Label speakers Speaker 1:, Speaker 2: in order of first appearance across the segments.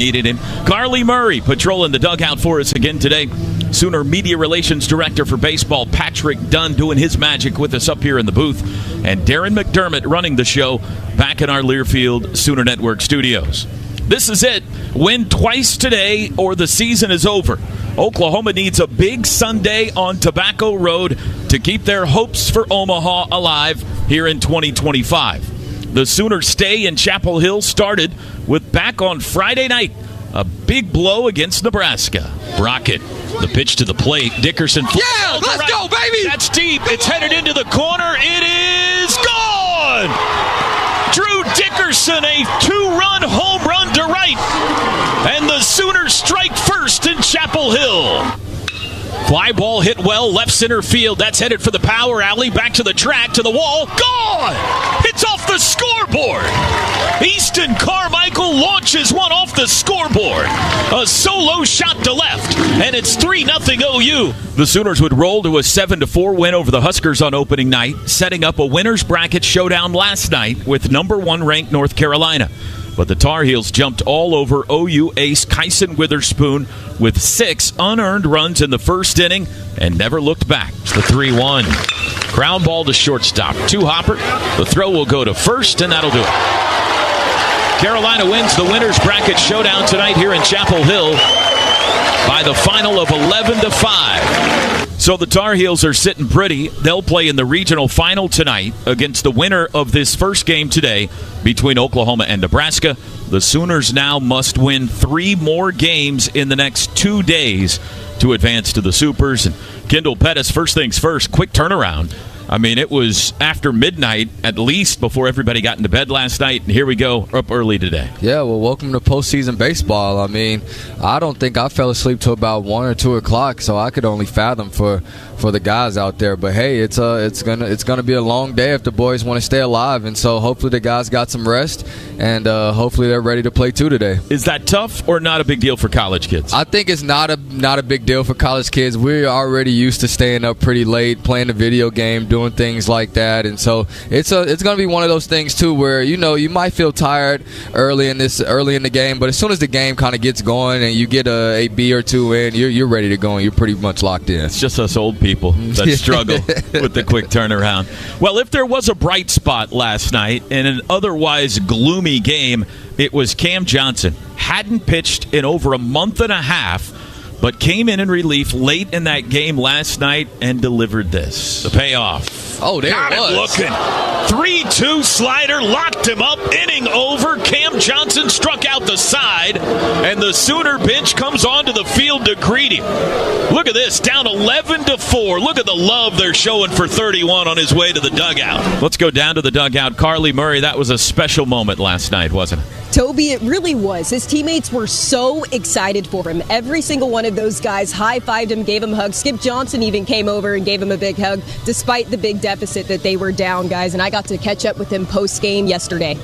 Speaker 1: Needed him. Carly Murray patrolling the dugout for us again today. Sooner Media Relations Director for Baseball, Patrick Dunn, doing his magic with us up here in the booth. And Darren McDermott running the show back in our Learfield Sooner Network studios. This is it. Win twice today or the season is over. Oklahoma needs a big Sunday on Tobacco Road to keep their hopes for Omaha alive here in 2025. The Sooners' stay in Chapel Hill started with back on Friday night, a big blow against Nebraska. Brockett, the pitch to the plate. Dickerson.
Speaker 2: Yeah, let's go, baby!
Speaker 1: That's deep. It's headed into the corner. It is gone! Drew Dickerson, a two-run home run to right. And the Sooners strike first in Chapel Hill. Fly ball hit well, left center field. That's headed for the power alley. Back to the track, to the wall. Gone! It's off the scoreboard. Easton Carmichael launches one off the scoreboard. A solo shot to left, and it's 3-0 OU. The Sooners would roll to a 7-4 win over the Huskers on opening night, setting up a winner's bracket showdown last night with number 1 ranked North Carolina. But the Tar Heels jumped all over OU ace Kyson Witherspoon with 6 unearned runs in the first inning and never looked back. It's the 3-1. Ground ball to shortstop. Two-hopper. The throw will go to first, and that'll do it. Carolina wins the winner's bracket showdown tonight here in Chapel Hill by the final of 11-5. So the Tar Heels are sitting pretty. They'll play in the regional final tonight against the winner of this first game today between Oklahoma and Nebraska. The Sooners now must win 3 more games in the next 2 days to advance to the Supers. And Kendall Pettis, first things first, quick turnaround. I mean, it was after midnight, at least, before everybody got into bed last night, and here we go, up early today.
Speaker 2: Yeah, well, welcome to postseason baseball. I mean, I don't think I fell asleep till about 1 or 2 o'clock, so I could only fathom for the guys out there. But hey, it's gonna be a long day if the boys want to stay alive, and so hopefully the guys got some rest, and hopefully they're ready to play too today.
Speaker 1: Is that tough or not a big deal for college kids?
Speaker 2: I think it's not a big deal for college kids. We're already used to staying up pretty late, playing a video game, doing things like that, and so it's going to be one of those things too where you might feel tired early in the game, but as soon as the game kind of gets going and you get a B or 2 in, you're ready to go and you're pretty much locked in.
Speaker 1: It's just us old people that struggle with the quick turnaround. Well, if there was a bright spot last night in an otherwise gloomy game, it was Cam Johnson. Hadn't pitched in over a month and a half, but came in relief late in that game last night and delivered this. The payoff.
Speaker 2: Oh, there
Speaker 1: Got
Speaker 2: it was.
Speaker 1: Looking. 3-2 slider, locked him up, inning over. Cam Johnson struck out the side, and the Sooner bench comes onto the field to greet him. Look at this, down 11-4. Look at the love they're showing for 31 on his way to the dugout. Let's go down to the dugout. Carly Murray, that was a special moment last night, wasn't it?
Speaker 3: Toby, it really was. His teammates were so excited for him. Every single one of those guys high-fived him, gave him hugs. Skip Johnson even came over and gave him a big hug, despite the big deficit that they were down, guys. And I got to catch up with him post-game yesterday.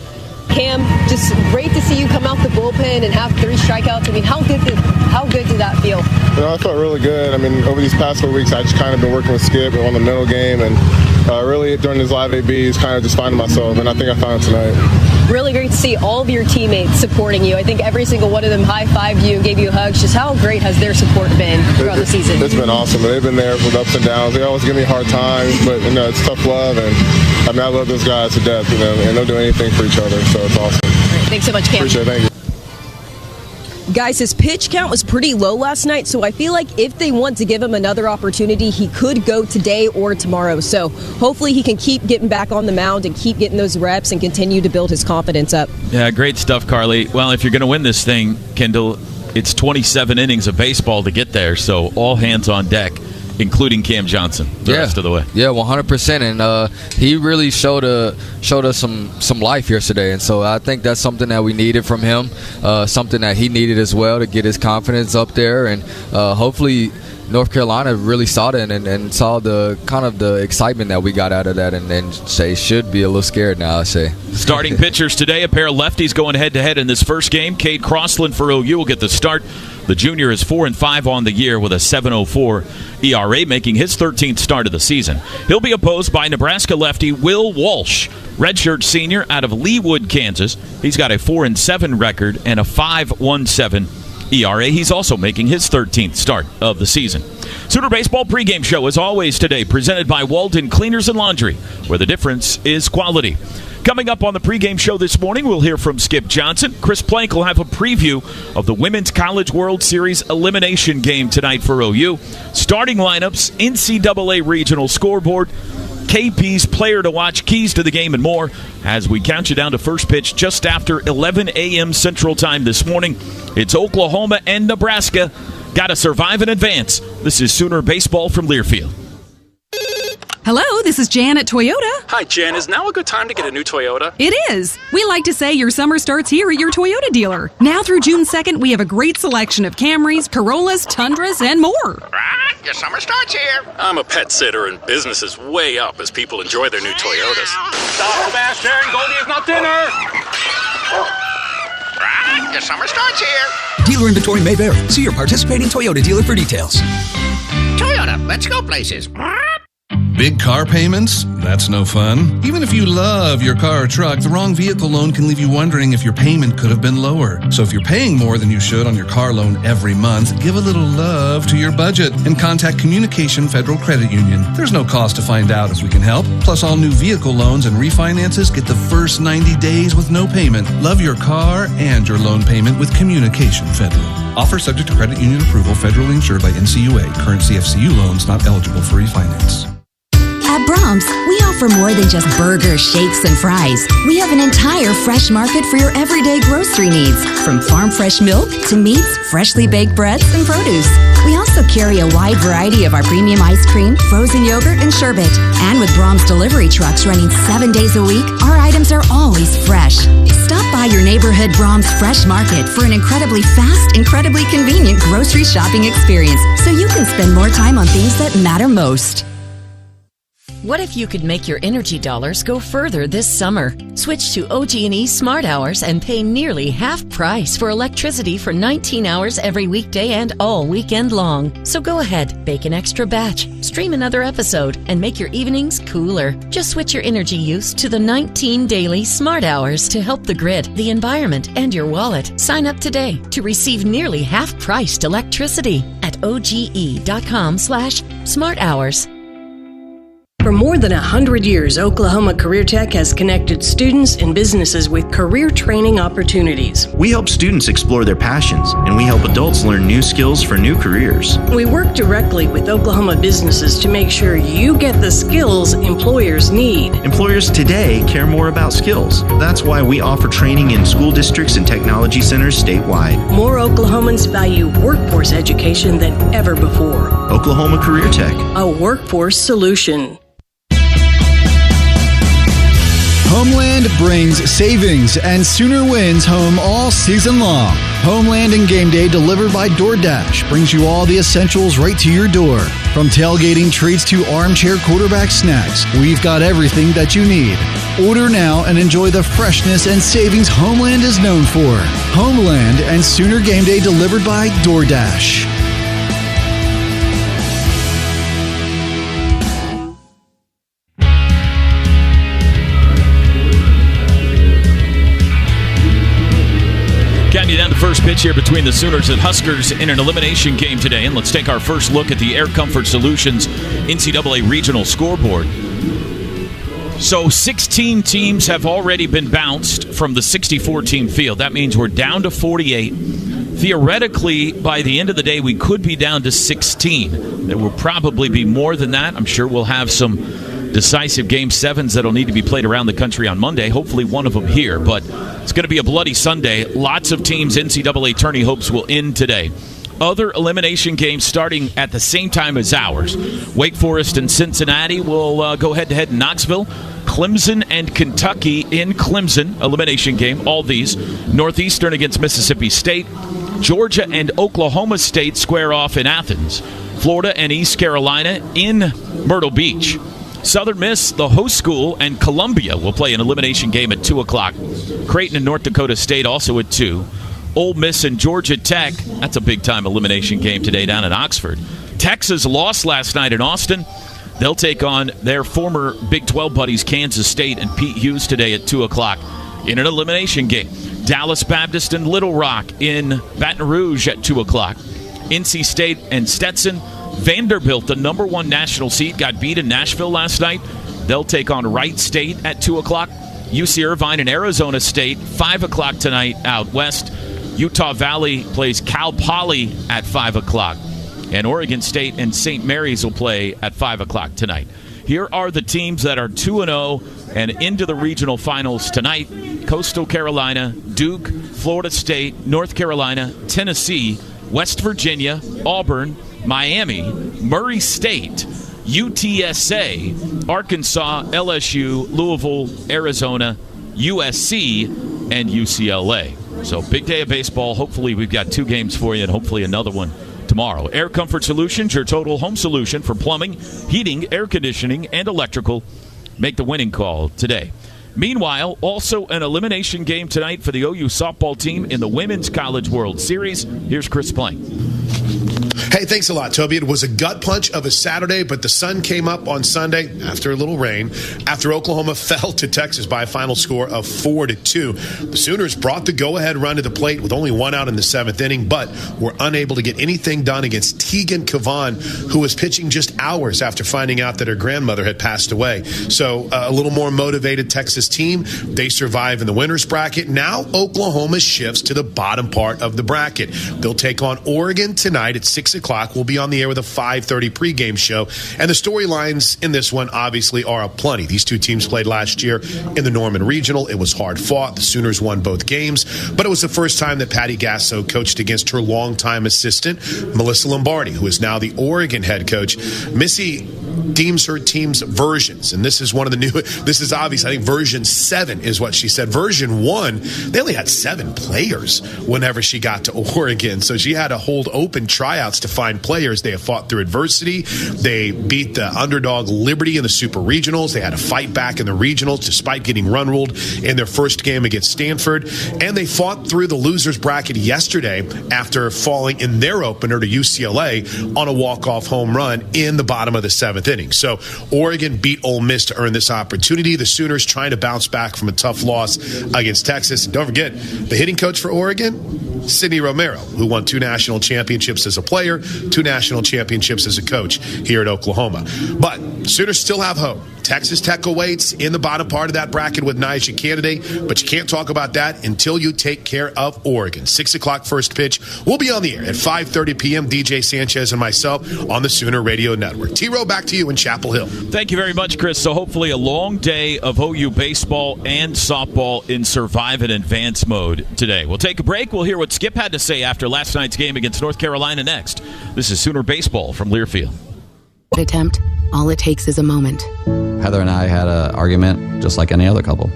Speaker 3: Cam, just great to see you come out the bullpen and have 3 strikeouts. I mean, how good did that feel?
Speaker 4: I felt really good. I mean, over these past 4 weeks, I just kind of been working with Skip on the mental game, and really during these live ABs, kind of just finding myself, and I think I found it tonight.
Speaker 3: Really great to see all of your teammates supporting you. I think every single one of them high-fived you and gave you hugs. Just how great has their support been throughout the season?
Speaker 4: It's been awesome. They've been there with ups and downs. They always give me a hard time, but it's tough love, and I mean, I love those guys to death, and they'll do anything for each other, so it's awesome.
Speaker 3: Right, thanks so much, Cam.
Speaker 4: Appreciate it. Thank you.
Speaker 3: Guys, his pitch count was pretty low last night, so I feel like if they want to give him another opportunity, he could go today or tomorrow. So hopefully he can keep getting back on the mound and keep getting those reps and continue to build his confidence up.
Speaker 1: Yeah, great stuff, Carly. Well, if you're going to win this thing, Kendall, it's 27 innings of baseball to get there, so all hands on deck, including Cam Johnson the rest of the way. Yeah,
Speaker 2: 100%. And he really showed us some life yesterday. And so I think that's something that we needed from him, something that he needed as well to get his confidence up there. And hopefully North Carolina really saw that and saw the kind of the excitement that we got out of that, and they should be a little scared now, I say.
Speaker 1: Starting pitchers today, a pair of lefties going head-to-head in this first game. Cade Crossland for OU will get the start. The junior is 4-5 on the year with a 7.04 ERA, making his 13th start of the season. He'll be opposed by Nebraska lefty Will Walsh, redshirt senior out of Leawood, Kansas. He's got a 4-7 record and a 5.17 ERA. He's also making his 13th start of the season. Sooner Baseball pregame show, as always today, presented by Walden Cleaners and Laundry, where the difference is quality. Coming up on the pregame show this morning, we'll hear from Skip Johnson. Chris Plank will have a preview of the Women's College World Series elimination game tonight for OU. Starting lineups, NCAA Regional Scoreboard, KP's player to watch, keys to the game, and more as we count you down to first pitch just after 11 a.m. Central Time this morning. It's Oklahoma and Nebraska. Got to survive in advance. This is Sooner Baseball from Learfield.
Speaker 5: Hello, this is Jan at Toyota.
Speaker 6: Hi, Jan. Is now a good time to get a new Toyota?
Speaker 5: It is. We like to say your summer starts here at your Toyota dealer. Now through June 2nd, we have a great selection of Camrys, Corollas, Tundras, and more.
Speaker 7: Right, your summer starts here.
Speaker 6: I'm a pet sitter, and business is way up as people enjoy their new Toyotas.
Speaker 7: Stop, Sebastian. Goldie is not dinner. Right, your summer starts here.
Speaker 8: Dealer inventory may vary. See your participating Toyota dealer for details.
Speaker 7: Toyota, let's go places.
Speaker 9: Big car payments? That's no fun. Even if you love your car or truck, the wrong vehicle loan can leave you wondering if your payment could have been lower. So if you're paying more than you should on your car loan every month, give a little love to your budget and contact Communication Federal Credit Union. There's no cost to find out if we can help. Plus, all new vehicle loans and refinances get the first 90 days with no payment. Love your car and your loan payment with Communication Federal. Offer subject to credit union approval, federally insured by NCUA. Current CFCU loans not eligible for refinance.
Speaker 10: At Brahms, we offer more than just burgers, shakes, and fries. We have an entire fresh market for your everyday grocery needs, from farm fresh milk to meats, freshly baked breads, and produce. We also carry a wide variety of our premium ice cream, frozen yogurt, and sherbet. And with Brahms delivery trucks running 7 days a week, our items are always fresh. Stop by your neighborhood Brahms Fresh Market for an incredibly fast, incredibly convenient grocery shopping experience, so you can spend more time on things that matter most.
Speaker 11: What if you could make your energy dollars go further this summer? Switch to OG&E Smart Hours and pay nearly half price for electricity for 19 hours every weekday and all weekend long. So go ahead, bake an extra batch, stream another episode, and make your evenings cooler. Just switch your energy use to the 19 daily Smart Hours to help the grid, the environment, and your wallet. Sign up today to receive nearly half-priced electricity at oge.com/smarthours.
Speaker 12: For more than 100 years, Oklahoma Career Tech has connected students and businesses with career training opportunities.
Speaker 13: We help students explore their passions, and we help adults learn new skills for new careers.
Speaker 12: We work directly with Oklahoma businesses to make sure you get the skills employers need.
Speaker 13: Employers today care more about skills. That's why we offer training in school districts and technology centers statewide.
Speaker 12: More Oklahomans value workforce education than ever before.
Speaker 13: Oklahoma Career Tech,
Speaker 12: a workforce solution.
Speaker 14: Homeland brings savings and Sooner wins home all season long. Homeland and Game Day delivered by DoorDash brings you all the essentials right to your door. From tailgating treats to armchair quarterback snacks, we've got everything that you need. Order now and enjoy the freshness and savings Homeland is known for. Homeland and Sooner Game Day delivered by DoorDash.
Speaker 1: Counting you down to first pitch here between the Sooners and Huskers in an elimination game today. And let's take our first look at the Air Comfort Solutions NCAA Regional Scoreboard. So 16 teams have already been bounced from the 64-team field. That means we're down to 48. Theoretically, by the end of the day, we could be down to 16. There will probably be more than that. I'm sure we'll have some decisive Game 7s that'll need to be played around the country on Monday. Hopefully one of them here. But it's going to be a bloody Sunday. Lots of teams' NCAA tourney hopes will end today. Other elimination games starting at the same time as ours. Wake Forest and Cincinnati will go head-to-head in Knoxville. Clemson and Kentucky in Clemson, elimination game. All these. Northeastern against Mississippi State. Georgia and Oklahoma State square off in Athens. Florida and East Carolina in Myrtle Beach. Southern Miss, the host school, and Columbia will play an elimination game at 2 o'clock. Creighton and North Dakota State also at 2. Ole Miss and Georgia Tech, that's a big-time elimination game today down in Oxford. Texas lost last night in Austin. They'll take on their former Big 12 buddies, Kansas State and Pete Hughes, today at 2 o'clock in an elimination game. Dallas Baptist and Little Rock in Baton Rouge at 2 o'clock. NC State and Stetson. Vanderbilt, the number 1 national seed, got beat in Nashville last night. They'll take on Wright State at 2 o'clock. UC Irvine and Arizona State, 5 o'clock tonight out west. Utah Valley plays Cal Poly at 5 o'clock. And Oregon State and St. Mary's will play at 5 o'clock tonight. Here are the teams that are 2-0 and into the regional finals tonight. Coastal Carolina, Duke, Florida State, North Carolina, Tennessee, West Virginia, Auburn, Miami, Murray State, UTSA, Arkansas, LSU, Louisville, Arizona, USC, and UCLA. So big day of baseball. Hopefully we've got 2 games for you and hopefully another one tomorrow. Air Comfort Solutions, your total home solution for plumbing, heating, air conditioning, and electrical. Make the winning call today. Meanwhile, also an elimination game tonight for the OU softball team in the Women's College World Series. Here's Chris Plank.
Speaker 15: Hey, thanks a lot, Toby. It was a gut punch of a Saturday, but the sun came up on Sunday after a little rain, after Oklahoma fell to Texas by a final score of 4-2. The Sooners brought the go-ahead run to the plate with only 1 out in the 7th inning, but were unable to get anything done against Tegan Cavan, who was pitching just hours after finding out that her grandmother had passed away. So a little more motivated Texas team. They survive in the winner's bracket. Now Oklahoma shifts to the bottom part of the bracket. They'll take on Oregon tonight at 6 o'clock. We'll be on the air with a 5:30 pregame show. And the storylines in this one obviously are aplenty. These 2 teams played last year in the Norman Regional. It was hard fought. The Sooners won both games. But it was the first time that Patty Gasso coached against her longtime assistant, Melissa Lombardi, who is now the Oregon head coach. Missy deems her team's versions, and this is one of the new, this is obvious, I think version 7 is what she said. Version 1, they only had 7 players whenever she got to Oregon, so she had to hold open tryouts to find players. They have fought through adversity. They beat the underdog Liberty in the Super Regionals. They had to fight back in the Regionals despite getting run ruled in their first game against Stanford, and they fought through the losers bracket yesterday after falling in their opener to UCLA on a walk-off home run in the bottom of the 7th inning. So Oregon beat Ole Miss to earn this opportunity. The Sooners trying to bounce back from a tough loss against Texas. And don't forget, the hitting coach for Oregon, Sidney Romero, who won 2 national championships as a player, 2 national championships as a coach here at Oklahoma. But Sooners still have hope. Texas Tech awaits in the bottom part of that bracket with Nyjah Candidate, but you can't talk about that until you take care of Oregon. 6 o'clock first pitch. We'll be on the air at 5:30 p.m. DJ Sanchez and myself on the Sooner Radio Network. T-Row, back to you in Chapel Hill.
Speaker 1: Thank you very much, Chris. So hopefully a long day of OU baseball and softball in survive and advance mode today. We'll take a break. We'll hear what Skip had to say after last night's game against North Carolina next. This is Sooner Baseball from Learfield.
Speaker 16: Attempt. All it takes is a moment.
Speaker 17: Heather and I had an argument just like any other couple.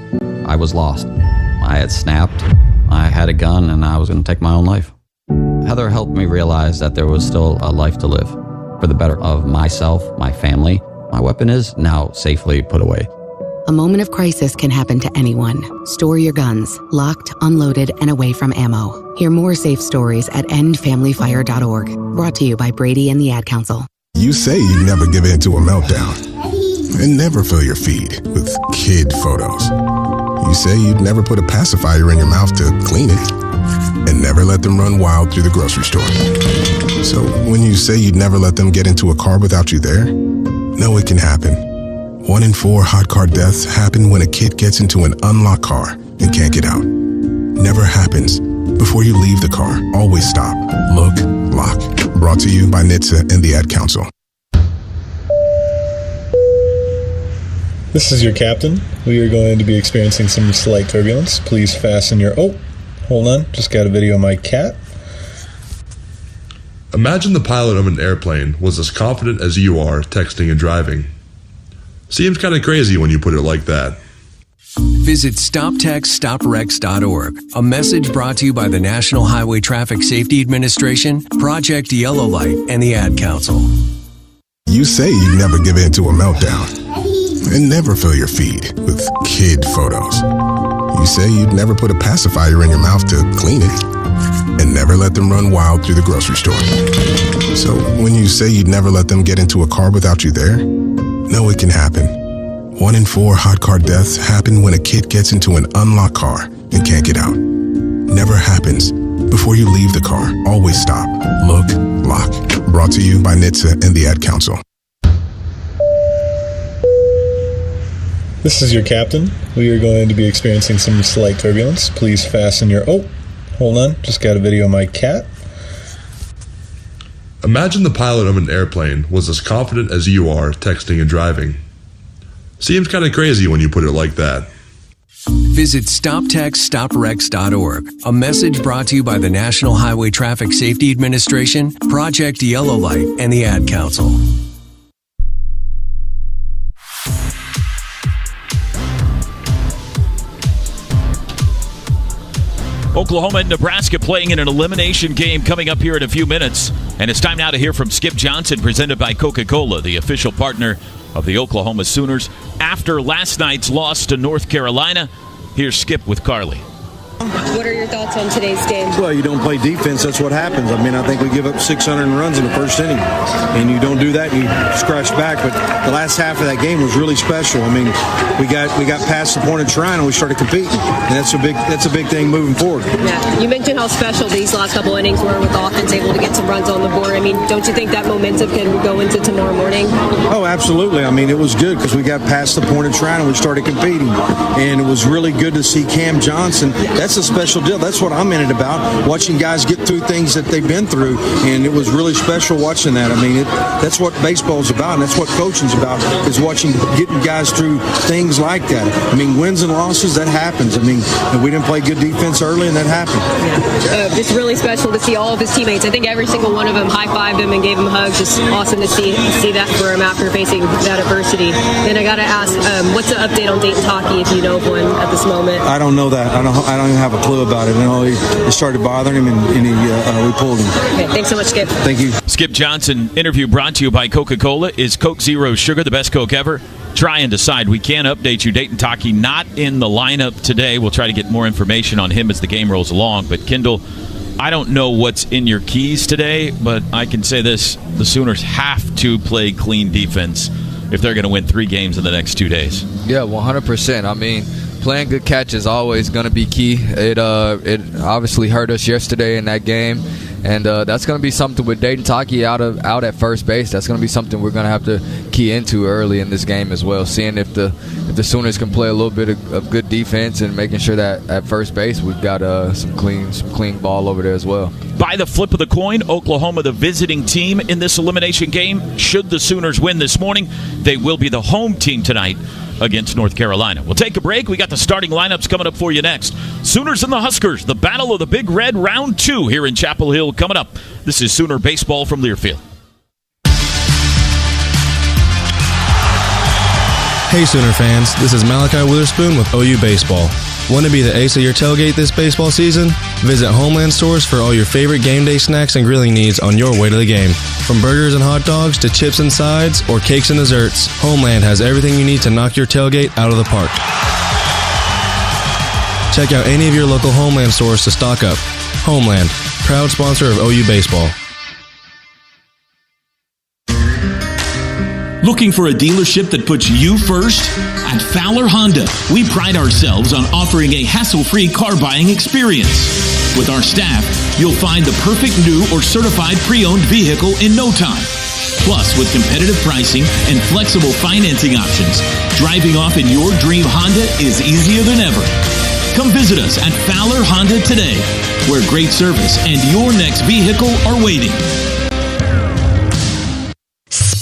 Speaker 17: I was lost. I had snapped. I had a gun and I was going to take my own life. Heather helped me realize that there was still a life to live for the better of myself, my family. My weapon is now safely put away.
Speaker 16: A moment of crisis can happen to anyone. Store your guns, locked, unloaded, and away from ammo. Hear more safe stories at endfamilyfire.org. Brought to you by Brady and the Ad Council.
Speaker 18: You say you never give in to a meltdown and never fill your feed with kid photos. You say you'd never put a pacifier in your mouth to clean it and never let them run wild through the grocery store. So when you say you'd never let them get into a car without you there, know it can happen. 1 in 4 hot car deaths happen when a kid gets into an unlocked car and can't get out. Never happens. Before you leave the car, always stop, look, lock. Brought to you by NHTSA and the Ad Council.
Speaker 19: This is your captain. We are going to be experiencing some slight turbulence. Please fasten your... Oh, hold on. Just got a video of my cat.
Speaker 20: Imagine the pilot of an airplane was as confident as you are texting and driving. Seems kind of crazy when you put it like that.
Speaker 21: Visit StopTextsStopWrecks.org. A message brought to you by the National Highway Traffic Safety Administration, Project Yellow Light, and the Ad Council.
Speaker 18: You say you'd never give in to a meltdown and never fill your feed with kid photos. You say you'd never put a pacifier in your mouth to clean it and never let them run wild through the grocery store. So when you say you'd never let them get into a car without you there, no, it can happen. 1 in 4 hot car deaths happen when a kid gets into an unlocked car and can't get out. Never happens. Before you leave the car, always stop, look, lock. Brought to you by NHTSA and the Ad Council.
Speaker 19: This is your captain. We are going to be experiencing some slight turbulence. Please fasten your... Oh, hold on. Just got a video of my cat.
Speaker 20: Imagine the pilot of an airplane was as confident as you are texting and driving. Seems kind of crazy when you put it like that.
Speaker 21: Visit StopTextsStopWrecks.org. A message brought to you by the National Highway Traffic Safety Administration, Project Yellow Light, and the Ad Council.
Speaker 1: Oklahoma and Nebraska playing in an elimination game coming up here in a few minutes. And it's time now to hear from Skip Johnson, presented by Coca-Cola, the official partner of the Oklahoma Sooners. After last night's loss to North Carolina, here's Skip with Carly.
Speaker 3: What are your thoughts on today's game?
Speaker 22: Well, you don't play defense, that's what happens. I mean, I think we give up 600 runs in the first inning, and you don't do that, you scratch back. But the last half of that game was really special. I mean, we got past the point of trying, and we started competing, and that's a big thing moving forward.
Speaker 3: Yeah, you mentioned how special these last couple innings were with the offense able to get some runs on the board. I mean, don't you think that momentum can go into tomorrow morning?
Speaker 22: Oh, absolutely. I mean, it was good because we got past the point of trying, and we started competing, and it was really good to see Cam Johnson. That's a special deal. That's what I'm in it about, watching guys get through things that they've been through, and it was really special watching that. I mean, that's what baseball's about, and that's what coaching's about, is getting guys through things like that. I mean, wins and losses, that happens. I mean, we didn't play good defense early, and that happened.
Speaker 3: Yeah. It's really special to see all of his teammates. I think every single one of them high-fived him and gave him hugs. Just awesome to see that for him after facing that adversity. Then I got to ask, what's the update on Dayton Taki, if you know of one at this moment?
Speaker 22: I don't know that. I don't even have a clue about it. You know, it started bothering him, and we pulled him.
Speaker 3: Okay, thanks so much, Skip.
Speaker 22: Thank you.
Speaker 1: Skip Johnson interview brought to you by Coca-Cola. Is Coke Zero Sugar the best Coke ever? Try and decide. We can update you. Dayton Taki not in the lineup today. We'll try to get more information on him as the game rolls along. But Kendall, I don't know what's in your keys today, but I can say this. The Sooners have to play clean defense if they're going to win 3 games in the next 2 days.
Speaker 2: Yeah, 100%. I mean, playing good catch is always going to be key. It obviously hurt us yesterday in that game, and that's going to be something with Dayton Taki out at first base. That's going to be something we're going to have to key into early in this game as well, seeing if the Sooners can play a little bit of good defense and making sure that at first base we've got some clean ball over there as well.
Speaker 1: By the flip of the coin, Oklahoma the visiting team in this elimination game. Should the Sooners win this morning, they will be the home team tonight against North Carolina. We'll take a break. We got the starting lineups coming up for you next. Sooners and the Huskers, the Battle of the Big Red, round 2 here in Chapel Hill coming up. This is Sooner Baseball from Learfield.
Speaker 23: Hey Sooner fans, this is Malachi Witherspoon with OU Baseball. Want to be the ace of your tailgate this baseball season? Visit Homeland stores for all your favorite game day snacks and grilling needs on your way to the game. From burgers and hot dogs to chips and sides or cakes and desserts, Homeland has everything you need to knock your tailgate out of the park. Check out any of your local Homeland stores to stock up. Homeland, proud sponsor of OU Baseball.
Speaker 1: Looking for a dealership that puts you first? At Fowler Honda, we pride ourselves on offering a hassle-free car buying experience. With our staff, you'll find the perfect new or certified pre-owned vehicle in no time. Plus, with competitive pricing and flexible financing options, driving off in your dream Honda is easier than ever. Come visit us at Fowler Honda today, where great service and your next vehicle are waiting.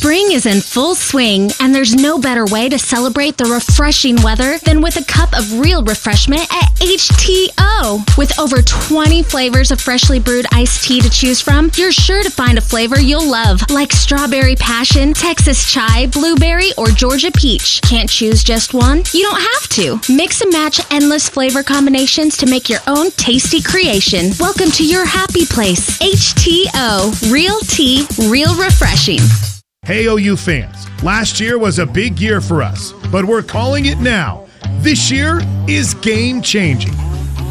Speaker 4: Spring is in full swing, and there's no better way to celebrate the refreshing weather than with a cup of real refreshment at HTO. With over 20 flavors of freshly brewed iced tea to choose from, you're sure to find a flavor you'll love, like strawberry passion, Texas chai, blueberry, or Georgia peach. Can't choose just one? You don't have to. Mix and match endless flavor combinations to make your own tasty creation. Welcome to your happy place. HTO. Real tea, real refreshing.
Speaker 15: Hey, OU fans, last year was a big year for us, but we're calling it now. This year is game-changing.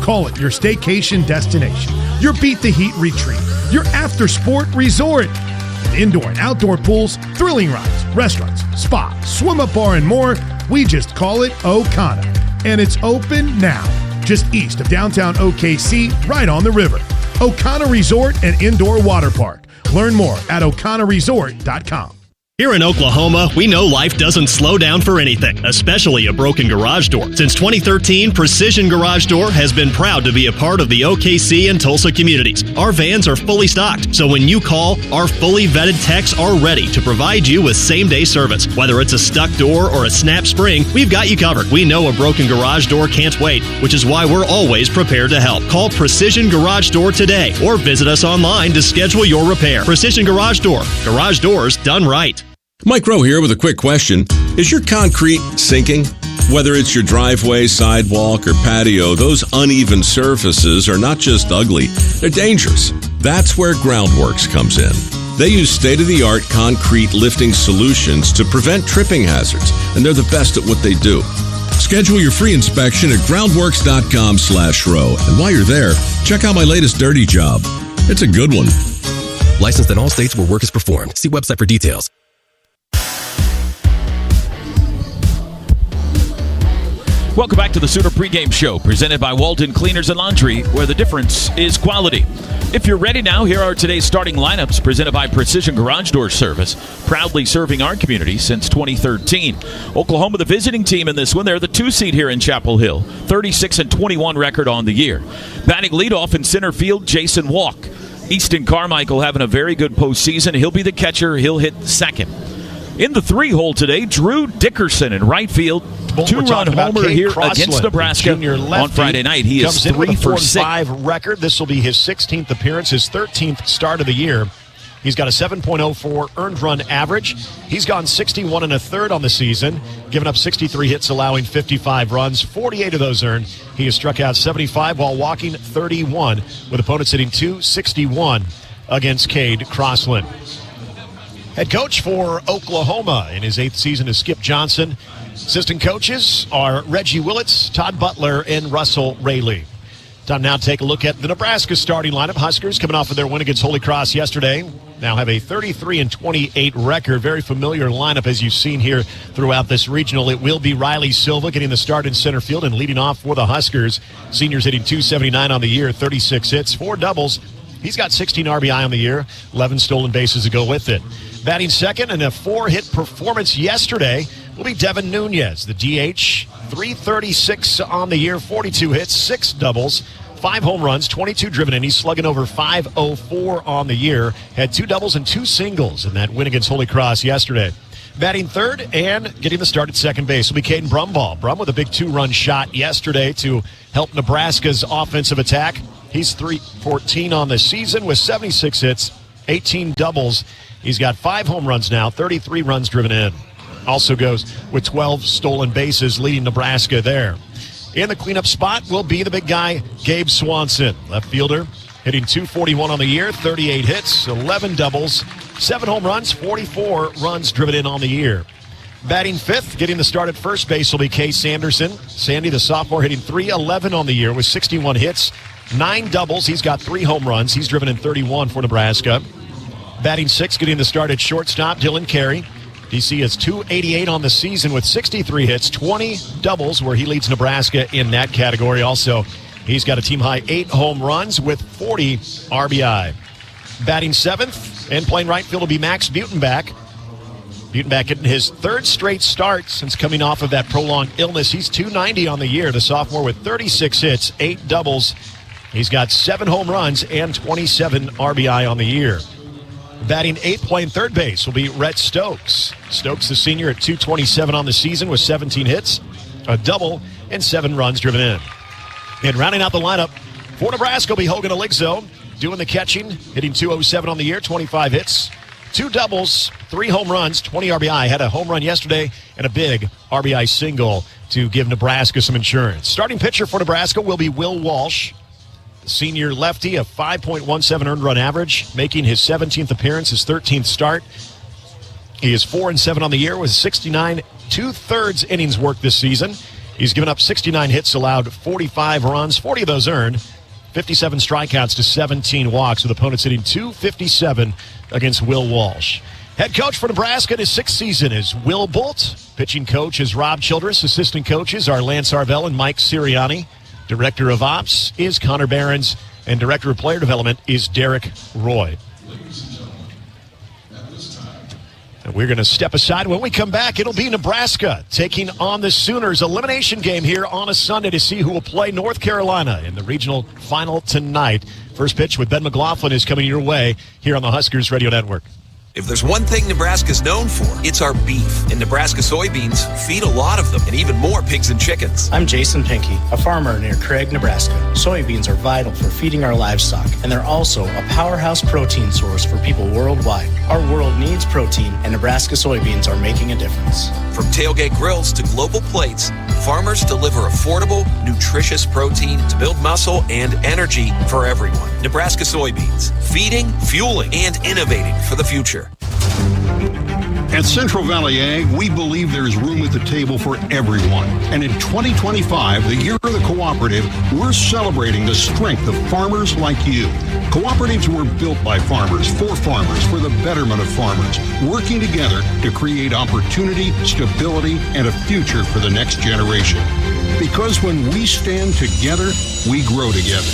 Speaker 15: Call it your staycation destination, your beat the heat retreat, your after-sport resort. With indoor and outdoor pools, thrilling rides, restaurants, spa, swim-up bar, and more, we just call it Okana. And it's open now, just east of downtown OKC, right on the river. Okana Resort and Indoor Water Park. Learn more at okanaresort.com.
Speaker 5: Here in Oklahoma, we know life doesn't slow down for anything, especially a broken garage door. Since 2013, Precision Garage Door has been proud to be a part of the OKC and Tulsa communities. Our vans are fully stocked, so when you call, our fully vetted techs are ready to provide you with same-day service. Whether it's a stuck door or a snap spring, we've got you covered. We know a broken garage door can't wait, which is why we're always prepared to help. Call Precision Garage Door today or visit us online to schedule your repair. Precision Garage Door. Garage doors done right.
Speaker 6: Mike Rowe here with a quick question. Is your concrete sinking? Whether it's your driveway, sidewalk, or patio, those uneven surfaces are not just ugly, they're dangerous. That's where Groundworks comes in. They use state-of-the-art concrete lifting solutions to prevent tripping hazards, and they're the best at what they do. Schedule your free inspection at groundworks.com/row. And while you're there, check out my latest dirty job. It's a good one.
Speaker 21: Licensed in all states where work is performed. See website for details.
Speaker 1: Welcome back to the Sooner pregame show, presented by Walden Cleaners and Laundry, where the difference is quality. If you're ready now, here are today's starting lineups, presented by Precision Garage Door Service, proudly serving our community since 2013. Oklahoma, the visiting team in this one. They're the 2 seed here in Chapel Hill, 36-21 record on the year. Batting leadoff in center field, Jason Walk. Easton Carmichael having a very good postseason. He'll be the catcher. He'll hit second. In the 3-hole today, Drew Dickerson in right field. 2-run homer here against Nebraska on Friday night. He is 3 for 6.
Speaker 24: 4-5 record. This will be his 16th appearance, his 13th start of the year. He's got a 7.04 earned run average. He's gone 61 1/3 on the season, given up 63 hits, allowing 55 runs, 48 of those earned. He has struck out 75 while walking 31, with opponents hitting .261 against Cade Crossland. Head coach for Oklahoma in his 8th season is Skip Johnson. Assistant coaches are Reggie Willits, Todd Butler, and Russell Rayleigh. Time now to take a look at the Nebraska starting lineup. Huskers coming off of their win against Holy Cross yesterday. Now have a 33-28 record. Very familiar lineup as you've seen here throughout this regional. It will be Riley Silva getting the start in center field and leading off for the Huskers. Seniors hitting .279 on the year, 36 hits, 4 doubles. He's got 16 RBI on the year, 11 stolen bases to go with it. Batting second in a 4-hit performance yesterday will be Devin Nunez, the DH, 336 on the year, 42 hits, 6 doubles, 5 home runs, 22 driven in. He's slugging over .504 on the year. Had 2 doubles and 2 singles in that win against Holy Cross yesterday. Batting third and getting the start at second base will be Caden Brumball. Brum with a big 2-run shot yesterday to help Nebraska's offensive attack. He's .314 on the season with 76 hits, 18 doubles. He's got 5 home runs now, 33 runs driven in. Also goes with 12 stolen bases, leading Nebraska there. In the cleanup spot will be the big guy, Gabe Swanson, left fielder, hitting .241 on the year, 38 hits, 11 doubles, 7 home runs, 44 runs driven in on the year. Batting fifth, getting the start at first base will be Case Sanderson. Sandy, the sophomore, hitting .311 on the year with 61 hits, 9 doubles. He's got 3 home runs. He's driven in 31 for Nebraska. Batting sixth, getting the start at shortstop, Dylan Carey. DC is .288 on the season with 63 hits, 20 doubles, where he leads Nebraska in that category. Also, he's got a team-high 8 home runs with 40 RBI. Batting seventh and playing right field will be Max Butenbach. Butenbach getting his 3rd straight start since coming off of that prolonged illness. He's .290 on the year, the sophomore with 36 hits, 8 doubles. He's got 7 home runs and 27 RBI on the year. Batting 8th, playing third base, will be Rhett Stokes. Stokes, the senior, at .227 on the season with 17 hits, a double, and 7 runs driven in. And rounding out the lineup for Nebraska will be Hogan Eligzo, doing the catching, hitting .207 on the year, 25 hits, 2 doubles, 3 home runs, 20 RBI. Had a home run yesterday and a big RBI single to give Nebraska some insurance. Starting pitcher for Nebraska will be Will Walsh. The senior lefty, a 5.17 earned run average, making his 17th appearance, his 13th start. He is 4-7 on the year with 69 2/3 innings worked this season. He's given up 69 hits, allowed 45 runs, 40 of those earned, 57 strikeouts to 17 walks, with opponents hitting .257 against Will Walsh. Head coach for Nebraska in his 6th season is Will Bolt. Pitching coach is Rob Childress. Assistant coaches are Lance Arvell and Mike Sirianni. Director of Ops is Connor Behrens, and Director of Player Development is Derek Roy. And we're going to step aside. When we come back, it'll be Nebraska taking on the Sooners. Elimination game here on a Sunday to see who will play North Carolina in the regional final tonight. First pitch with Ben McLaughlin is coming your way here on the Huskers Radio Network.
Speaker 7: If there's one thing Nebraska's known for, it's our beef. And Nebraska soybeans feed a lot of them, and even more pigs and chickens.
Speaker 8: I'm Jason Pinky, a farmer near Craig, Nebraska. Soybeans are vital for feeding our livestock, and they're also a powerhouse protein source for people worldwide. Our world needs protein, and Nebraska soybeans are making a difference.
Speaker 7: From tailgate grills to global plates, farmers deliver affordable, nutritious protein to build muscle and energy for everyone. Nebraska soybeans, feeding, fueling, and innovating for the future.
Speaker 9: At Central Valley Ag, we believe there is room at the table for everyone. And in 2025, the year of the cooperative, we're celebrating the strength of farmers like you. Cooperatives were built by farmers, for the betterment of farmers, working together to create opportunity, stability, and a future for the next generation. Because when we stand together, we grow together.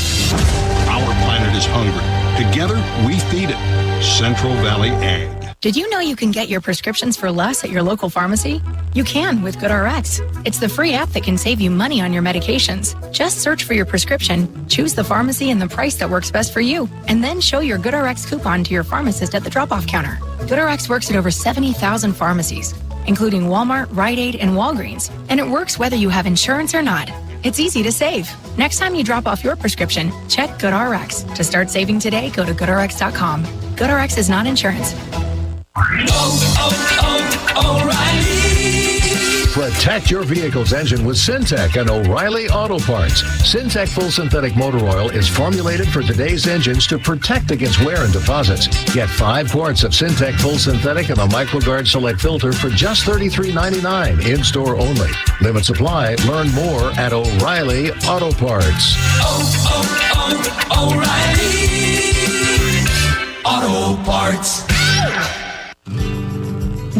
Speaker 9: Our planet is hungry. Together, we feed it. Central Valley Ag.
Speaker 10: Did you know you can get your prescriptions for less at your local pharmacy? You can with GoodRx. It's the free app that can save you money on your medications. Just search for your prescription, choose the pharmacy and the price that works best for you, and then show your GoodRx coupon to your pharmacist at the drop-off counter. GoodRx works at over 70,000 pharmacies, including Walmart, Rite Aid, and Walgreens, and it works whether you have insurance or not. It's easy to save. Next time you drop off your prescription, check GoodRx. To start saving today, go to GoodRx.com. GoodRx is not insurance.
Speaker 25: O'Reilly. Protect your vehicle's engine with Syntec and O'Reilly Auto Parts. Syntec Full Synthetic Motor Oil is formulated for today's engines to protect against wear and deposits. Get 5 quarts of Syntec Full Synthetic and a MicroGuard Select filter for just $33.99 in-store only. Limit supply. Learn more at O'Reilly Auto Parts.
Speaker 21: O'Reilly Auto Parts.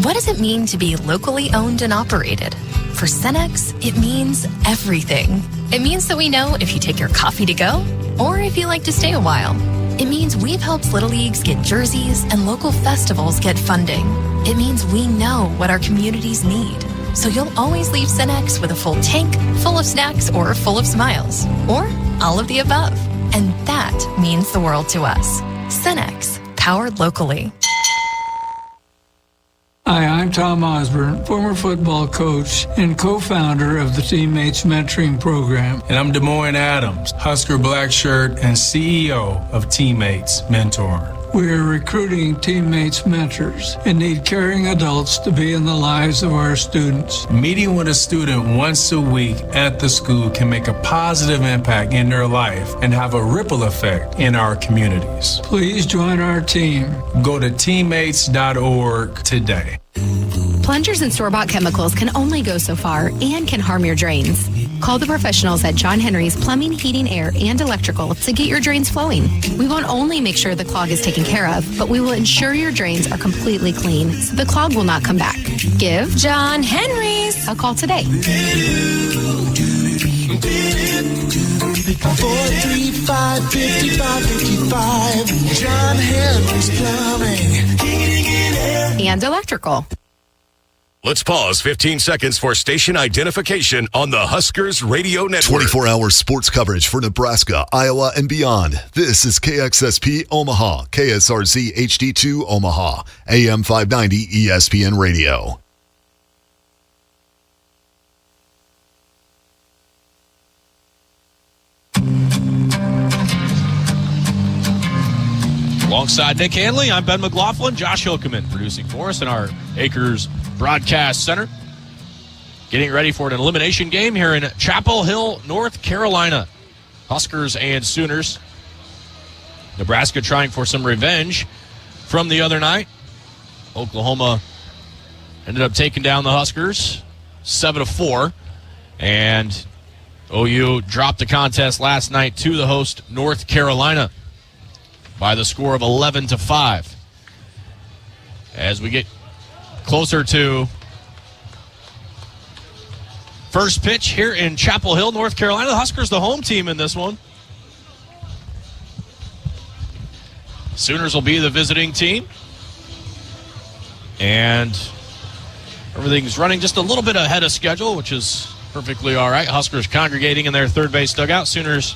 Speaker 26: What does it mean to be locally owned and operated? For Cenex, it means everything. It means that we know if you take your coffee to go or if you like to stay a while. It means we've helped Little Leagues get jerseys and local festivals get funding. It means we know what our communities need. So you'll always leave Cenex with a full tank, full of snacks, or full of smiles. Or all of the above. And that means the world to us. Cenex, powered locally.
Speaker 27: Hi, I'm Tom Osborne, former football coach and co-founder of the Teammates Mentoring Program.
Speaker 28: And I'm Des Moines Adams, Husker Black Shirt and CEO of Teammates Mentor.
Speaker 27: We are recruiting Teammates mentors and need caring adults to be in the lives of our students.
Speaker 28: Meeting with a student once a week at the school can make a positive impact in their life and have a ripple effect in our communities.
Speaker 27: Please join our team.
Speaker 28: Go to teammates.org today.
Speaker 29: Plungers and store-bought chemicals can only go so far and can harm your drains. Call the professionals at John Henry's Plumbing, Heating, Air, and Electrical to get your drains flowing. We won't only make sure the clog is taken care of, but we will ensure your drains are completely clean so the clog will not come back. Give John Henry's a call today.
Speaker 30: 435-5555. John Henry's Plumbing, Heating, and Air.
Speaker 29: And Electrical.
Speaker 11: Let's pause 15 seconds for station identification on the Huskers Radio Network.
Speaker 12: 24-hour sports coverage for Nebraska, Iowa, and beyond. This is KXSP Omaha, KSRZ HD2 Omaha, AM 590 ESPN Radio.
Speaker 1: Alongside Nick Hanley, I'm Ben McLaughlin. Josh Hilkeman producing for us in our Acres Broadcast Center. Getting ready for an elimination game here in Chapel Hill, North Carolina. Huskers and Sooners. Nebraska trying for some revenge from the other night. Oklahoma ended up taking down the Huskers 7-4. And OU dropped the contest last night to the host North Carolina by the score of 11-5. As we get closer to first pitch here in Chapel Hill, North Carolina, the Huskers the home team in this one. Sooners will be the visiting team. And everything's running just a little bit ahead of schedule, which is perfectly all right. Huskers congregating in their third base dugout. Sooners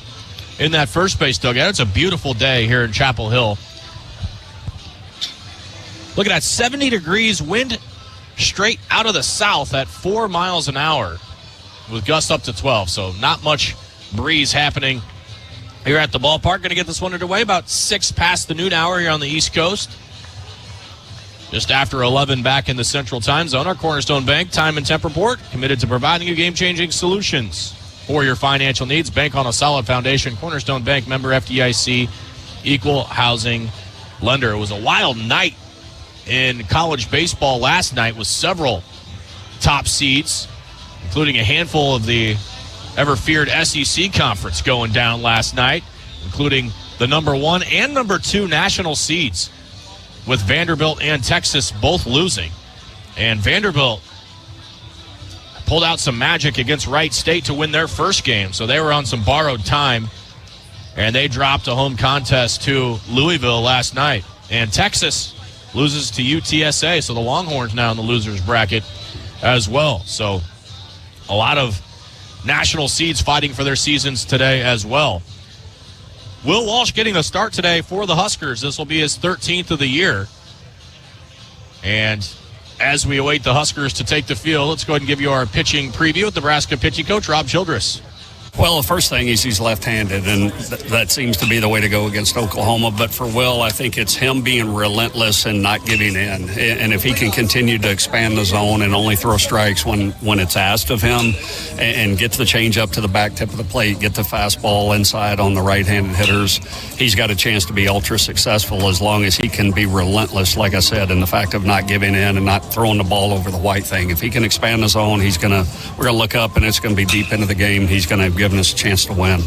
Speaker 1: in that first base dugout. It's a beautiful day here in Chapel Hill. Look at that, 70 degrees, wind straight out of the south at 4 miles an hour with gusts up to 12. So not much breeze happening here at the ballpark. Going to get this one underway about 6 past the noon hour here on the East Coast. Just after 11 back in the Central Time Zone. Our Cornerstone Bank time and temp report, committed to providing you game-changing solutions for your financial needs. Bank on a solid foundation. Cornerstone Bank, member FDIC, equal housing lender. It was a wild night in college baseball last night with several top seeds, including a handful of the ever-feared SEC conference going down last night, including the number 1 and number 2 national seeds, with Vanderbilt and Texas both losing. And Vanderbilt pulled out some magic against Wright State to win their first game, so they were on some borrowed time, and they dropped a home contest to Louisville last night. And Texas loses to UTSA, so the Longhorns now in the losers bracket as well. So a lot of national seeds fighting for their seasons today as well. Will Walsh getting a start today for the Huskers. This will be his 13th of the year. And as we await the Huskers to take the field, let's go ahead and give you our pitching preview with Nebraska pitching coach Rob Childress.
Speaker 13: Well, the first thing is he's left-handed, and that seems to be the way to go against Oklahoma. But for Will, I think it's him being relentless and not giving in. And if he can continue to expand the zone and only throw strikes when it's asked of him, and get the changeup to the back tip of the plate, get the fastball inside on the right-handed hitters, he's got a chance to be ultra successful as long as he can be relentless, like I said, in the fact of not giving in and not throwing the ball over the white thing. If he can expand the zone, we're going to look up, and it's going to be deep into the game. He's going to give us a chance to win.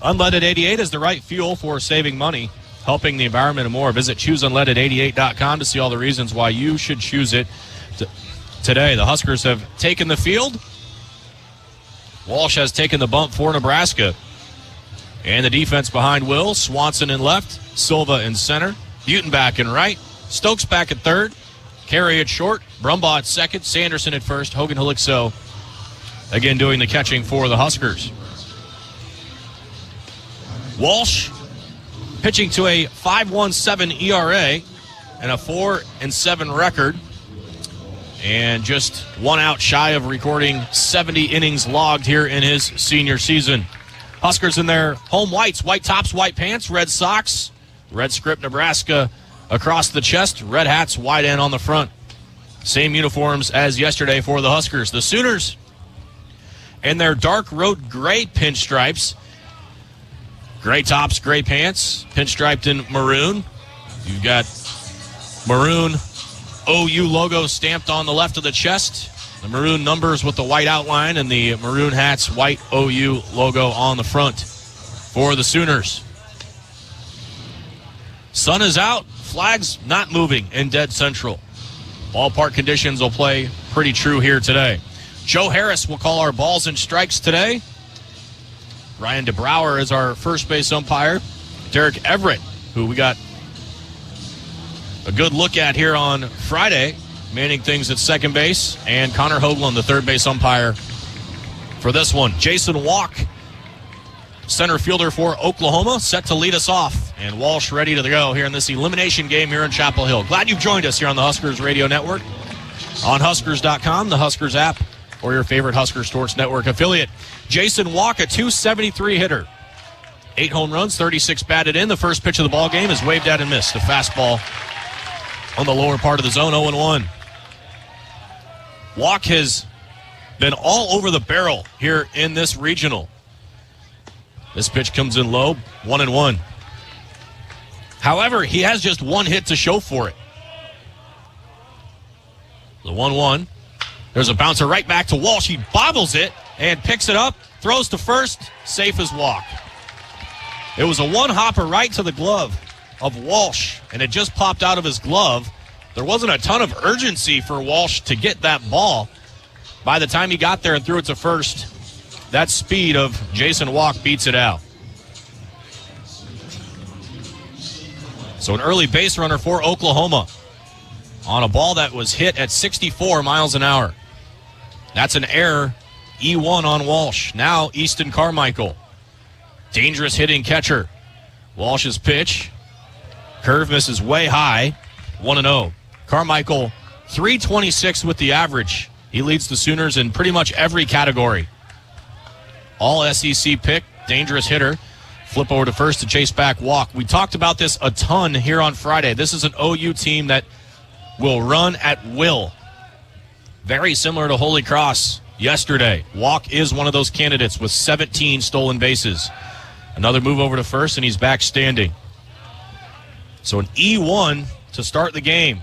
Speaker 1: Unleaded 88 is the right fuel for saving money, helping the environment and more. Visit chooseunleaded88.com to see all the reasons why you should choose it today. The Huskers have taken the field. Walsh has taken the bump for Nebraska. And the defense behind Will, Swanson in left, Silva in center, Butenbach in right, Stokes back at third, Carey at short, Brumbaugh at second, Sanderson at first, Hogan Helixo again doing the catching for the Huskers. Walsh pitching to a 5.17 ERA and a 4-7 record, and just one out shy of recording 70 innings logged here in his senior season. Huskers in their home whites, white tops, white pants, red socks, red script Nebraska across the chest, red hats, white end on the front. Same uniforms as yesterday for the Huskers. The Sooners in their dark road gray pinstripes. Gray tops, gray pants, pinstriped in maroon. You've got maroon OU logo stamped on the left of the chest. The maroon numbers with the white outline, and the maroon hats, white OU logo on the front for the Sooners. Sun is out, flags not moving in dead central. Ballpark conditions will play pretty true here today. Joe Harris will call our balls and strikes today. Ryan DeBrouwer is our first base umpire. Derek Everett, who we got a good look at here on Friday, manning things at second base, and Connor Hoagland, the third base umpire for this one. Jason Walk, center fielder for Oklahoma, set to lead us off. And Walsh ready to go here in this elimination game here in Chapel Hill. Glad you've joined us here on the Huskers Radio Network, on Huskers.com, the Huskers app, or your favorite Husker Sports Network affiliate. Jason Walk, a .273 hitter. 8 home runs, 36 batted in. The first pitch of the ball game is waved at and missed. A fastball on the lower part of the zone, 0-1. Walk has been all over the barrel here in this regional. This pitch comes in low, 1-1. However, he has just one hit to show for it. The 1-1. There's a bouncer right back to Walsh. He bobbles it and picks it up, throws to first, safe as Walk. It was a one-hopper right to the glove of Walsh, and it just popped out of his glove. There wasn't a ton of urgency for Walsh to get that ball. By the time he got there and threw it to first, that speed of Jason Walk beats it out. So an early base runner for Oklahoma on a ball that was hit at 64 miles an hour. That's an error, E1 on Walsh. Now Easton Carmichael, dangerous hitting catcher. Walsh's pitch, curve misses way high, 1-0. Carmichael, 326 with the average. He leads the Sooners in pretty much every category. All SEC pick, dangerous hitter. Flip over to first to chase back Walk. We talked about this a ton here on Friday. This is an OU team that will run at will. Very similar to Holy Cross yesterday. Walk is one of those candidates with 17 stolen bases. Another move over to first, and he's back standing. So an E1 to start the game.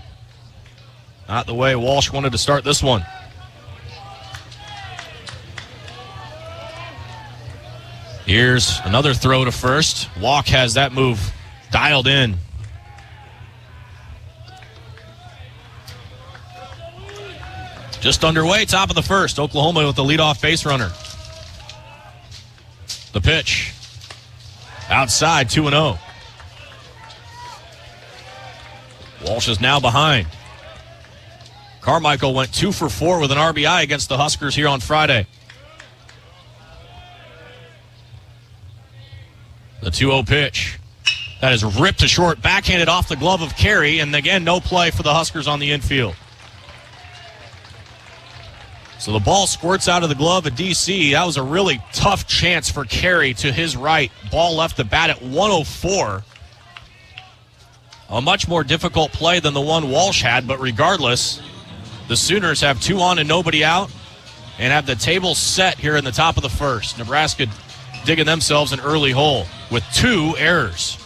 Speaker 1: Not the way Walsh wanted to start this one. Here's another throw to first. Walk has that move dialed in. Just underway, top of the first. Oklahoma with the leadoff base runner. The pitch. Outside, 2-0. Walsh is now behind. Carmichael went 2 for 4 with an RBI against the Huskers here on Friday. The 2-0 pitch. That is ripped to short, backhanded off the glove of Carey, and again, no play for the Huskers on the infield. So the ball squirts out of the glove of DC. That was a really tough chance for Carey to his right. Ball left the bat at 104. A much more difficult play than the one Walsh had, but regardless, the Sooners have 2 on and nobody out and have the table set here in the top of the first. Nebraska digging themselves an early hole with 2 errors.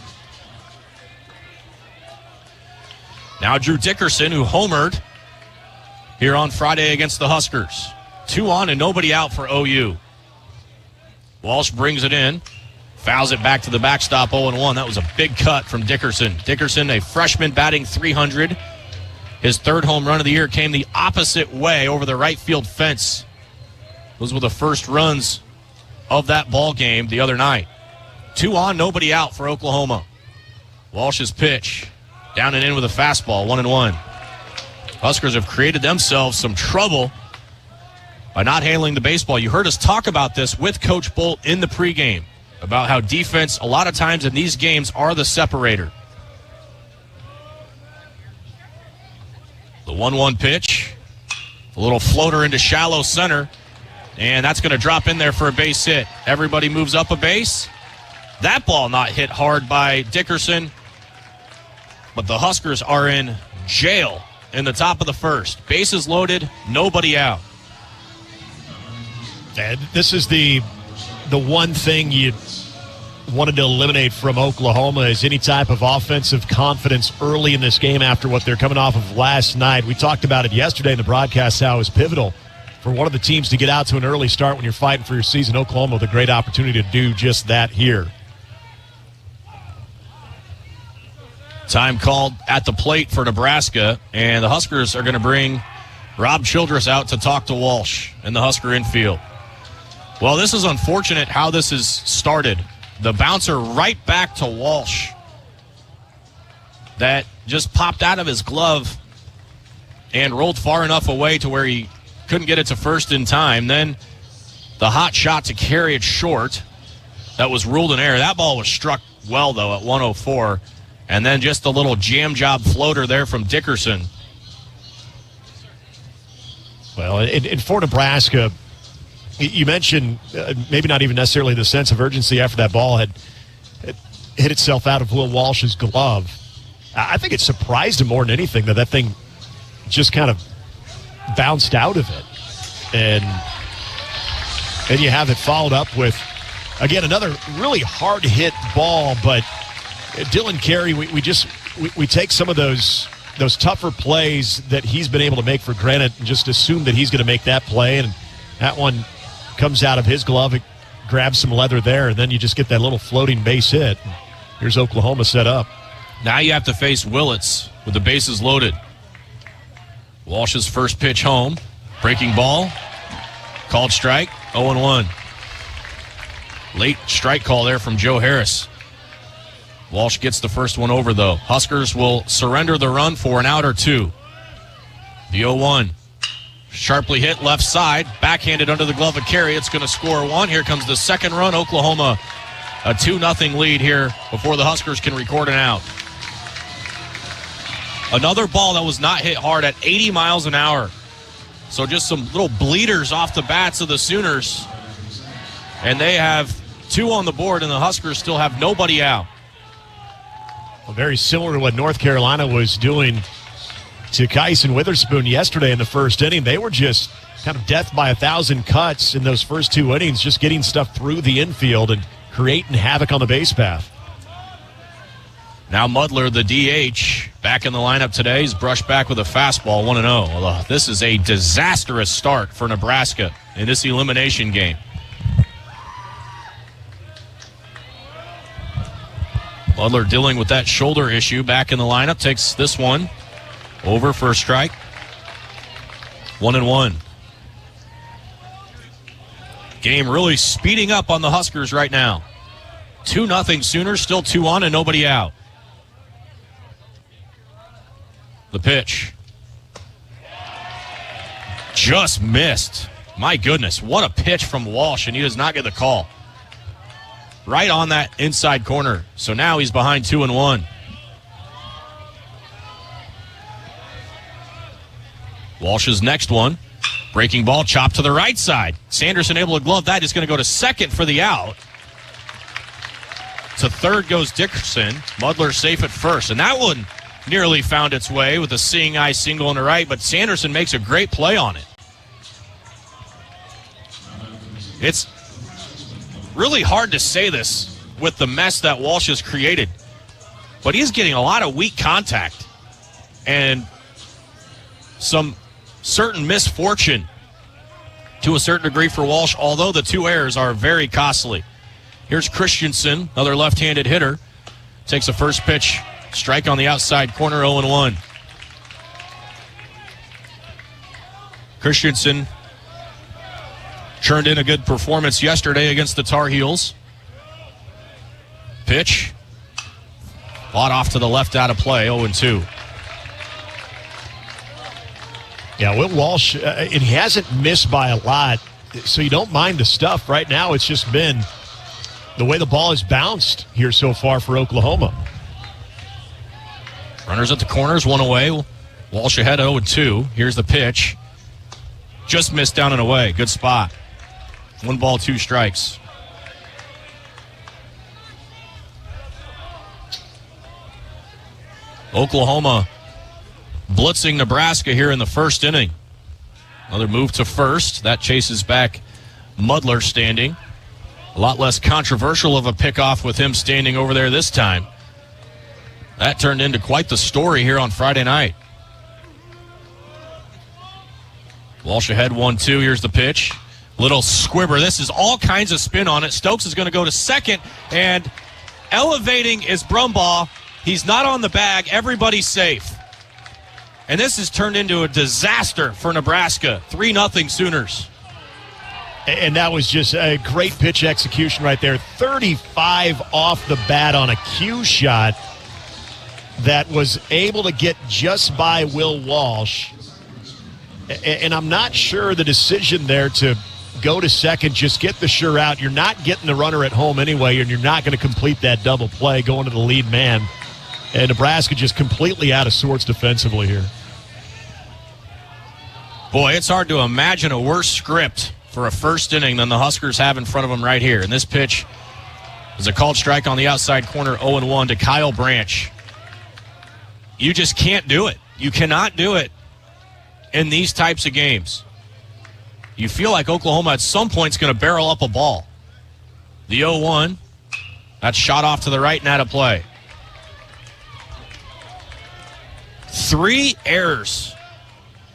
Speaker 1: Now Drew Dickerson, who homered here on Friday against the Huskers. 2 on and nobody out for OU. Walsh brings it in, fouls it back to the backstop, 0-1. That was a big cut from Dickerson. Dickerson, a freshman batting .300. His 3rd home run of the year came the opposite way over the right field fence. Those were the first runs of that ball game the other night. 2 on, nobody out for Oklahoma. Walsh's pitch, down and in with a fastball, 1-1. Huskers have created themselves some trouble by not handling the baseball. You heard us talk about this with Coach Bolt in the pregame, about how defense, a lot of times in these games, are the separator. The 1-1 pitch, a little floater into shallow center, and that's going to drop in there for a base hit. Everybody moves up a base. That ball not hit hard by Dickerson, but the Huskers are in jail in the top of the first. Bases loaded, nobody out.
Speaker 24: And this is the one thing you wanted to eliminate from Oklahoma is any type of offensive confidence early in this game after what they're coming off of last night. We talked about it yesterday in the broadcast, how it was pivotal for one of the teams to get out to an early start when you're fighting for your season. Oklahoma with a great opportunity to do just that here.
Speaker 1: Time called at the plate for Nebraska, and the Huskers are going to bring Rob Childress out to talk to Walsh in the Husker infield. Well, this is unfortunate how this has started. The bouncer right back to Walsh that just popped out of his glove and rolled far enough away to where he couldn't get it to first in time. Then the hot shot to carry it short. That was ruled in error. That ball was struck well, though, at 104. And then just a little jam job floater there from Dickerson.
Speaker 24: Well, and for Nebraska, you mentioned maybe not even necessarily the sense of urgency after that ball had hit itself out of Will Walsh's glove. I think it surprised him more than anything that thing just kind of bounced out of it. And then you have it followed up with, again, another really hard-hit ball, but Dylan Carey, we take some of those tougher plays that he's been able to make for granted and just assume that he's going to make that play, and that one comes out of his glove. It grabs some leather there, and then you just get that little floating base hit. Here's Oklahoma set up.
Speaker 1: Now you have to face Willits with the bases loaded. Walsh's first pitch home. Breaking ball. Called strike. 0-1. Late strike call there from Joe Harris. Walsh gets the first one over, though. Huskers will surrender the run for an out or two. The 0-1. Sharply hit left side. Backhanded under the glove of Carey. It's going to score one. Here comes the second run. Oklahoma a 2-0 lead here before the Huskers can record an out. Another ball that was not hit hard at 80 miles an hour. So just some little bleeders off the bats of the Sooners. And they have two on the board, and the Huskers still have nobody out.
Speaker 24: Well, very similar to what North Carolina was doing to Kais and Witherspoon yesterday in the first inning. They were just kind of death by 1,000 cuts in those first two innings, just getting stuff through the infield and creating havoc on the base path.
Speaker 1: Now Mudler, the DH, back in the lineup today. He's brushed back with a fastball, 1-0. Well, this is a disastrous start for Nebraska in this elimination game. Mudler dealing with that shoulder issue back in the lineup. Takes this one over for a strike. 1-1. Game really speeding up on the Huskers right now. 2-0 Sooners, still 2 on and nobody out. The pitch. Just missed. My goodness, what a pitch from Walsh, and he does not get the call. Right on that inside corner. So now he's behind 2-1. Walsh's next one. Breaking ball, chopped to the right side. Sanderson able to glove that. He's going to go to second for the out. To third goes Dickerson. Mudler safe at first. And that one nearly found its way with a seeing eye single on the right, but Sanderson makes a great play on it. It's really hard to say this with the mess that Walsh has created, but he's getting a lot of weak contact and some certain misfortune to a certain degree for Walsh, although the two errors are very costly. Here's Christensen, another left-handed hitter, takes a first pitch, strike on the outside corner, 0-1. Christensen turned in a good performance yesterday against the Tar Heels. Pitch. Fought off to the left out of play, 0-2.
Speaker 24: Yeah, Will Walsh, and he hasn't missed by a lot, so you don't mind the stuff. Right now, it's just been the way the ball has bounced here so far for Oklahoma.
Speaker 1: Runners at the corners, one away. Walsh ahead, 0-2. Here's the pitch. Just missed down and away. Good spot. 1 ball, 2 strikes. Oklahoma blitzing Nebraska here in the first inning. Another move to first. That chases back Mudler standing. A lot less controversial of a pickoff with him standing over there this time. That turned into quite the story here on Friday night. Walsh ahead 1-2. Here's the pitch. Little squibber. This is all kinds of spin on it. Stokes is going to go to second, and elevating is Brumbaugh. He's not on the bag. Everybody's safe. And this has turned into a disaster for Nebraska. 3-0 Sooners.
Speaker 24: And that was just a great pitch execution right there. 35 off the bat on a cue shot that was able to get just by Will Walsh. And I'm not sure the decision there to go to second, just get the sure out. You're not getting the runner at home anyway, and you're not going to complete that double play going to the lead man. And Nebraska just completely out of sorts defensively here.
Speaker 1: Boy, it's hard to imagine a worse script for a first inning than the Huskers have in front of them right here. And this pitch is a called strike on the outside corner, 0-1 to Kyle Branch. You just can't do it. You cannot do it in these types of games. You feel like Oklahoma at some point is going to barrel up a ball. The 0-1, that's shot off to the right and out of play. 3 errors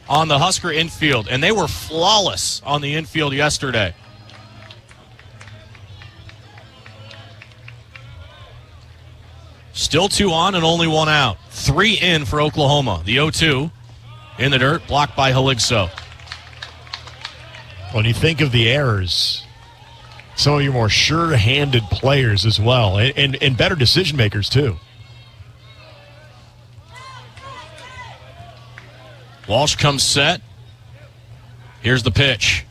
Speaker 1: on the Husker infield, and they were flawless on the infield yesterday. Still 2 on and only 1 out. 3 in for Oklahoma. The 0-2 in the dirt, blocked by Haligso.
Speaker 24: When you think of the errors, some of your more sure-handed players as well, and better decision makers too.
Speaker 1: Walsh comes set. Here's the pitch.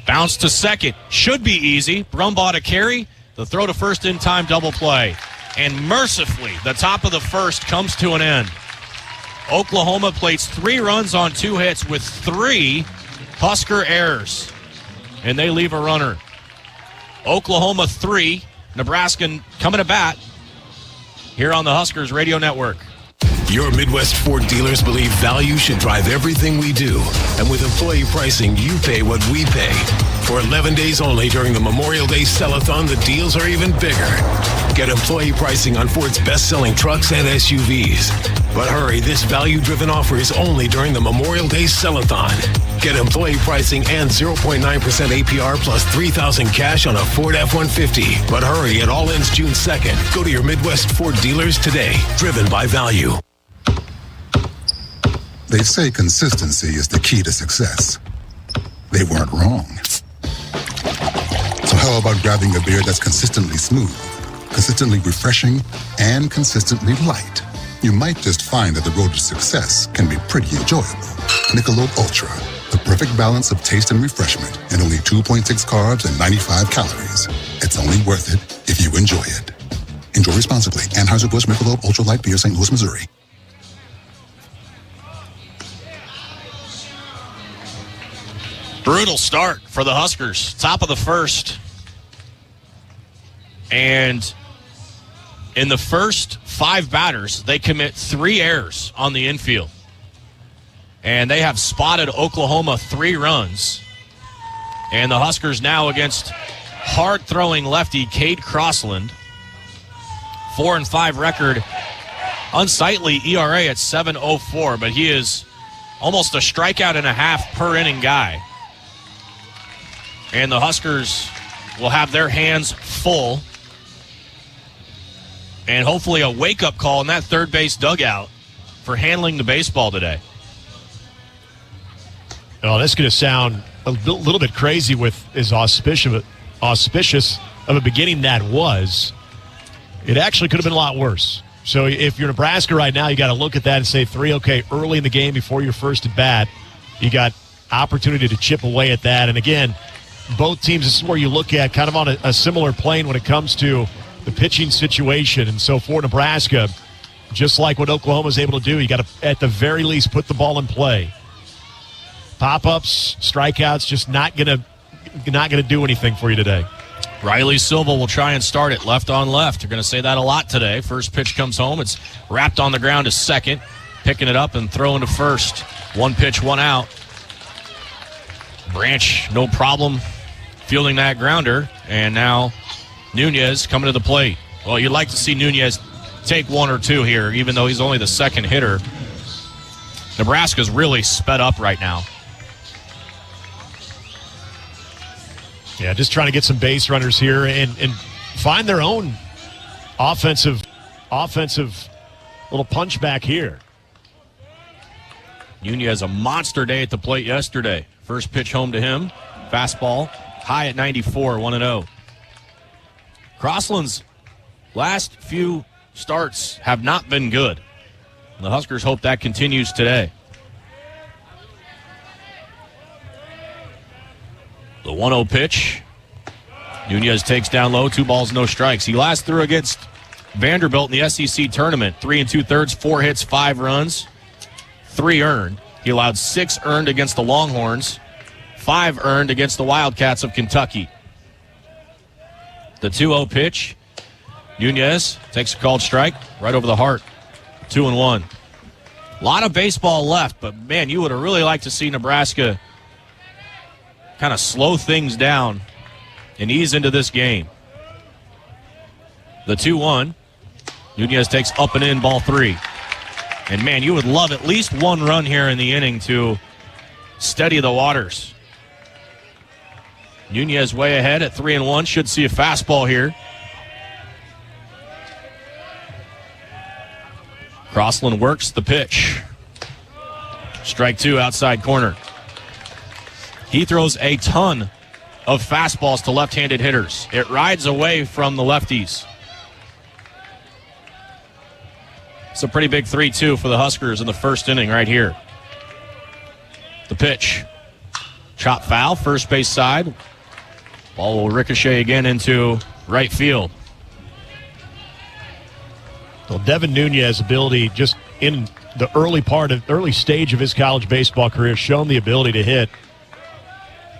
Speaker 1: Bounce to second. Should be easy. Brumbaugh to carry. The throw to first in time, double play. And mercifully, the top of the first comes to an end. Oklahoma plates 3 runs on 2 hits with 3 Husker errors. And they leave a runner. Oklahoma 3, Nebraska coming to bat here on the Huskers Radio Network.
Speaker 11: Your Midwest Ford dealers believe value should drive everything we do. And with employee pricing, you pay what we pay. For 11 days only during the Memorial Day Sell-a-thon, the deals are even bigger. Get employee pricing on Ford's best-selling trucks and SUVs. But hurry, this value-driven offer is only during the Memorial Day Sell-a-thon. Get employee pricing and 0.9% APR plus $3,000 cash on a Ford F-150. But hurry, it all ends June 2nd. Go to your Midwest Ford dealers today. Driven by value.
Speaker 2: They say consistency is the key to success. They weren't wrong. So how about grabbing a beer that's consistently smooth, consistently refreshing, and consistently light? You might just find that the road to success can be pretty enjoyable. Michelob Ultra, the perfect balance of taste and refreshment, and only 2.6 carbs and 95 calories. It's only worth it if you enjoy it. Enjoy responsibly. Anheuser-Busch Michelob Ultra Light Beer, St. Louis, Missouri.
Speaker 1: Brutal start for the Huskers. Top of the first. And in the first 5 batters, they commit 3 errors on the infield. And they have spotted Oklahoma 3 runs. And the Huskers now against hard-throwing lefty Cade Crossland. 4-5 record. Unsightly ERA at 7.04, but he is almost a strikeout and a half per inning guy. And the Huskers will have their hands full. And hopefully a wake-up call in that third base dugout for handling the baseball today.
Speaker 24: Oh, that's going to sound a little bit crazy with as auspicious of a beginning that was. It actually could have been a lot worse. So if you're Nebraska right now, you got to look at that and say 3, okay, early in the game before your first at bat, you got opportunity to chip away at that. And again, both teams, this is where you look at kind of on a similar plane when it comes to the pitching situation. And so for Nebraska, just like what Oklahoma is able to do, you got to, at the very least, put the ball in play. Pop-ups, strikeouts, just not gonna do anything for you today.
Speaker 1: Riley Silva will try and start it left on left. You're going to say that a lot today. First pitch comes home. It's wrapped on the ground to second, picking it up and throwing to first. 1 pitch, 1 out. Branch, no problem fielding that grounder. And now Nunez coming to the plate. Well, you'd like to see Nunez take 1 or 2 here, even though he's only the second hitter. Nebraska's really sped up right now.
Speaker 24: Yeah, just trying to get some base runners here and find their own offensive little punch back here.
Speaker 1: Nunez, a monster day at the plate yesterday. First pitch home to him. Fastball high at 94, 1-0. Crossland's last few starts have not been good. The Huskers hope that continues today. The 1-0 pitch. Nunez takes down low, 2 balls, no strikes. He last threw against Vanderbilt in the SEC tournament. 3 2/3, 4 hits, 5 runs, 3 earned. He allowed 6 earned against the Longhorns, 5 earned against the Wildcats of Kentucky. The 2-0 pitch. Nunez takes a called strike right over the heart. 2-1. A lot of baseball left, but man, you would have really liked to see Nebraska kind of slow things down and ease into this game. The 2-1. Nunez takes up and in, ball 3. And man, you would love at least 1 run here in the inning to steady the waters. Nunez way ahead at 3-1. Should see a fastball here. Crossland works the pitch. Strike 2, outside corner. He throws a ton of fastballs to left-handed hitters. It rides away from the lefties. It's a pretty big 3-2 for the Huskers in the first inning right here. The pitch. Chop foul, first base side. Ball will ricochet again into right field.
Speaker 24: Well, Devin Nunez's ability just in the early stage of his college baseball career shown the ability to hit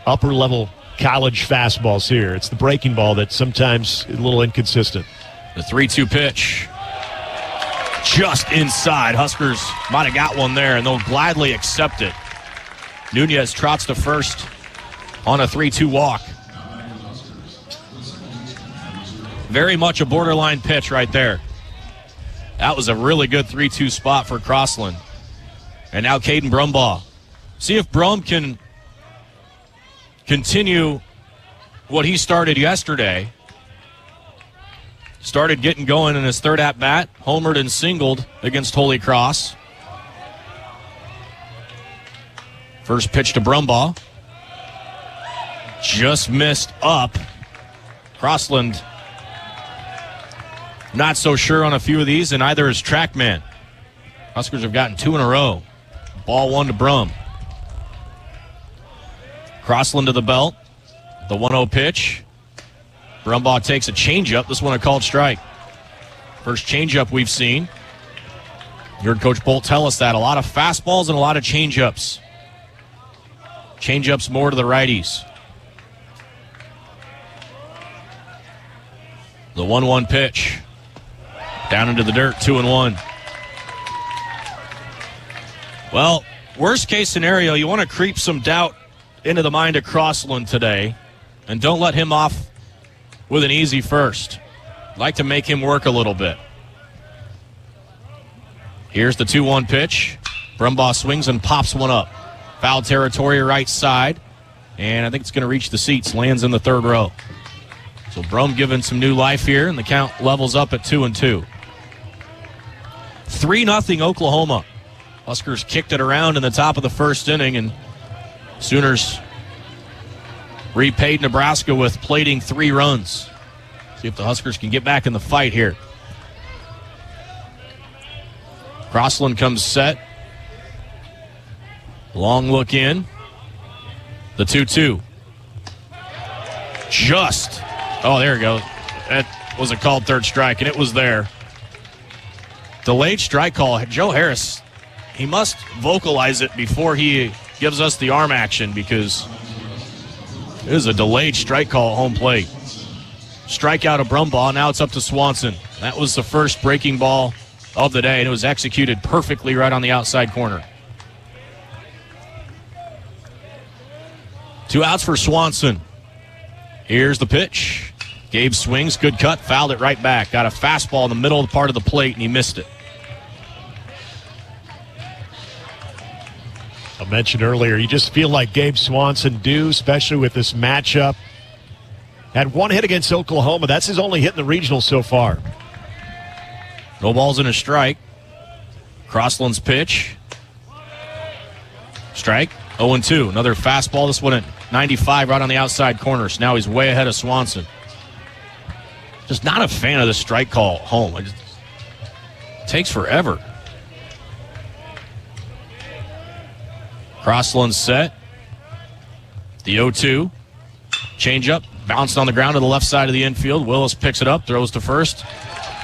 Speaker 24: upper-level college fastballs here. It's the breaking ball that's sometimes a little inconsistent.
Speaker 1: The 3-2 pitch. Just inside. Huskers might have got one there, and they'll gladly accept it. Nunez trots to first on a 3-2 walk. Very much a borderline pitch right there. That was a really good 3-2 spot for Crossland. And now Caden Brumbaugh. See if Brum can continue what he started yesterday. Started getting going in his third at-bat. Homered and singled against Holy Cross. First pitch to Brumbaugh. Just missed up. Crossland not so sure on a few of these, and either is Trackman. Huskers have gotten 2 in a row. Ball 1 to Brum. Crossland to the belt. The 1-0 pitch. Brumbaugh takes a changeup. This one a called strike. First changeup we've seen. You heard Coach Bolt tell us that. A lot of fastballs and a lot of changeups. Changeups more to the righties. The 1-1 pitch. Down into the dirt, 2-1. Well, worst case scenario, you want to creep some doubt into the mind of Crossland today, and don't let him off with an easy first. Like to make him work a little bit. Here's the 2-1 pitch. Brumbaugh swings and pops one up. Foul territory right side, and I think it's going to reach the seats. Lands in the third row. So Brum given some new life here, and the count levels up at 2-2. 3-0 Oklahoma. Huskers kicked it around in the top of the first inning, and Sooners repaid Nebraska with plating 3 runs. See if the Huskers can get back in the fight here. Crossland comes set. Long look in. The 2-2. Just. Oh, there we go. That was a called third strike, and it was there. Delayed strike call. Joe Harris, he must vocalize it before he gives us the arm action, because it is a delayed strike call at home plate. Strikeout of Brumbaugh. Now it's up to Swanson. That was the first breaking ball of the day, and it was executed perfectly right on the outside corner. 2 outs for Swanson. Here's the pitch. Gabe swings, good cut, fouled it right back. Got a fastball in the middle of the part of the plate, and he missed it.
Speaker 24: I mentioned earlier, you just feel like Gabe Swanson due, especially with this matchup. Had 1 hit against Oklahoma. That's his only hit in the regional so far.
Speaker 1: No balls and a strike. Crossland's pitch. Strike. 0-2. Another fastball. This one at 95 right on the outside corner. So now he's way ahead of Swanson. Just not a fan of the strike call at home. It takes forever. Crossland's set. The 0-2. Changeup, bounced on the ground to the left side of the infield. Willis picks it up, throws to first.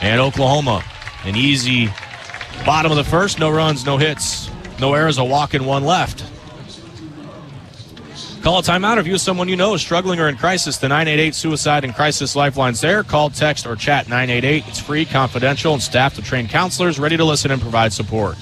Speaker 1: And Oklahoma, an easy bottom of the first. No runs, no hits, no errors, a walk and one left. Call a timeout if you or someone you know is struggling or in crisis. The 988 Suicide and Crisis Lifeline's there. Call, text, or chat 988. It's free, confidential, and staffed with trained counselors ready to listen and provide support.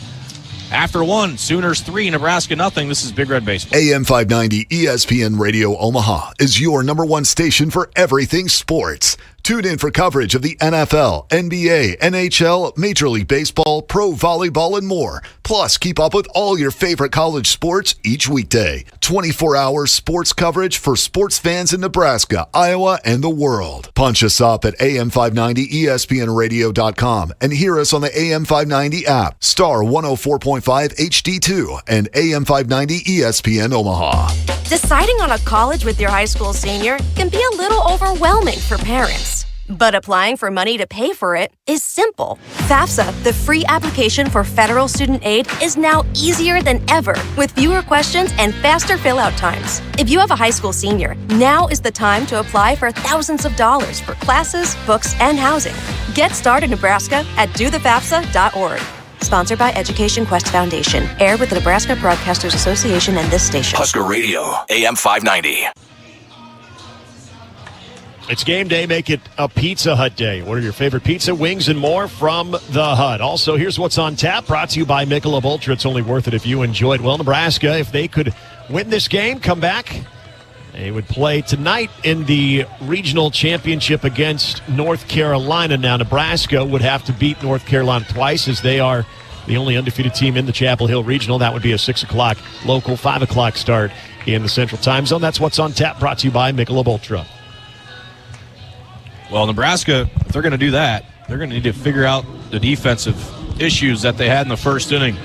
Speaker 1: After 1, Sooners 3, Nebraska nothing. This is Big Red Baseball.
Speaker 12: AM 590 ESPN Radio Omaha is your number one station for everything sports. Tune in for coverage of the NFL, NBA, NHL, Major League Baseball, Pro Volleyball, and more. Plus, keep up with all your favorite college sports each weekday. 24-hour sports coverage for sports fans in Nebraska, Iowa, and the world. Punch us up at am590espnradio.com and hear us on the AM 590 app, Star 104.5 HD2, and AM 590 ESPN Omaha.
Speaker 3: Deciding on a college with your high school senior can be a little overwhelming for parents. But applying for money to pay for it is simple. FAFSA, the free application for federal student aid, is now easier than ever with fewer questions and faster fill-out times. If you have a high school senior, now is the time to apply for thousands of dollars for classes, books, and housing. Get started, Nebraska, at dothefafsa.org. Sponsored by Education Quest Foundation. Aired with the Nebraska Broadcasters Association and this station.
Speaker 14: Husker Radio, AM 590.
Speaker 24: It's game day. Make it a Pizza Hut day. Order your favorite pizza, wings, and more from the Hut. Also, here's what's on tap. Brought to you by Michelob Ultra. It's only worth it if you enjoy it. Well, Nebraska, if they could win this game, come back, they would play tonight in the regional championship against North Carolina. Now, Nebraska would have to beat North Carolina twice, as they are the only undefeated team in the Chapel Hill Regional. That would be a 6 o'clock local, 5 o'clock start in the Central Time Zone. That's what's on tap. Brought to you by Michelob Ultra.
Speaker 1: Well, Nebraska, if they're going to do that, they're going to need to figure out the defensive issues that they had in the first inning.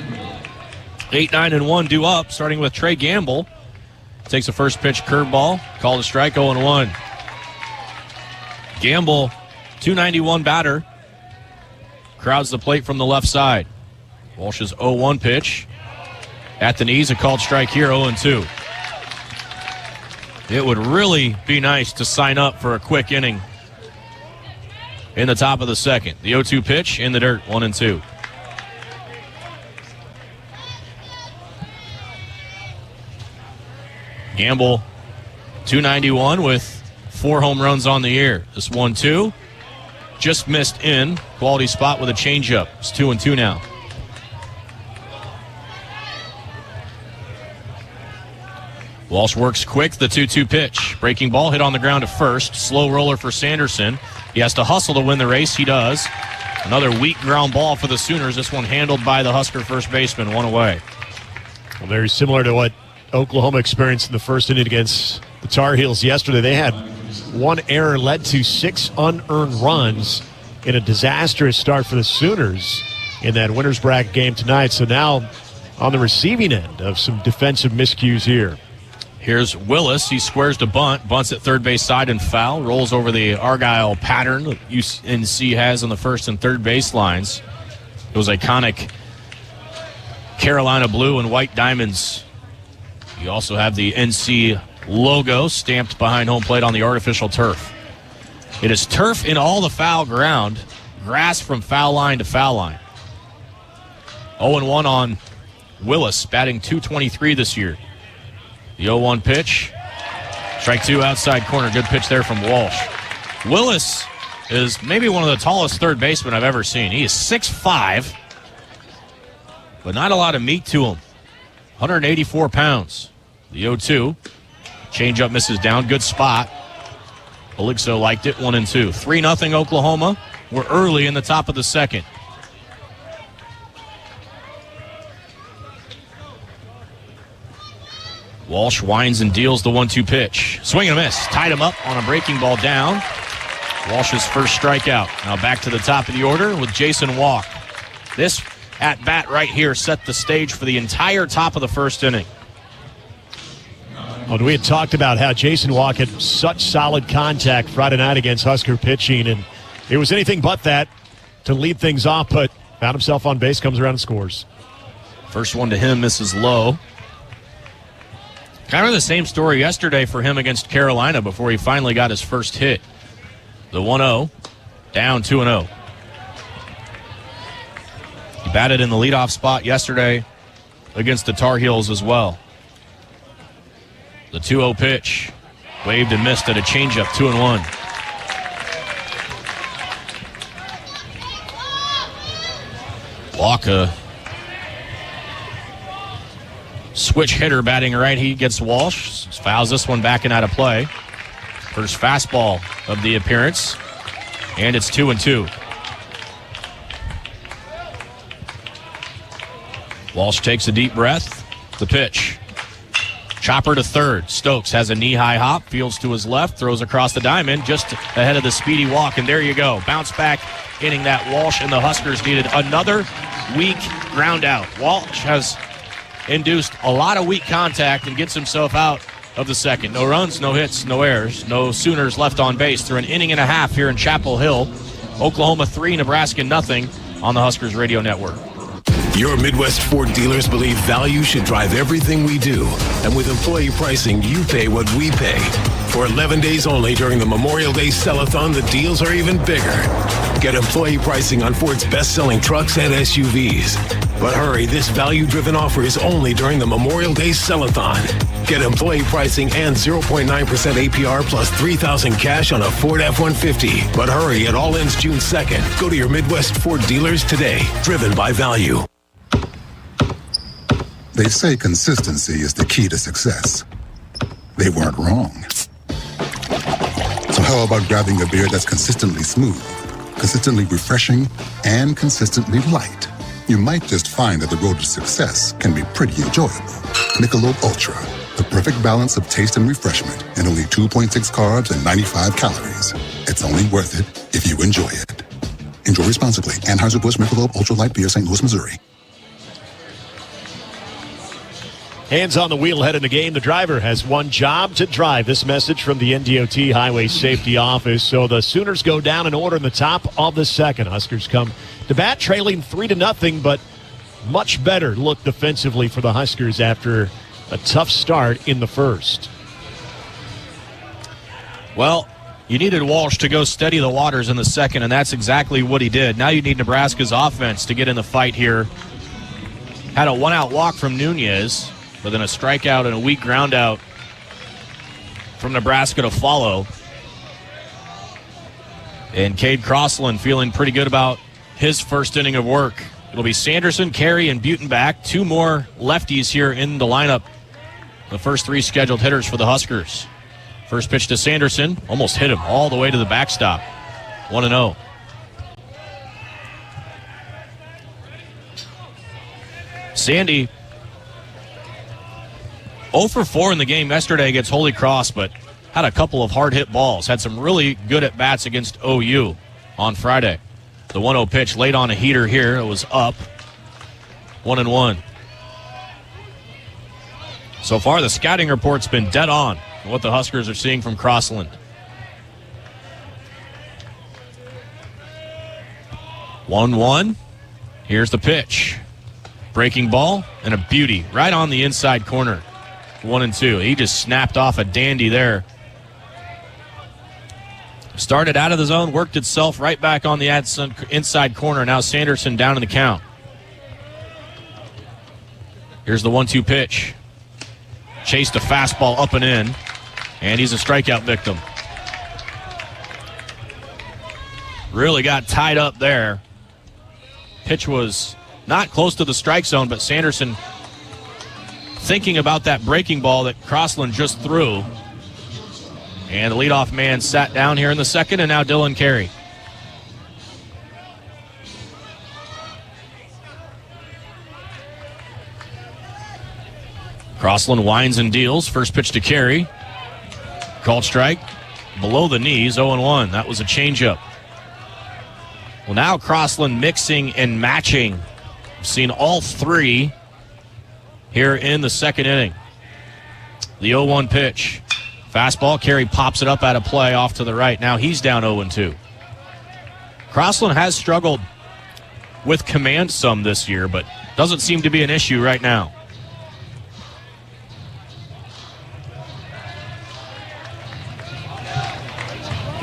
Speaker 1: 8-9-1 due up, starting with Trey Gamble. Takes a first pitch curveball, called a strike, 0-1. Gamble, 291 batter, crowds the plate from the left side. Walsh's 0-1 pitch. At the knees, a called strike here, 0-2. It would really be nice to sign up for a quick inning in the top of the second. The 0-2 pitch in the dirt, 1-2. Gamble, 291 with 4 home runs on the year. This 1-2 just missed in. Quality spot with a changeup. It's 2-2 now. Walsh works quick, the 2-2 pitch. Breaking ball hit on the ground to first. Slow roller for Sanderson. He has to hustle to win the race. He does. Another weak ground ball for the Sooners. This one handled by the Husker first baseman. One away.
Speaker 24: Well, very similar to what Oklahoma experienced in the first inning against the Tar Heels yesterday. They had one error led to 6 unearned runs in a disastrous start for the Sooners in that winner's bracket game tonight. So now on the receiving end of some defensive miscues here.
Speaker 1: Here's Willis. He squares to bunt. Bunts at third base side and foul. Rolls over the Argyle pattern that UNC has on the first and third base lines. Those iconic Carolina blue and white diamonds. You also have the NC logo stamped behind home plate on the artificial turf. It is turf in all the foul ground. Grass from foul line to foul line. 0-1 on Willis, batting .223 this year. The 0-1 pitch. Strike 2 outside corner. Good pitch there from Walsh. Willis is maybe one of the tallest third basemen I've ever seen. He is 6'5", but not a lot of meat to him. 184 pounds. The 0-2. Changeup misses down. Good spot. Elixo liked it. 1-2. 3-0 Oklahoma. We're early in the top of the second. Walsh winds and deals the 1-2 pitch. Swing and a miss. Tied him up on a breaking ball down. Walsh's first strikeout. Now back to the top of the order with Jason Walk. This at-bat right here set the stage for the entire top of the first inning.
Speaker 24: Well, we had talked about how Jason Walk had such solid contact Friday night against Husker pitching, and it was anything but that to lead things off, but found himself on base, comes around and scores.
Speaker 1: First one to him misses low.
Speaker 4: Kind of the same story yesterday for him against Carolina before he finally got his first hit. The 1-0, down 2-0. He batted in the leadoff spot yesterday against the Tar Heels as well. The 2-0 pitch, waved and missed at a changeup, 2-1. Walker, switch hitter batting right. He gets Walsh, fouls this one back and out of play. First fastball of the appearance, and it's 2-2. Walsh takes a deep breath. The pitch. Chopper to third. Stokes has a knee-high hop, fields to his left, throws across the diamond, just ahead of the speedy walk, and there you go. Bounce back, hitting that Walsh, and the Huskers needed another weak ground out. Walsh has induced a lot of weak contact and gets himself out of the second. No runs, no hits, no errors, no Sooners left on base through an inning and a half here in Chapel Hill. Oklahoma 3, Nebraska nothing on the Huskers Radio Network.
Speaker 11: Your Midwest Ford dealers believe value should drive everything we do. And with employee pricing, you pay what we pay. For 11 days only during the Memorial Day Sell-a-thon, the deals are even bigger. Get employee pricing on Ford's best-selling trucks and SUVs. But hurry, this value-driven offer is only during the Memorial Day Sell-a-thon. Get employee pricing and 0.9% APR plus $3,000 cash on a Ford F-150. But hurry, it all ends June 2nd. Go to your Midwest Ford dealers today. Driven by value.
Speaker 2: They say consistency is the key to success. They weren't wrong. So how about grabbing a beer that's consistently smooth, consistently refreshing, and consistently light? You might just find that the road to success can be pretty enjoyable. Michelob Ultra, the perfect balance of taste and refreshment, and only 2.6 carbs and 95 calories. It's only worth it if you enjoy it. Enjoy responsibly. Anheuser-Busch Michelob Ultra Light Beer, St. Louis, Missouri.
Speaker 24: Hands on the wheel head in the game. The driver has one job to drive. This message from the NDOT Highway Safety Office. So the Sooners go down in order in the top of the second. Huskers come to bat trailing 3-0, but much better look defensively for the Huskers after a tough start in the first.
Speaker 4: Well, you needed Walsh to go steady the waters in the second, and that's exactly what he did. Now you need Nebraska's offense to get in the fight here. Had a one-out walk from Nunez, but then a strikeout and a weak ground out from Nebraska to follow. And Cade Crossland feeling pretty good about his first inning of work. It'll be Sanderson, Carey, and Butenbach. Two more lefties here in the lineup. The first three scheduled hitters for the Huskers. First pitch to Sanderson. Almost hit him all the way to the backstop. 1-0. Sandy 0 for 4 in the game yesterday against Holy Cross, but had a couple of hard-hit balls. Had some really good at-bats against OU on Friday. The 1-0 pitch late on a heater here. It was up. 1-1. So far, the scouting report's been dead on what the Huskers are seeing from Crossland. 1-1. Here's the pitch. Breaking ball and a beauty right on the inside corner. 1-2. He just snapped off a dandy there. Started out of the zone, worked itself right back on the inside corner. Now Sanderson down in the count. Here's the 1-2 pitch. Chased a fastball up and in, and he's a strikeout victim. Really got tied up there. Pitch was not close to the strike zone, but Sanderson thinking about that breaking ball that Crossland just threw. And the leadoff man sat down here in the second, and now Dylan Carey. Crossland winds and deals. First pitch to Carey. Called strike. Below the knees, 0-1. That was a changeup. Well, now Crossland mixing and matching. We've seen all three here in the second inning. The 0-1 pitch. Fastball. Carey pops it up out of play off to the right. Now he's down 0-2. Crossland has struggled with command some this year, but doesn't seem to be an issue right now.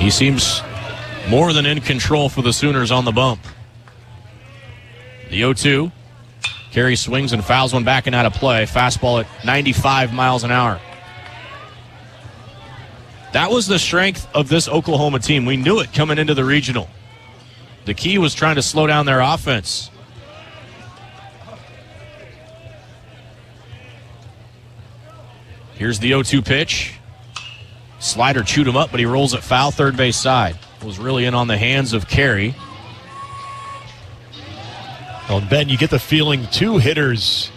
Speaker 4: He seems more than in control for the Sooners on the bump. The 0-2. Carey swings and fouls one back and out of play. Fastball at 95 miles an hour. That was the strength of this Oklahoma team. We knew it coming into the regional. The key was trying to slow down their offense. Here's the 0-2 pitch. Slider chewed him up, but he rolls it foul third base side. It was really in on the hands of Carey.
Speaker 24: Well, Ben, you get the feeling two hitters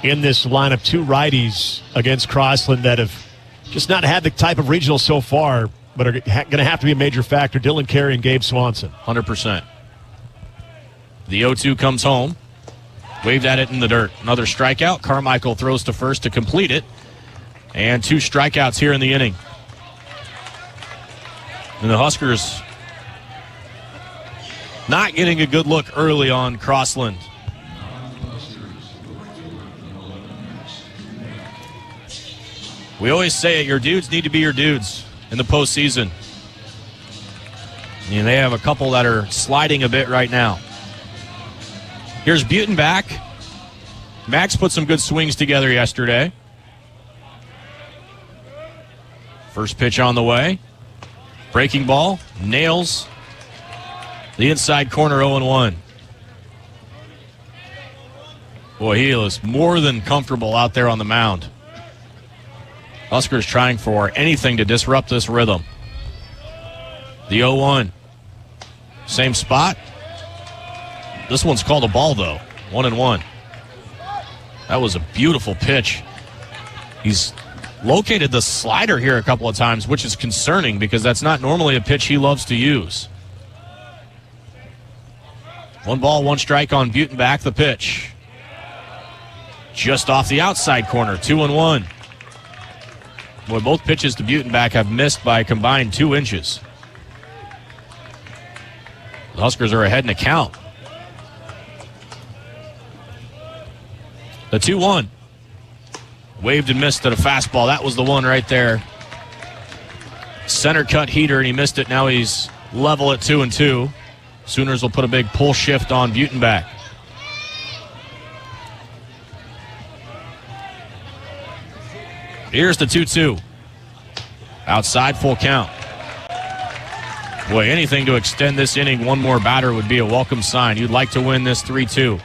Speaker 24: in this lineup, two righties against Crossland that have just not had the type of regional so far, but are going to have to be a major factor. Dylan Carey and Gabe Swanson.
Speaker 4: 100%. The 0-2 comes home. Waved at it in the dirt. Another strikeout. Carmichael throws to first to complete it. And 2 strikeouts here in the inning. And the Huskers not getting a good look early on Crossland. We always say it, your dudes need to be your dudes in the postseason. And they have a couple that are sliding a bit right now. Here's Butenbach. Max put some good swings together yesterday. First pitch on the way. Breaking ball, nails the inside corner, 0-1. Boy, he is more than comfortable out there on the mound. Huskers trying for anything to disrupt this rhythm. The 0-1. Same spot. This one's called a ball, though. 1-1. That was a beautiful pitch. He's located the slider here a couple of times, which is concerning because that's not normally a pitch he loves to use. 1 ball, 1 strike on Butenbach. The pitch. Just off the outside corner, 2-1. Boy, both pitches to Butenbach have missed by a combined 2 inches. The Huskers are ahead in the count. The 2-1. Waved and missed at a fastball. That was the one right there. Center cut heater, and he missed it. Now he's level at 2-2. Sooners will put a big pull shift on Butenbach. Here's the 2-2. Outside, full count. Boy, anything to extend this inning, one more batter would be a welcome sign. You'd like to win this 3-2.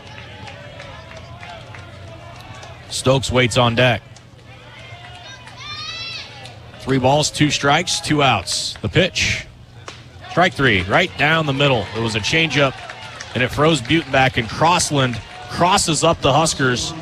Speaker 4: Stokes waits on deck. 3 balls, 2 strikes, 2 outs. The pitch. Strike 3, right down the middle. It was a changeup, and it froze Butenbach, and Crossland crosses up the Huskers.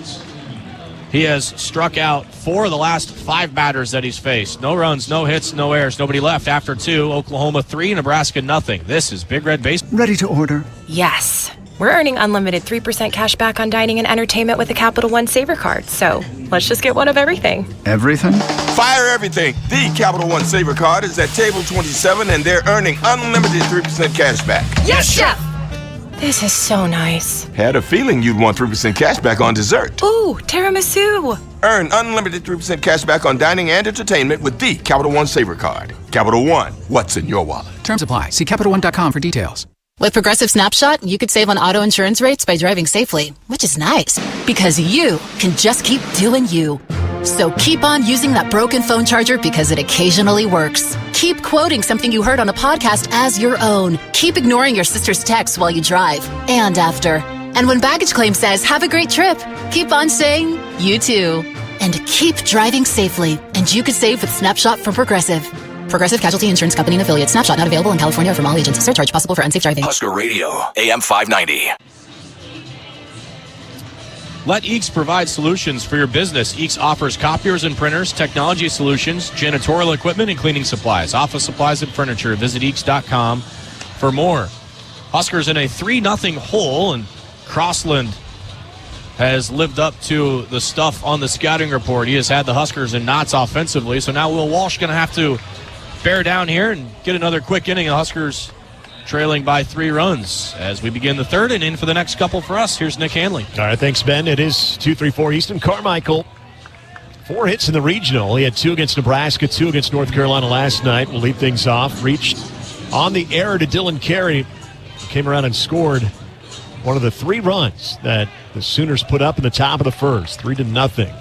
Speaker 4: He has struck out 4 of the last 5 batters that he's faced. No runs, no hits, no errors, nobody left. After 2, Oklahoma 3, Nebraska nothing. This is Big Red Baseball.
Speaker 5: Ready to order?
Speaker 15: Yes. We're earning unlimited 3% cash back on dining and entertainment with the Capital One Saver Card, so let's just get one of everything.
Speaker 5: Everything?
Speaker 16: Fire everything. The Capital One Saver Card is at table 27, and they're earning unlimited 3% cash back.
Speaker 15: Yes, Chef! This is so nice.
Speaker 16: Had a feeling you'd want 3% cash back on dessert.
Speaker 15: Ooh, tiramisu.
Speaker 16: Earn unlimited 3% cash back on dining and entertainment with the Capital One Saver Card. Capital One, what's in your wallet?
Speaker 17: Terms apply. See CapitalOne.com for details.
Speaker 18: With Progressive Snapshot, you could save on auto insurance rates by driving safely, which is nice because you can just keep doing you. So keep on using that broken phone charger because it occasionally works. Keep quoting something you heard on a podcast as your own. Keep ignoring your sister's texts while you drive and after. And when baggage claim says, have a great trip, keep on saying, you too. And keep driving safely. And you could save with Snapshot from Progressive. Progressive Casualty Insurance Company and Affiliates. Snapshot not available in California or from all agents. Surcharge possible for unsafe driving.
Speaker 14: Husker Radio, AM 590.
Speaker 4: Let EECS provide solutions for your business. EECS offers copiers and printers, technology solutions, janitorial equipment, and cleaning supplies, office supplies, and furniture. Visit EECS.com for more. Huskers in a 3-0 hole, and Crossland has lived up to the stuff on the scouting report. He has had the Huskers in knots offensively, so now Will Walsh going to have to bear down here and get another quick inning. The Huskers trailing by 3 runs as we begin the 3rd, and in for the next couple for us. Here's Nick Hanley.
Speaker 24: All right, thanks, Ben. It is 2-3-4 Easton. Carmichael 4 hits in the regional. He had 2 against Nebraska, 2 against North Carolina last night. We'll lead things off. Reached on the error to Dylan Carey. Came around and scored one of the 3 runs that the Sooners put up in the top of the first, 3-0.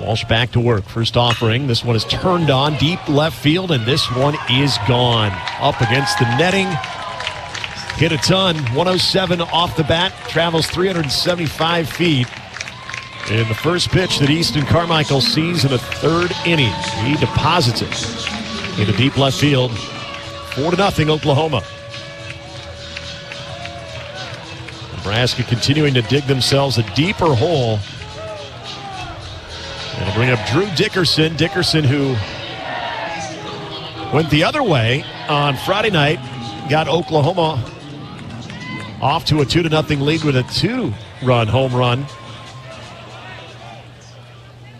Speaker 24: Walsh back to work. First offering. This one is turned on deep left field, and this one is gone. Up against the netting. Hit a ton. 107 off the bat. Travels 375 feet. In the first pitch that Easton Carmichael sees in the 3rd inning, he deposits it into deep left field. 4-0 Oklahoma. Nebraska continuing to dig themselves a deeper hole. And to bring up Drew Dickerson. Dickerson, who went the other way on Friday night, got Oklahoma off to a 2-0 lead with a 2-run home run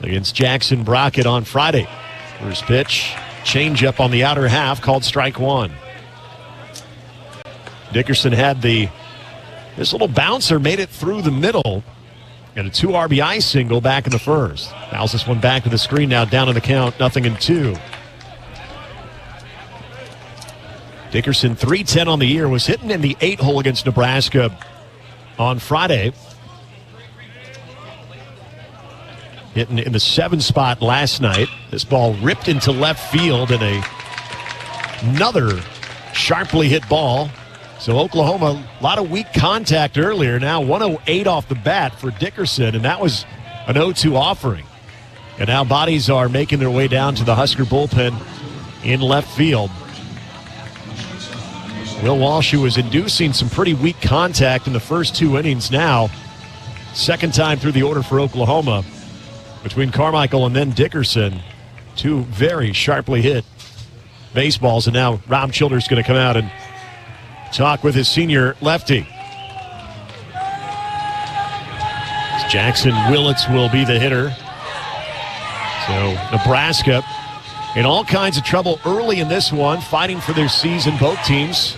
Speaker 24: against Jackson Brockett on Friday. First pitch, changeup on the outer half, called strike 1. Dickerson had this little bouncer, made it through the middle, and a 2 RBI single back in the first. Fouls this one back to the screen now, down in the count, 0-2. Dickerson, 310 on the year, was hitting in the 8 hole against Nebraska on Friday. Hitting in the 7 spot last night. This ball ripped into left field, and another sharply hit ball. So Oklahoma, a lot of weak contact earlier. Now 108 off the bat for Dickerson, and that was an 0-2 offering. And now bodies are making their way down to the Husker bullpen in left field. Will Walsh, who was inducing some pretty weak contact in the first 2 innings, now second time through the order for Oklahoma. Between Carmichael and then Dickerson, 2 very sharply hit baseballs. And now Rob Childers going to come out and talk with his senior lefty. Jackson Willits will be the hitter. So Nebraska in all kinds of trouble early in this one, fighting for their season. Both teams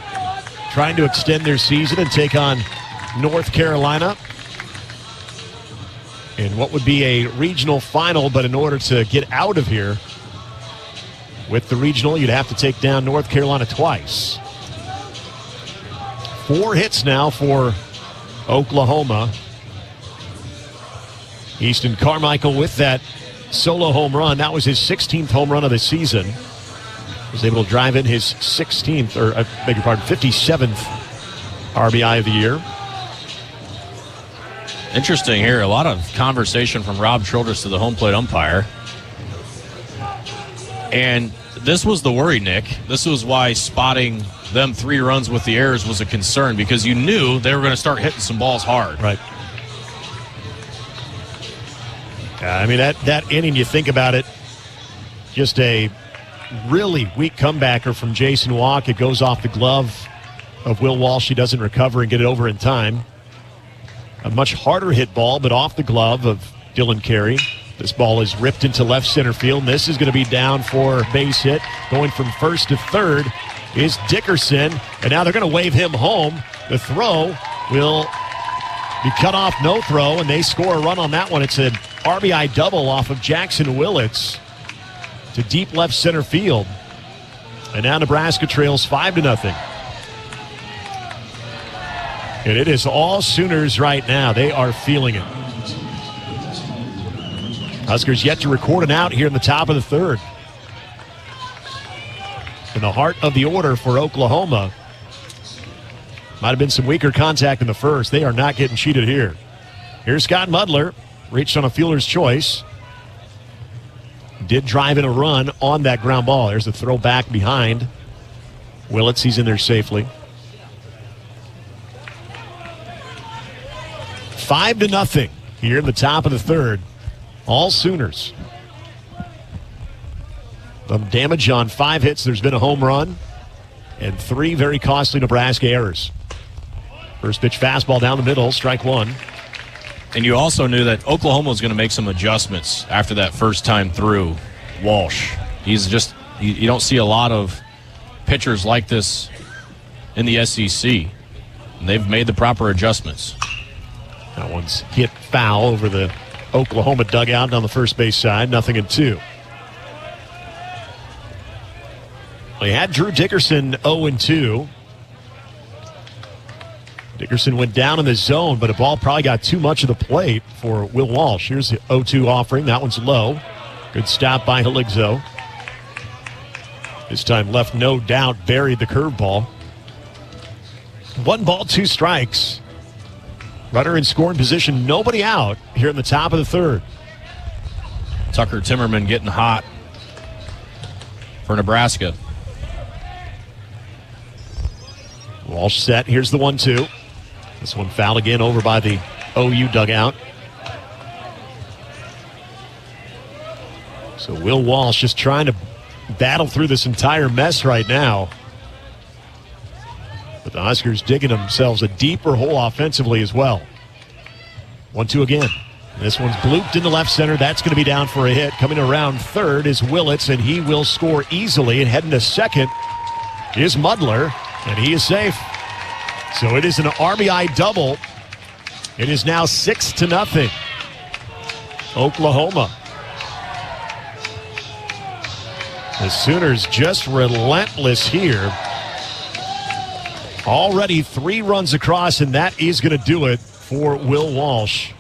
Speaker 24: trying to extend their season and take on North Carolina in what would be a regional final, but in order to get out of here with the regional, you'd have to take down North Carolina twice. 4 hits now for Oklahoma. Easton Carmichael with that solo home run. That was his 16th home run of the season. Was able to drive in his 57th RBI of the year.
Speaker 4: Interesting here. A lot of conversation from Rob Childress to the home plate umpire. And this was the worry, Nick. This was why spotting them 3 runs with the errors was a concern, because you knew they were going to start hitting some balls hard.
Speaker 24: Right. I mean, that inning, you think about it, just a really weak comebacker from Jason Walk. It goes off the glove of Will Walsh. He doesn't recover and get it over in time. A much harder hit ball, but off the glove of Dylan Carey. This ball is ripped into left center field. And this is going to be down for base hit. Going from first to third is Dickerson. And now they're going to wave him home. The throw will be cut off, no throw, and they score a run on that one. It's an RBI double off of Jackson Willits to deep left center field. And now Nebraska trails 5-0. And it is all Sooners right now. They are feeling it. Huskers yet to record an out here in the top of the 3rd. In the heart of the order for Oklahoma. Might have been some weaker contact in the first. They are not getting cheated here. Here's Scott Mudler. Reached on a fielder's choice. Did drive in a run on that ground ball. There's a throw back behind Willits. He's in there safely. 5-0 here in the top of the 3rd. All Sooners. Some damage on 5 hits. There's been a home run and 3 very costly Nebraska errors. First pitch fastball down the middle, strike 1.
Speaker 4: And you also knew that Oklahoma was going to make some adjustments after that first time through Walsh. He's just, you don't see a lot of pitchers like this in the SEC. And they've made the proper adjustments.
Speaker 24: That one's hit foul over the Oklahoma dugout on the first base side, 0-2. We had Drew Dickerson 0-2. Dickerson went down in the zone, but a ball probably got too much of the plate for Will Walsh. Here's the 0-2 offering. That one's low. Good stop by Heligzo. This time left no doubt, buried the curveball. 1 ball, 2 strikes. Runner in scoring position, nobody out here in the top of the third.
Speaker 4: Tucker Timmerman getting hot for Nebraska.
Speaker 24: Walsh set. Here's the 1-2. This one fouled again over by the OU dugout. So Will Walsh just trying to battle through this entire mess right now. But the Huskers digging themselves a deeper hole offensively as well. 1-2 again. This one's blooped into left center. That's going to be down for a hit. Coming around third is Willits, and he will score easily. And heading to second is Mudler, and he is safe. So it is an RBI double. It is now 6-0. Oklahoma. The Sooners just relentless here. Already 3 runs across, and that is going to do it for Will Walsh.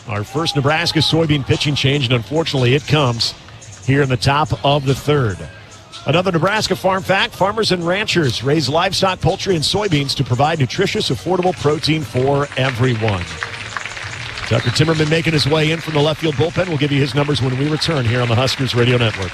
Speaker 24: Our first Nebraska soybean pitching change, and unfortunately it comes here in the top of the third. Another Nebraska farm fact: farmers and ranchers raise livestock, poultry, and soybeans to provide nutritious, affordable protein for everyone. Tucker Timmerman making his way in from the left field bullpen. We'll give you his numbers when we return here on the Huskers Radio Network.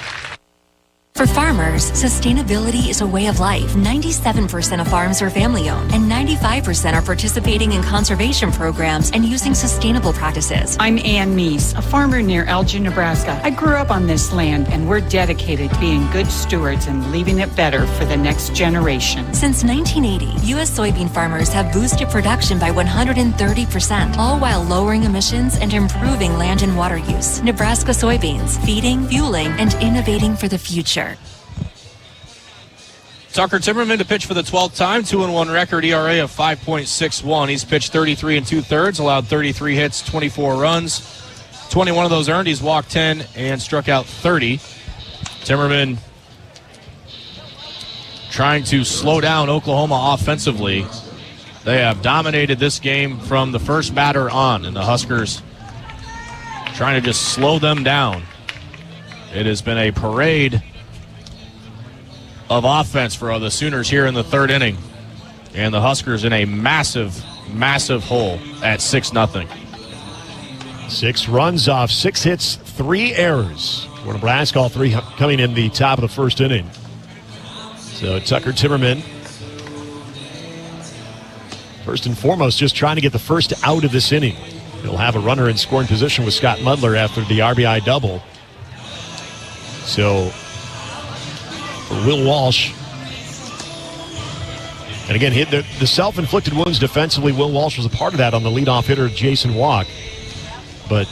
Speaker 5: For farmers, sustainability is a way of life. 97% of farms are family-owned, and 95% are participating in conservation programs and using sustainable practices.
Speaker 6: I'm Ann Meese, a farmer near Elgin, Nebraska. I grew up on this land, and we're dedicated to being good stewards and leaving it better for the next generation.
Speaker 5: Since 1980, U.S. soybean farmers have boosted production by 130%, all while lowering emissions and improving land and water use. Nebraska soybeans, feeding, fueling, and innovating for the future.
Speaker 4: Tucker Timmerman to pitch for the 12th time, 2-1 record, ERA of 5.61. He's pitched 33 2/3, allowed 33 hits, 24 runs. 21 of those earned. He's walked 10 and struck out 30. Timmerman trying to slow down Oklahoma offensively. They have dominated this game from the first batter on, and the Huskers trying to just slow them down. It has been a parade of offense for the Sooners here in the third inning. And the Huskers in a massive, massive hole at 6-0.
Speaker 24: 6 runs off 6 hits, 3 errors. For Nebraska, all 3 coming in the top of the first inning. So Tucker Timmerman, first and foremost, just trying to get the first out of this inning. He'll have a runner in scoring position with Scott Mudler after the RBI double. So for Will Walsh, and again, the self-inflicted wounds defensively, Will Walsh was a part of that on the leadoff hitter, Jason Walk. But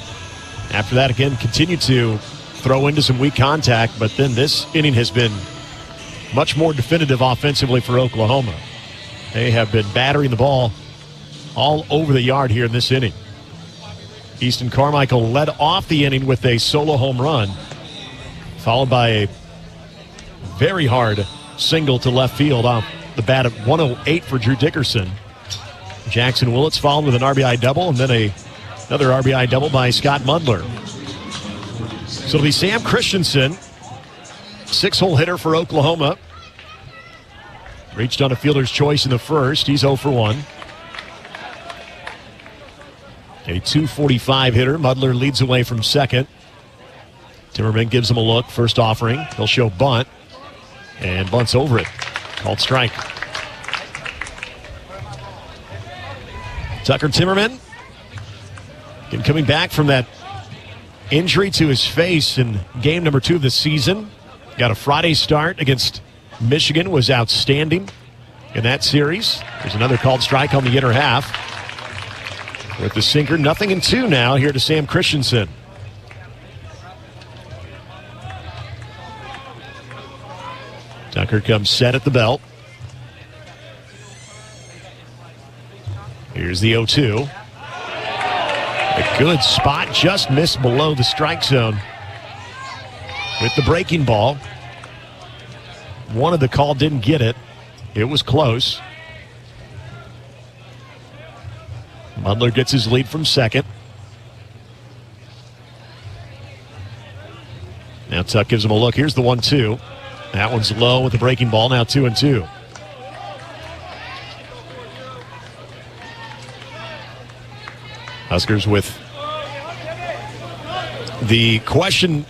Speaker 24: after that, again, continued to throw into some weak contact, but then this inning has been much more definitive offensively for Oklahoma. They have been battering the ball all over the yard here in this inning. Easton Carmichael led off the inning with a solo home run, followed by a very hard single to left field off the bat at 108 for Drew Dickerson. Jackson Willits followed with an RBI double, and then another RBI double by Scott Mudler. So it'll be Sam Christensen, 6-hole hitter for Oklahoma. Reached on a fielder's choice in the first. He's 0 for 1. A .245 hitter. Mudler leads away from second. Timmerman gives him a look. First offering. He'll show bunt. And bunts over it. Called strike. Tucker Timmerman, again, coming back from that injury to his face in game number 2 of the season. Got a Friday start against Michigan, was outstanding in that series. There's another called strike on the inner half. With the sinker, 0-2 now here to Sam Christensen. Tucker comes set at the belt. Here's the 0-2. A good spot, just missed below the strike zone with the breaking ball. Wanted the call, didn't get it. It was close. Mudler gets his lead from second. Now Tuck gives him a look. Here's the 1-2. That one's low with the breaking ball. Now 2-2. Huskers with the question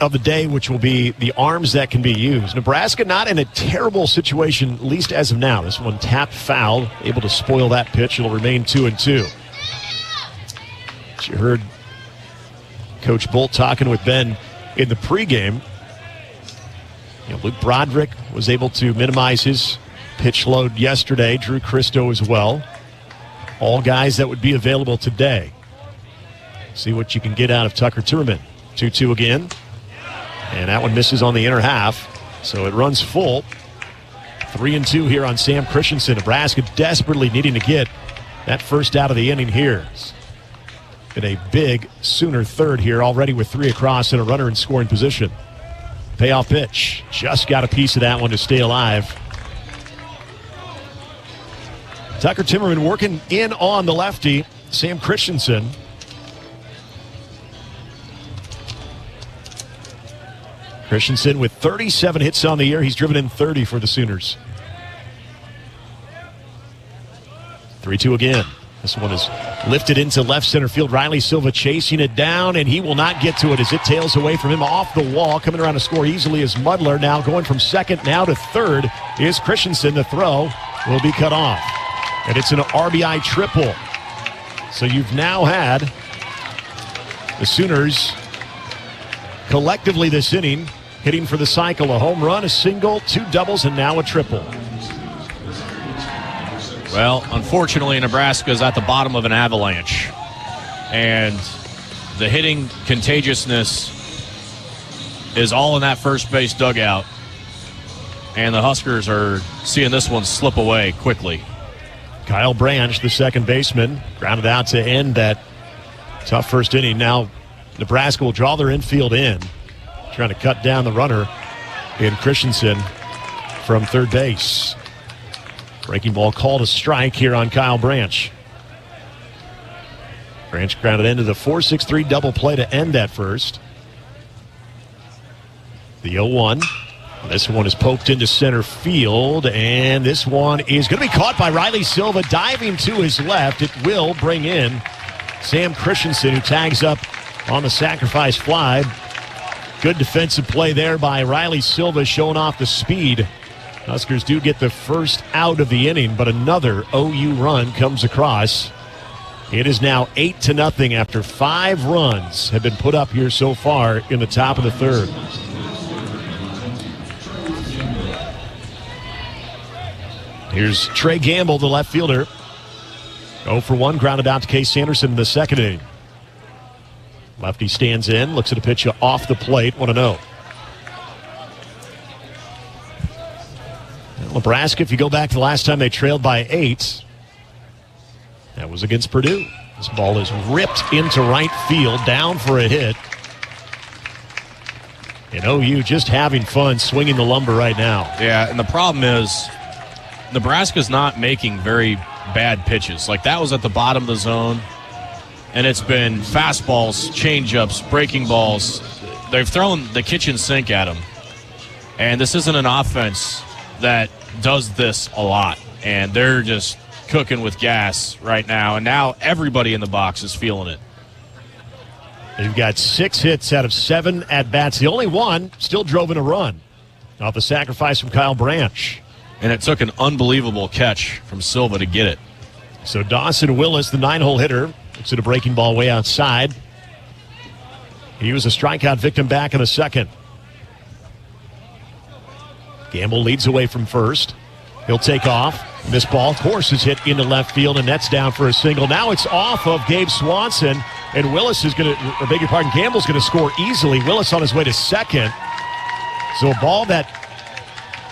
Speaker 24: of the day, which will be the arms that can be used. Nebraska not in a terrible situation, at least as of now. This one tapped foul, able to spoil that pitch. It'll remain 2-2. As you heard Coach Bolt talking with Ben in the pregame, Luke Broderick was able to minimize his pitch load yesterday. Drew Christo as well. All guys that would be available today. See what you can get out of Tucker Turman. 2-2 again. And that one misses on the inner half. So it runs full. 3-2 here on Sam Christensen. Nebraska desperately needing to get that first out of the inning here. In a big Sooner third here already with 3 across and a runner in scoring position. Payoff pitch. Just got a piece of that one to stay alive. Tucker Timmerman working in on the lefty, Sam Christensen. Christensen with 37 hits on the year. He's driven in 30 for the Sooners. 3-2 again. This one is lifted into left center field. Riley Silva chasing it down, and he will not get to it as it tails away from him off the wall. Coming around to score easily is Mudler. Now going from second now to third is Christensen. The throw will be cut off. And it's an RBI triple. So you've now had the Sooners collectively this inning hitting for the cycle. A home run, a single, 2 doubles, and now a triple.
Speaker 4: Well, unfortunately, Nebraska is at the bottom of an avalanche. And the hitting contagiousness is all in that first base dugout. And the Huskers are seeing this one slip away quickly.
Speaker 24: Kyle Branch, the second baseman, grounded out to end that tough first inning. Now Nebraska will draw their infield in, trying to cut down the runner in Christensen from third base. Breaking ball called a strike here on Kyle Branch. Branch grounded into the 4-6-3 double play to end that first. The 0-1. This one is poked into center field, and this one is going to be caught by Riley Silva diving to his left. It will bring in Sam Christensen, who tags up on the sacrifice fly. Good defensive play there by Riley Silva, showing off the speed. Huskers do get the first out of the inning, but another OU run comes across. It is now 8-0 after 5 runs have been put up here so far in the top of the third. Here's Trey Gamble, the left fielder. 0 for 1, grounded out to Case Sanderson in the second inning. Lefty stands in, looks at a pitch off the plate, 1-0. Nebraska, if you go back to the last time they trailed by 8, that was against Purdue. This ball is ripped into right field, down for a hit. And OU just having fun swinging the lumber right now.
Speaker 4: Yeah, and the problem is Nebraska's not making very bad pitches. Like, that was at the bottom of the zone, and it's been fastballs, changeups, breaking balls. They've thrown the kitchen sink at them. And this isn't an offense that does this a lot, and they're just cooking with gas right now, and now everybody in the box is feeling it.
Speaker 24: They've got 6 hits out of 7 at-bats. The only one still drove in a run off the sacrifice from Kyle Branch.
Speaker 4: And it took an unbelievable catch from Silva to get it.
Speaker 24: So Dawson Willis, the 9-hole hitter, looks at a breaking ball way outside. He was a strikeout victim back in the second. Gamble leads away from first. He'll take off. This ball, of course, is hit into left field, and that's down for a single. Now it's off of Gabe Swanson, and Willis is going to, or beg your pardon, Gamble's going to score easily. Willis on his way to second. So a ball that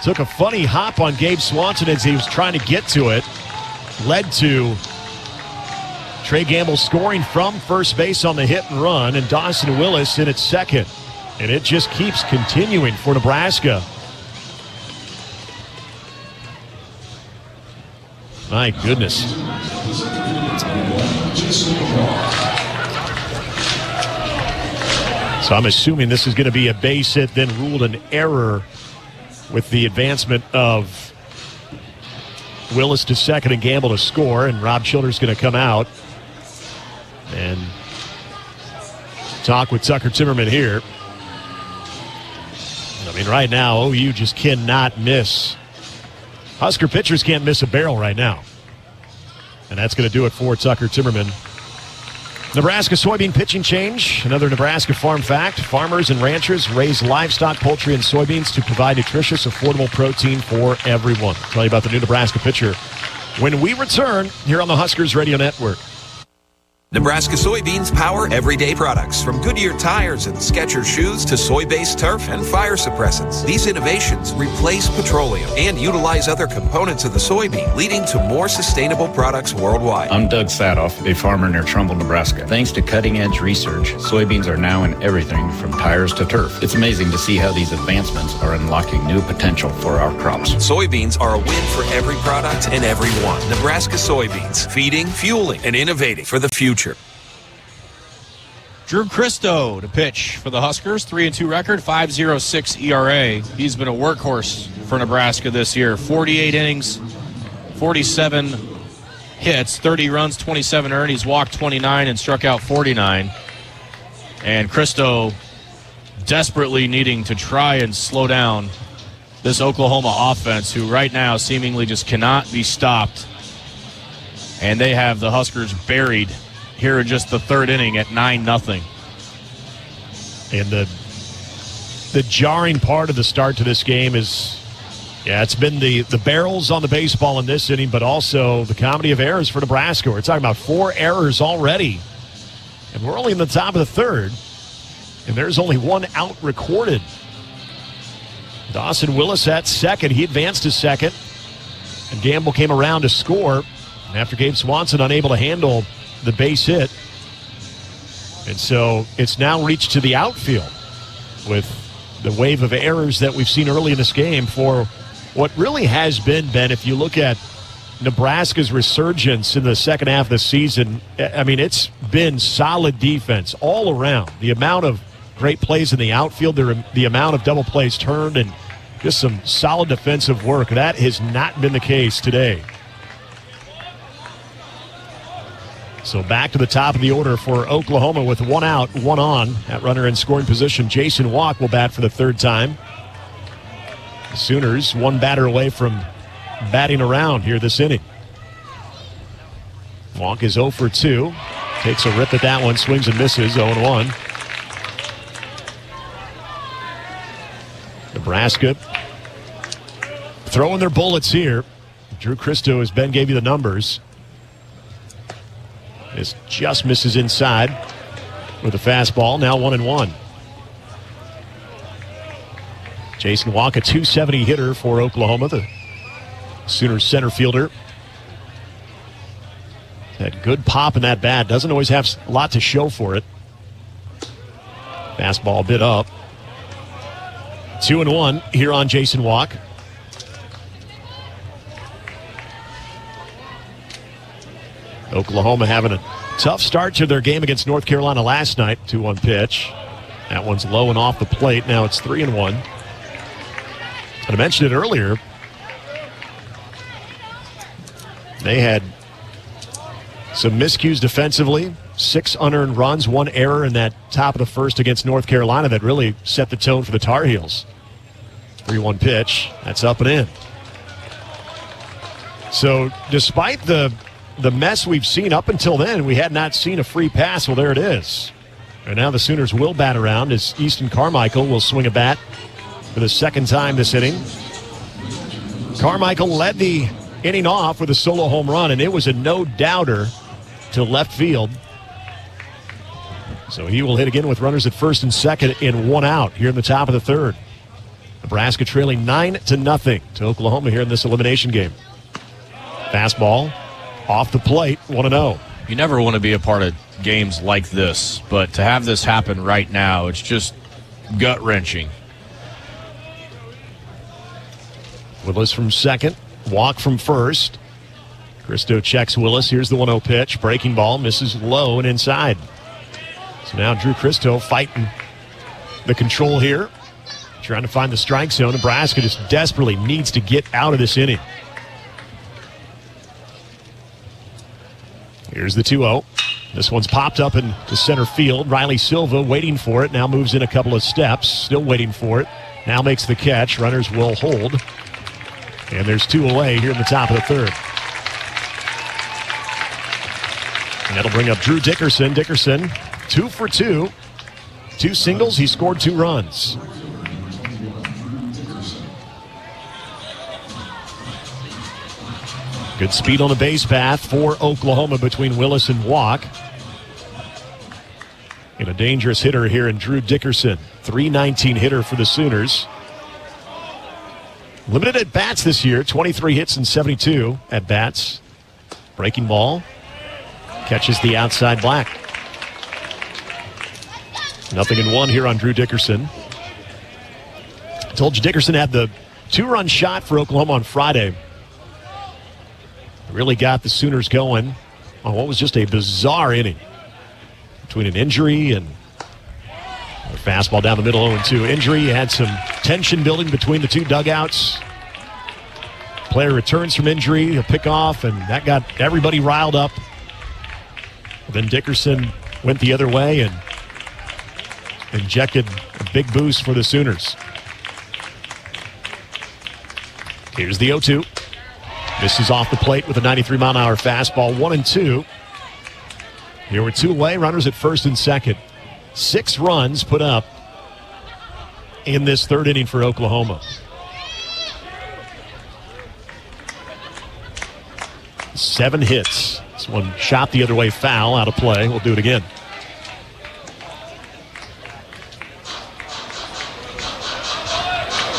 Speaker 24: took a funny hop on Gabe Swanson as he was trying to get to it, led to Trey Gamble scoring from first base on the hit and run, and Dawson Willis in at second. And it just keeps continuing for Nebraska. My goodness. So I'm assuming this is going to be a base hit, then ruled an error with the advancement of Willis to second and Gamble to score. And Rob Childers going to come out and talk with Tucker Timmerman here. I mean, right now, OU just cannot miss. Husker pitchers can't miss a barrel right now. And that's going to do it for Tucker Timmerman. Nebraska soybean pitching change. Another Nebraska farm fact. Farmers and ranchers raise livestock, poultry, and soybeans to provide nutritious, affordable protein for everyone. I'll tell you about the new Nebraska pitcher when we return here on the Huskers Radio Network.
Speaker 7: Nebraska soybeans power everyday products, from Goodyear tires and Skechers shoes to soy-based turf and fire suppressants. These innovations replace petroleum and utilize other components of the soybean, leading to more sustainable products worldwide.
Speaker 8: I'm Doug Sadoff, a farmer near Trumbull, Nebraska. Thanks to cutting-edge research, soybeans are now in everything from tires to turf. It's amazing to see how these advancements are unlocking new potential for our crops.
Speaker 7: Soybeans are a win for every product and everyone. Nebraska soybeans, feeding, fueling, and innovating for the future.
Speaker 4: Drew Christo to pitch for the Huskers. 3-2 record, 5.06 ERA. He's been a workhorse for Nebraska this year. 48 innings, 47 hits, 30 runs, 27 earned. He's walked 29 and struck out 49. And Christo desperately needing to try and slow down this Oklahoma offense, who right now seemingly just cannot be stopped. And they have the Huskers buried here in just the third inning at 9-0.
Speaker 24: And the jarring part of the start to this game is, it's been the barrels on the baseball in this inning, but also the comedy of errors for Nebraska. We're talking about 4 errors already. And we're only in the top of the third. And there's only 1 out recorded. Dawson Willis at second. He advanced to second. And Gamble came around to score. And after Gabe Swanson unable to handle the base hit. And so it's now reached to the outfield with the wave of errors that we've seen early in this game for what really has been, Ben, if you look at Nebraska's resurgence in the second half of the season, I mean, it's been solid defense all around. The amount of great plays in the outfield, the amount of double plays turned, and just some solid defensive work. That has not been the case today. So back to the top of the order for Oklahoma with 1 out, 1 on. At runner in scoring position, Jason Walk will bat for the third time. The Sooners 1 batter away from batting around here this inning. Walk is 0 for 2. Takes a rip at that one, swings and misses, 0-1. Nebraska throwing their bullets here. Drew Christo, as Ben gave you the numbers, this just misses inside with a fastball. Now 1-1. Jason Walk, a .270 hitter for Oklahoma, the Sooners center fielder. Had good pop in that bat. Doesn't always have a lot to show for it. Fastball a bit up. 2-1 here on Jason Walk. Oklahoma having a tough start to their game against North Carolina last night. 2-1 pitch. That one's low and off the plate. Now it's 3-1. And I mentioned it earlier. They had some miscues defensively. 6 unearned runs, 1 error in that top of the first against North Carolina that really set the tone for the Tar Heels. 3-1 pitch. That's up and in. So despite the mess we've seen up until then, we had not seen a free pass. Well, there it is. And now the Sooners will bat around as Easton Carmichael will swing a bat for the second time this inning. Carmichael led the inning off with a solo home run, and it was a no-doubter to left field. So he will hit again with runners at first and second in 1 out here in the top of the third. Nebraska trailing 9-0 to Oklahoma here in this elimination game. Fastball off the plate, 1-0.
Speaker 4: You never want to be a part of games like this, but to have this happen right now, it's just gut-wrenching.
Speaker 24: Willis from second, walk from first. Cristo checks Willis. Here's the 1-0 pitch. Breaking ball, misses low and inside. So now Drew Cristo fighting the control here, trying to find the strike zone. Nebraska just desperately needs to get out of this inning. Here's the 2-0. This one's popped up in the center field. Riley Silva waiting for it. Now moves in a couple of steps. Still waiting for it. Now makes the catch. Runners will hold. And there's 2 away here in the top of the third. And that'll bring up Drew Dickerson. Dickerson, 2 for 2. 2 singles. He scored 2 runs. Good speed on the base path for Oklahoma between Willis and Walk. And a dangerous hitter here in Drew Dickerson. .319 hitter for the Sooners. Limited at bats this year. 23 hits and 72 at bats. Breaking ball. Catches the outside black. 0-1 here on Drew Dickerson. I told you Dickerson had the 2-run shot for Oklahoma on Friday. Really got the Sooners going on what was just a bizarre inning. Between an injury and a fastball down the middle 0-2. Injury had some tension building between the two dugouts. Player returns from injury, a pickoff, and that got everybody riled up. Then Dickerson went the other way and injected a big boost for the Sooners. Here's the 0-2. Misses off the plate with a 93-mile-an-hour fastball. 1-2. Here we're 2 away. Runners at first and second. 6 runs put up in this third inning for Oklahoma. 7 hits. This one shot the other way, foul, out of play. We'll do it again.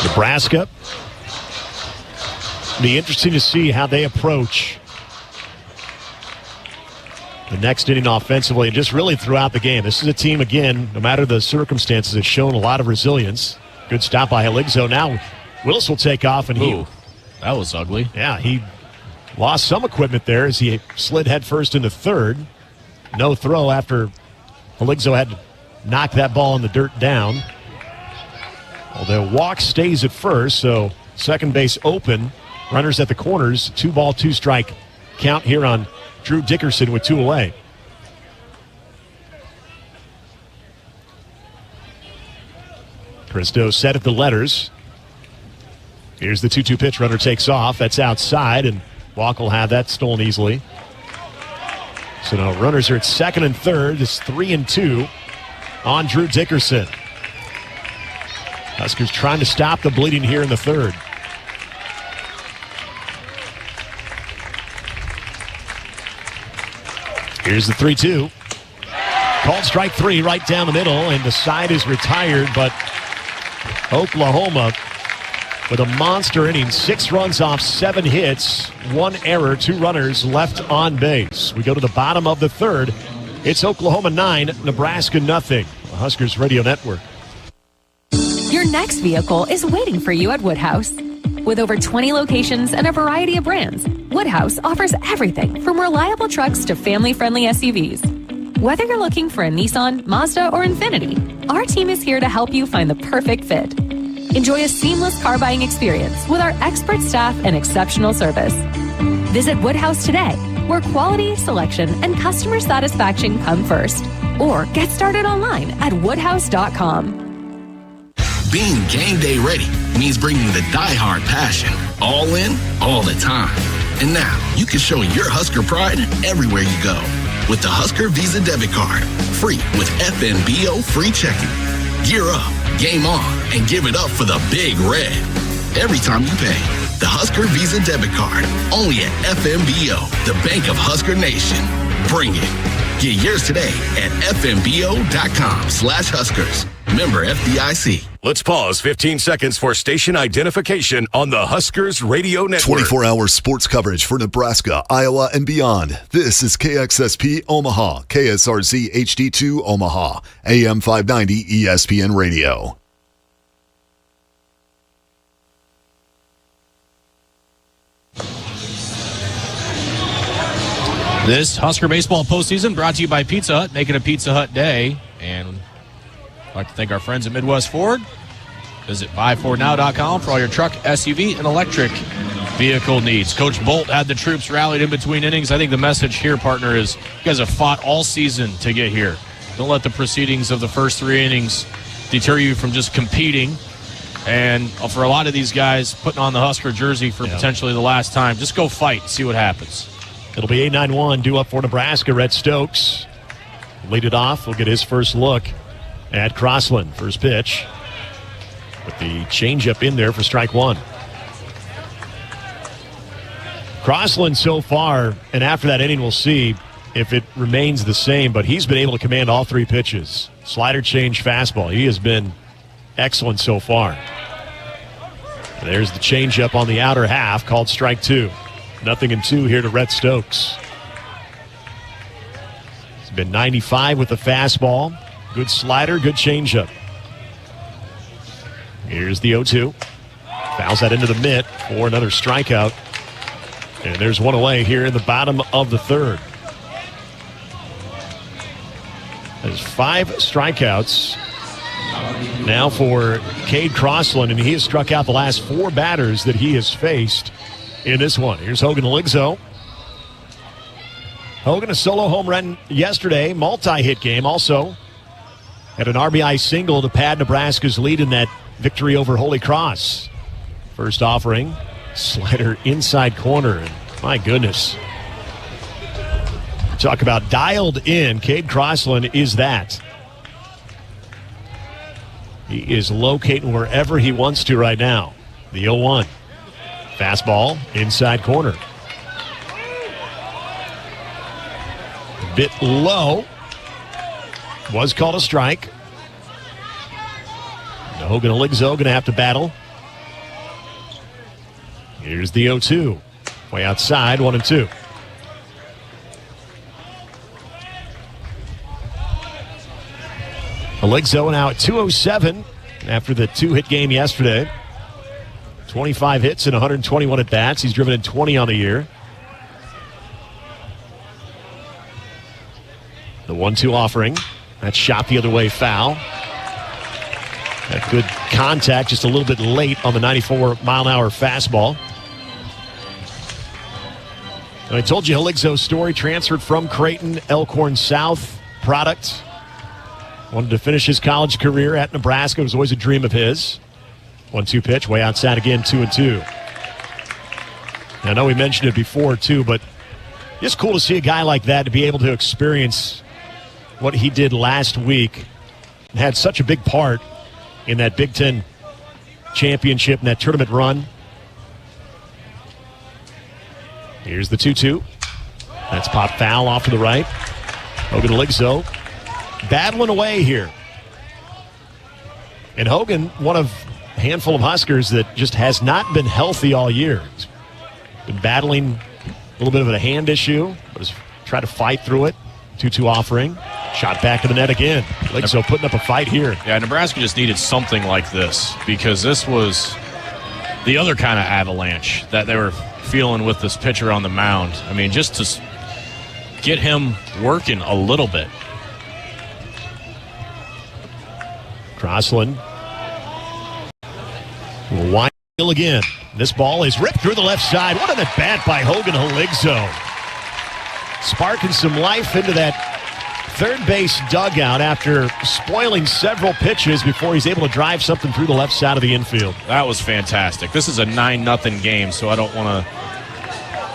Speaker 24: Nebraska. Be interesting to see how they approach the next inning offensively and just really throughout the game. This is a team, again, no matter the circumstances, has shown a lot of resilience. Good stop by Eligzo. Now Willis will take off, and
Speaker 4: that was ugly.
Speaker 24: Yeah, he lost some equipment there as he slid headfirst into third. No throw after Eligzo had to knock that ball in the dirt down. Although Walk stays at first, so second base open. Runners at the corners. 2-ball, 2-strike count here on Drew Dickerson with 2 away. Cristo set at the letters. Here's the 2-2 pitch. Runner takes off. That's outside, and Walk will have that stolen easily. So now runners are at second and third. It's 3-2 on Drew Dickerson. Huskers trying to stop the bleeding here in the third. Here's the 3-2. Called strike 3 right down the middle, and the side is retired, but Oklahoma with a monster inning. 6 runs off 7 hits, 1 error, 2 runners left on base. We go to the bottom of the third. It's Oklahoma 9, Nebraska nothing. The Huskers Radio Network.
Speaker 5: Your next vehicle is waiting for you at Woodhouse. With over 20 locations and a variety of brands, Woodhouse offers everything from reliable trucks to family-friendly SUVs. Whether you're looking for a Nissan, Mazda, or Infiniti, our team is here to help you find the perfect fit. Enjoy a seamless car buying experience with our expert staff and exceptional service. Visit Woodhouse today, where quality, selection, and customer satisfaction come first. Or get started online at woodhouse.com.
Speaker 9: Being game day ready means bringing the diehard passion, all in, all the time. And now, you can show your Husker pride everywhere you go with the Husker Visa Debit Card, free with FNBO free checking. Gear up, game on, and give it up for the Big Red. Every time you pay, the Husker Visa Debit Card, only at FNBO, the bank of Husker Nation. Bring it. Get yours today at fnbo.com/Huskers. Member FDIC.
Speaker 11: Let's pause 15 seconds for station identification on the Huskers Radio Network.
Speaker 12: 24-hour sports coverage for Nebraska, Iowa, and beyond. This is KXSP Omaha, KSRZ HD2 Omaha, AM 590 ESPN Radio.
Speaker 4: This Husker Baseball postseason brought to you by Pizza Hut. Make it a Pizza Hut day. And I'd like to thank our friends at Midwest Ford. Visit buyfordnow.com for all your truck, SUV, and electric vehicle needs. Coach Bolt had the troops rallied in between innings. I think the message here, partner, is you guys have fought all season to get here. Don't let the proceedings of the first 3 innings deter you from just competing. And for a lot of these guys, putting on the Husker jersey for potentially the last time, just go fight, see what happens.
Speaker 24: It'll be 8-9-1 due up for Nebraska. Rhett Stokes lead it off. We'll get his first look at Crossland. First pitch with the changeup in there for strike 1. Crossland so far, and after that inning we'll see if it remains the same, but he's been able to command all 3 pitches. Slider, change, fastball. He has been excellent so far. There's the changeup on the outer half, called strike 2. 0-2 here to Rhett Stokes. He's been 95 with the fastball. Good slider, good changeup. Here's the 0-2. Fouls that into the mitt for another strikeout. And there's one away here in the bottom of the 3rd. There's 5 strikeouts now for Cade Crossland, and he has struck out the last 4 batters that he has faced in this one. Here's Hogan Ligzo. Hogan, a solo home run yesterday, multi-hit game. Also had an RBI single to pad Nebraska's lead in that victory over Holy Cross. First offering, slider inside corner. And my goodness. Talk about dialed in. Cade Crossland is that. He is locating wherever he wants to right now. The 0-1. Fastball, inside corner. A bit low. Was called a strike. Hogan Ligzo going to have to battle. Here's the 0-2. Way outside, 1-2. Ligzo now at 207 after the 2-hit game yesterday. 25 hits and 121 at-bats. He's driven in 20 on the year. The 1-2 offering. That's shot the other way, foul. That good contact, just a little bit late on the 94-mile-an-hour fastball. And I told you Ligzo's story, transferred from Creighton, Elkhorn South product. Wanted to finish his college career at Nebraska. It was always a dream of his. 1-2 pitch, way outside again, 2-2. I know we mentioned it before, too, but it's cool to see a guy like that to be able to experience what he did last week and had such a big part in that Big Ten championship and that tournament run. Here's the 2-2. That's pop foul off to the right. Hogan Ligzo battling away here. And Hogan, one of a handful of Huskers that just has not been healthy all year. He's been battling a little bit of a hand issue, but has tried to fight through it. 2-2 offering. Shot back to the net again. Ligzo putting up a fight here.
Speaker 4: Yeah, Nebraska just needed something like this because this was the other kind of avalanche that they were feeling with this pitcher on the mound. I mean, just to get him working a little bit.
Speaker 24: Crossland will wind again. This ball is ripped through the left side. What an at-bat by Hogan Ligzo. Sparking some life into that third base dugout after spoiling several pitches before he's able to drive something through the left side of the infield.
Speaker 4: That was fantastic. This is a 9-0 game, so I don't want to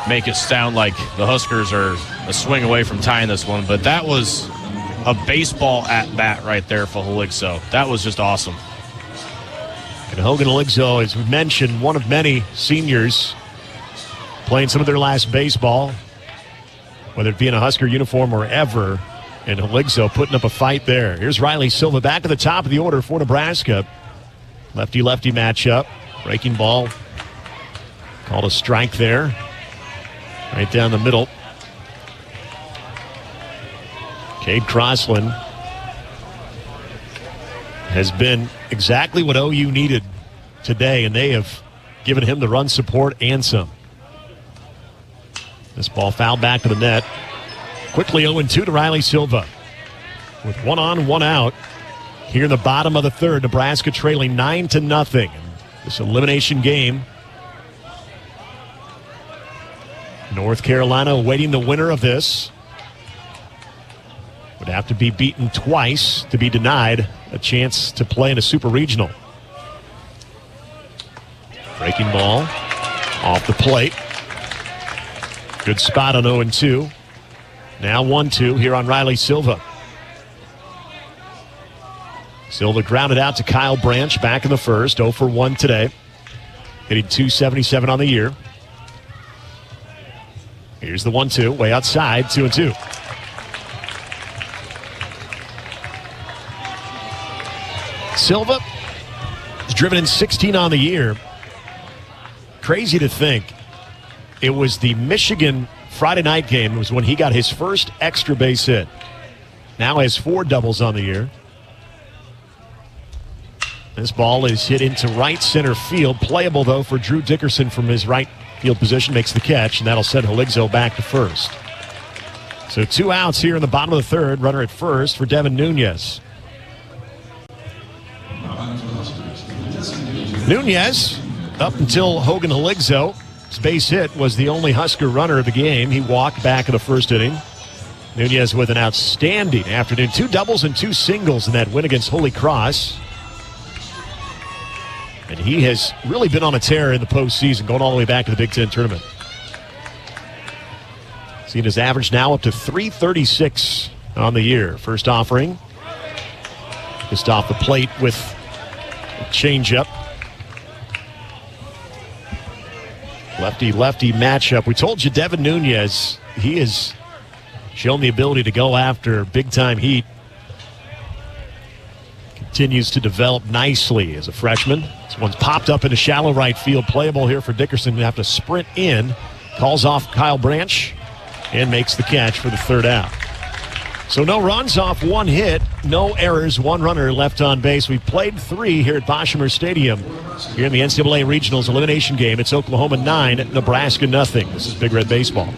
Speaker 4: make it sound like the Huskers are a swing away from tying this one, but that was a baseball at-bat right there for Ligzo. That was just awesome.
Speaker 24: And Hogan Ligzo, as we mentioned, one of many seniors playing some of their last baseball, whether it be in a Husker uniform or ever. And Heligzo putting up a fight there. Here's Riley Silva back to the top of the order for Nebraska. Lefty-lefty matchup. Breaking ball. Called a strike there. Right down the middle. Cade Crossland has been exactly what OU needed today, and they have given him the run support and some. This ball fouled back to the net. Quickly 0-2 to Riley Silva. With 1 on, 1 out. Here in the bottom of the third, Nebraska trailing 9-0. This elimination game. North Carolina awaiting the winner of this. Would have to be beaten twice to be denied a chance to play in a super regional. Breaking ball off the plate. Good spot on 0-2. Now 1-2 here on Riley Silva. Silva grounded out to Kyle Branch back in the first. 0 for 1 today. Hitting .277 on the year. Here's the 1-2. Way outside. 2-2. Silva has driven in 16 on the year. Crazy to think. It was the Michigan Friday night game was when he got his first extra base hit. Now has 4 doubles on the year. This ball is hit into right center field. Playable, though, for Drew Dickerson from his right field position. Makes the catch, and that'll send Heligzo back to first. So 2 outs here in the bottom of the third. Runner at first for Devin Nunez. Nunez, up until Hogan Heligzo, his base hit was the only Husker runner of the game. He walked back in the first inning. Nunez with an outstanding afternoon. 2 doubles and 2 singles in that win against Holy Cross. And he has really been on a tear in the postseason, going all the way back to the Big Ten tournament. Seeing his average now up to .336 on the year. First offering. Just off the plate with a changeup. Lefty-lefty matchup. We told you Devin Nunez, he has shown the ability to go after big-time heat. Continues to develop nicely as a freshman. This one's popped up into shallow right field. Playable here for Dickerson. They have to sprint in. Calls off Kyle Branch and makes the catch for the third out. So no runs off 1 hit, no errors, 1 runner left on base. We played 3 here at Boshemer Stadium here in the NCAA Regionals elimination game. It's Oklahoma 9, Nebraska nothing. This is Big Red Baseball.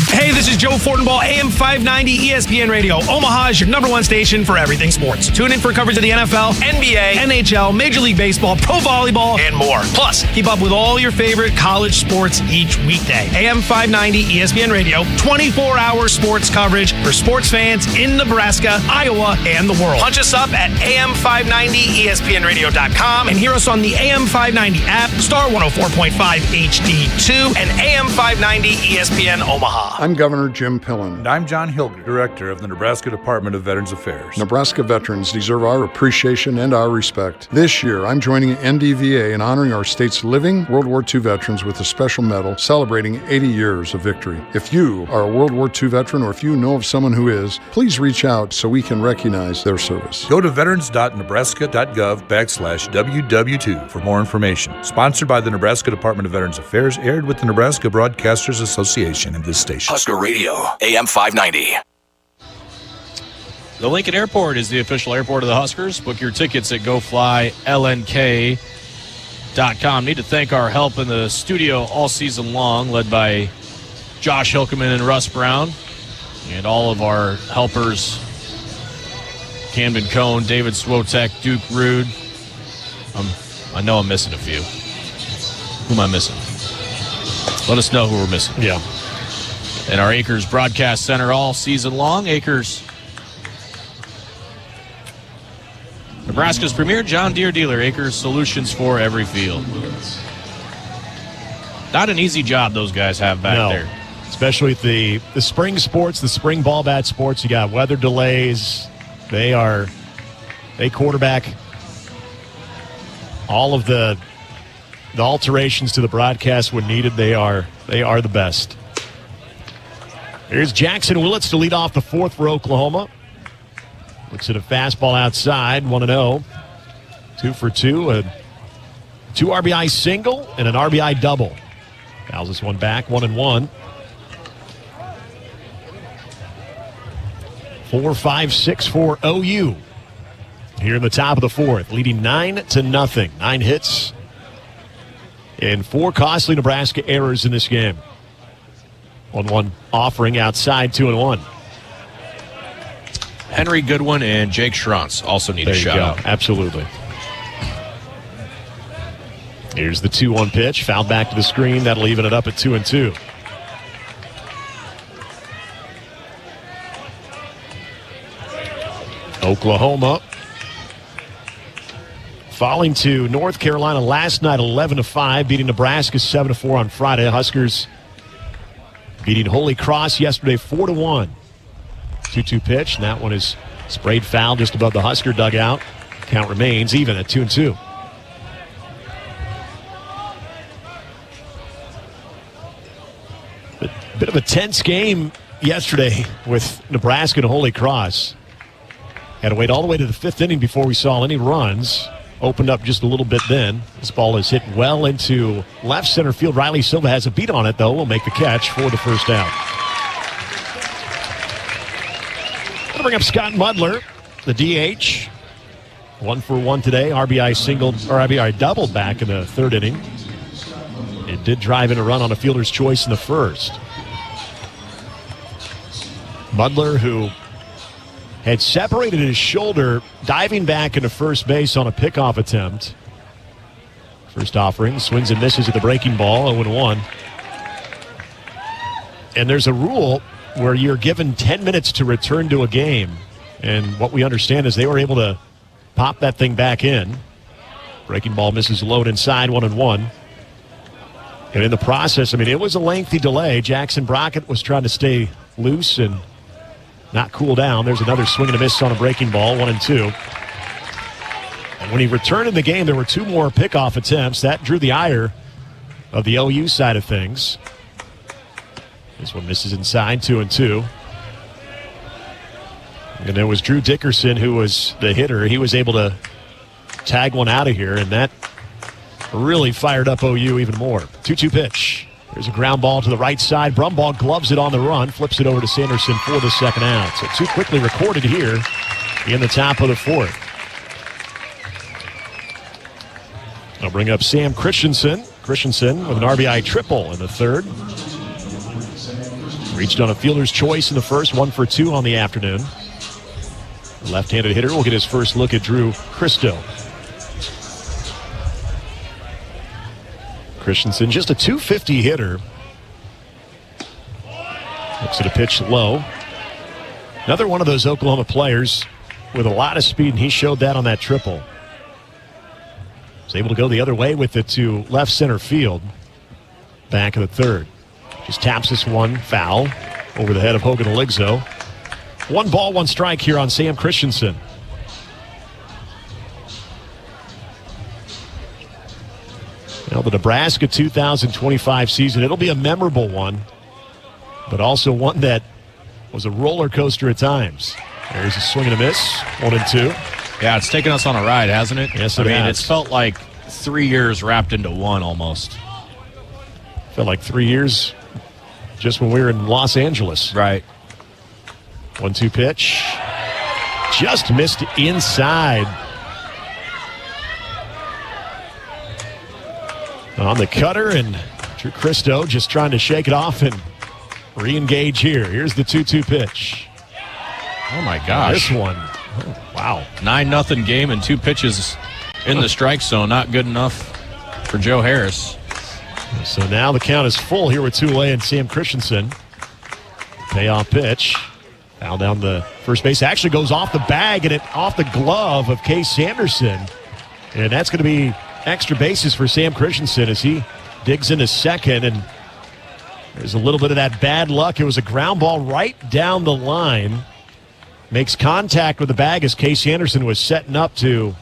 Speaker 10: Hey, this is Joe Fortenbaugh, AM 590 ESPN Radio. Omaha is your #1 station for everything sports. Tune in for coverage of the NFL, NBA, NHL, Major League Baseball, Pro Volleyball, and more. Plus, keep up with all your favorite college sports each weekday. AM 590 ESPN Radio, 24-hour sports coverage for sports fans in Nebraska, Iowa, and the world. Punch us up at am590ESPNradio.com and hear us on the AM 590 app, Star 104.5 HD2, and AM 590 ESPN Omaha.
Speaker 19: I'm Governor Jim Pillen.
Speaker 20: And I'm John Hilger, Director of the Nebraska Department of Veterans Affairs.
Speaker 19: Nebraska veterans deserve our appreciation and our respect. This year, I'm joining NDVA in honoring our state's living World War II veterans with a special medal celebrating 80 years of victory. If you are a World War II veteran or if you know of someone who is, please reach out so we can recognize their service.
Speaker 20: Go to veterans.nebraska.gov/WW2 for more information. Sponsored by the Nebraska Department of Veterans Affairs, aired with the Nebraska Broadcasters Association and this station.
Speaker 14: Husker Radio, AM 590.
Speaker 4: The Lincoln Airport is the official airport of the Huskers. Book your tickets at GoFlyLNK.com. Need to thank our help in the studio all season long, led by Josh Hilkeman and Russ Brown, and all of our helpers, Camden Cohn, David Swotek, Duke Rude. I know I'm missing a few. Who am I missing? Let us know who we're missing.
Speaker 24: Yeah.
Speaker 4: And our Acres Broadcast Center all season long. Acres, Nebraska's premier John Deere dealer. Acres, solutions for every field. Not an easy job those guys have back there.
Speaker 24: Especially with the spring sports, the spring ball bat sports. You got weather delays. They quarterback all of the alterations to the broadcast when needed. They are the best. Here's Jackson Willits to lead off the fourth for Oklahoma. Looks at a fastball outside, 1-0. 2 for 2, a 2 RBI single and an RBI double. Fouls this one back, 1-1. 4-5-6 for OU. Here in the top of the fourth, leading 9-0. 9 hits and 4 costly Nebraska errors in this game. 1-1 offering outside, 2-1.
Speaker 4: Henry Goodwin and Jake Schrantz also need a shout-out.
Speaker 24: Absolutely. Here's the 2-1 pitch. Fouled back to the screen. That'll even it up at 2-2. Oklahoma falling to North Carolina last night 11-5, beating Nebraska 7-4 on Friday. Huskers beating Holy Cross yesterday 4-1. 2-2 pitch, and that one is sprayed foul just above the Husker dugout. Count remains even at 2-2. Bit of a tense game yesterday with Nebraska and Holy Cross. Had to wait all the way to the 5th inning before we saw any runs. Opened up just a little bit then. This ball is hit well into left center field. Riley Silva has a beat on it, though. Will make the catch for the first out. Going to bring up Scott Mudler, the DH. 1 for 1 today. RBI singled, or RBI doubled back in the 3rd inning. It did drive in a run on a fielder's choice in the 1st. Mudler, who had separated his shoulder diving back into first base on a pickoff attempt. First offering, swings and misses at the breaking ball, 0-1. And there's a rule where you're given 10 minutes to return to a game. And what we understand is they were able to pop that thing back in. Breaking ball misses low and inside, 1-1. And in the process, I mean, it was a lengthy delay. Jackson Brockett was trying to stay loose and not cool down. There's another swing and a miss on a breaking ball, 1-2. And when he returned in the game, there were 2 more pickoff attempts. That drew the ire of the OU side of things. This one misses inside, 2-2. And there was Drew Dickerson, who was the hitter. He was able to tag one out of here, and that really fired up OU even more. 2-2 pitch. There's a ground ball to the right side. Brumbaugh gloves it on the run, flips it over to Sanderson for the second out. So 2 quickly recorded here in the top of the 4th. I'll bring up Sam Christensen. Christensen with an RBI triple in the 3rd. Reached on a fielder's choice in the 1st, 1 for 2 on the afternoon. The left-handed hitter will get his first look at Drew Christo. Christensen, just a .250 hitter. Looks at a pitch low. Another one of those Oklahoma players with a lot of speed, and he showed that on that triple. Was able to go the other way with it to left center field. Back of the 3rd. Just taps this one foul over the head of Hogan Eligzo. 1 ball, 1 strike here on Sam Christensen. Now the Nebraska 2025 season, it'll be a memorable one, but also one that was a roller coaster at times. There's a swing and a miss, 1-2.
Speaker 4: Yeah, it's taken us on a ride, hasn't it?
Speaker 24: Yes, it has.
Speaker 4: It's felt like 3 years wrapped into one almost.
Speaker 24: Felt like 3 years just when we were in Los Angeles.
Speaker 4: Right.
Speaker 24: 1-2 pitch. Just missed inside. On the cutter, and Drew Christo just trying to shake it off and re-engage here. Here's the 2-2 pitch.
Speaker 4: Oh, my gosh.
Speaker 24: This one. Oh, wow.
Speaker 4: 9-0 game and 2 pitches in the strike zone. Not good enough for Joe Harris.
Speaker 24: So now the count is full here with Tulane and Sam Christensen. Payoff pitch. Foul down the first base. Actually goes off the bag and off the glove of Case Sanderson. And that's going to be extra bases for Sam Christensen as he digs into second. And there's a little bit of that bad luck. It was a ground ball right down the line. Makes contact with the bag as Case Anderson was setting up to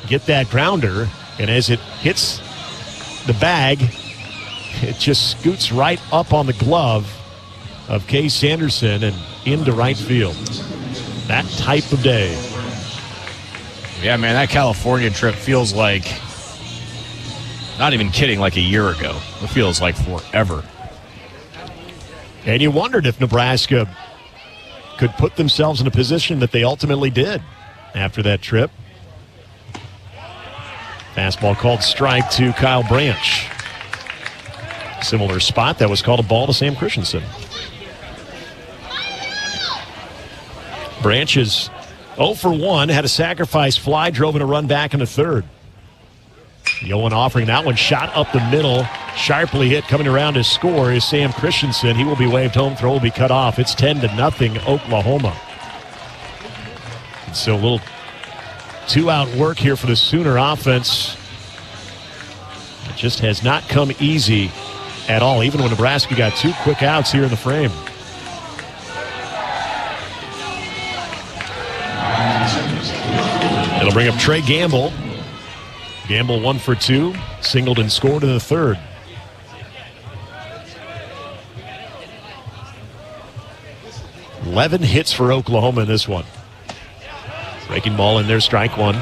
Speaker 24: get that grounder. And as it hits the bag, it just scoots right up on the glove of Case Anderson and into right field. that type of day.
Speaker 4: Yeah, man, that California trip feels like, not even kidding, like a year ago. It feels like forever.
Speaker 24: And you wondered if Nebraska could put themselves in a position that they ultimately did after that trip. Fastball called strike to Kyle Branch. Similar spot, that was called a ball to Sam Christensen. Branch is 0 for 1, had a sacrifice fly, drove in a run back in the third. The 0-1 offering, that one shot up the middle, sharply hit. Coming around to score is Sam Christensen. He will be waved home, throw will be cut off. It's 10-0 Oklahoma. And so a little two-out work here for the Sooner offense. It just has not come easy at all, even when Nebraska got 2 quick outs here in the frame. It'll bring up Trey Gamble. Gamble 1 for 2, singled and scored in the third. Eleven hits for Oklahoma in this one. Breaking ball in there, strike one.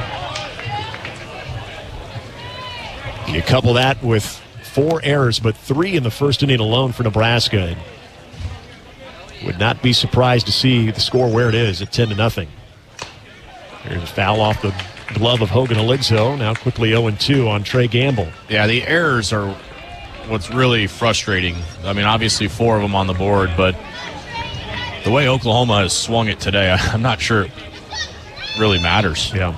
Speaker 24: You couple that with 4 errors, but 3 in the first inning alone for Nebraska. Would not be surprised to see the score where it is at 10-0. Here's a foul off the glove of Hogan Eligso. Now quickly 0-2 on Trey Gamble.
Speaker 4: Yeah, the errors are what's really frustrating. I mean, obviously 4 of them on the board, but the way Oklahoma has swung it today, I'm not sure it really matters.
Speaker 24: Yeah.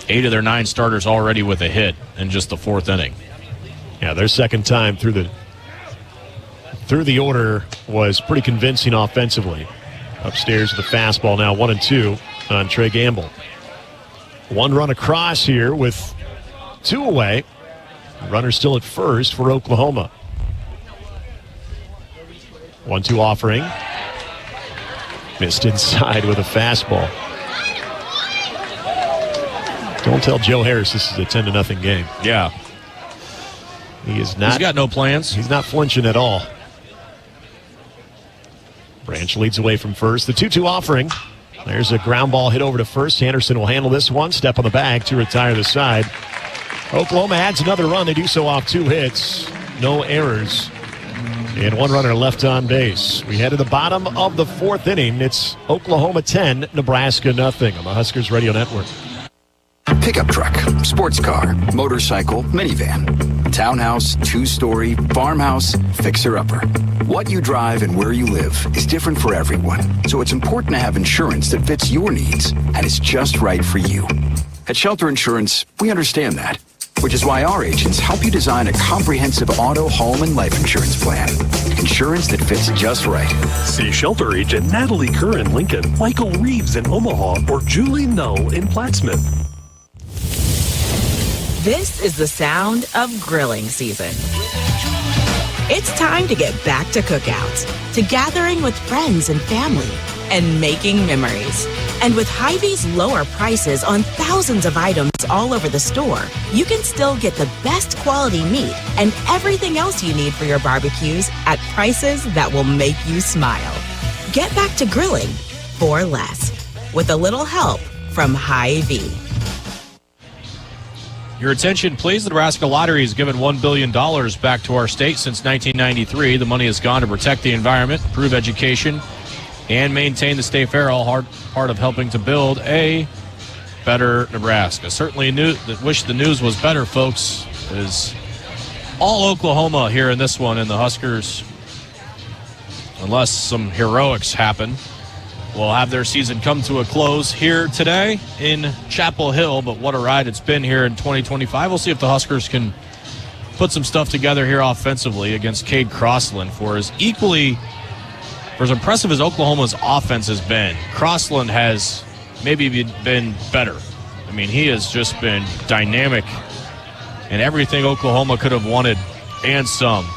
Speaker 4: 8 of their 9 starters already with a hit in just the 4th inning.
Speaker 24: Yeah, their second time through the order was pretty convincing offensively. Upstairs the fastball now 1-2 on Trey Gamble. 1 run across here with 2 away. Runner still at first for Oklahoma. 1-2 offering. Missed inside with a fastball. Don't tell Joe Harris this is a 10-0 game.
Speaker 4: Yeah.
Speaker 24: He is not.
Speaker 4: He's got no plans.
Speaker 24: He's not flinching at all. Branch leads away from first. The 2-2 offering. There's a ground ball hit over to first. Anderson will handle this one. Step on the bag to retire the side. Oklahoma adds another run. They do so off 2 hits. No errors. And 1 runner left on base. We head to the bottom of the 4th inning. It's Oklahoma 10, Nebraska nothing on the Huskers Radio Network.
Speaker 13: Pickup truck, sports car, motorcycle, minivan, townhouse, 2-story, farmhouse, fixer-upper. What you drive and where you live is different for everyone, so it's important to have insurance that fits your needs and is just right for you. At Shelter Insurance, we understand that, which is why our agents help you design a comprehensive auto, home, and life insurance plan. Insurance that fits just right.
Speaker 21: See Shelter Agent Natalie Kerr in Lincoln, Michael Reeves in Omaha, or Julie Null in Plattsmouth.
Speaker 22: This is the sound of grilling season. It's time to get back to cookouts, to gathering with friends and family, and making memories. And with Hy-Vee's lower prices on thousands of items all over the store, you can still get the best quality meat and everything else you need for your barbecues at prices that will make you smile. Get back to grilling for less, with a little help from Hy-Vee.
Speaker 4: Your attention, please. The Nebraska Lottery has given $1 billion back to our state since 1993. The money has gone to protect the environment, improve education, and maintain the state fair, all part of helping to build a better Nebraska. Certainly wish the news was better, folks, is all Oklahoma here in this one, and the Huskers, unless some heroics happen, will have their season come to a close here today in Chapel Hill. But what a ride it's been here in 2025. We'll see if the Huskers can put some stuff together here offensively against Cade Crossland. For as impressive as Oklahoma's offense has been, Crossland has maybe been better. I mean, he has just been dynamic and everything Oklahoma could have wanted and some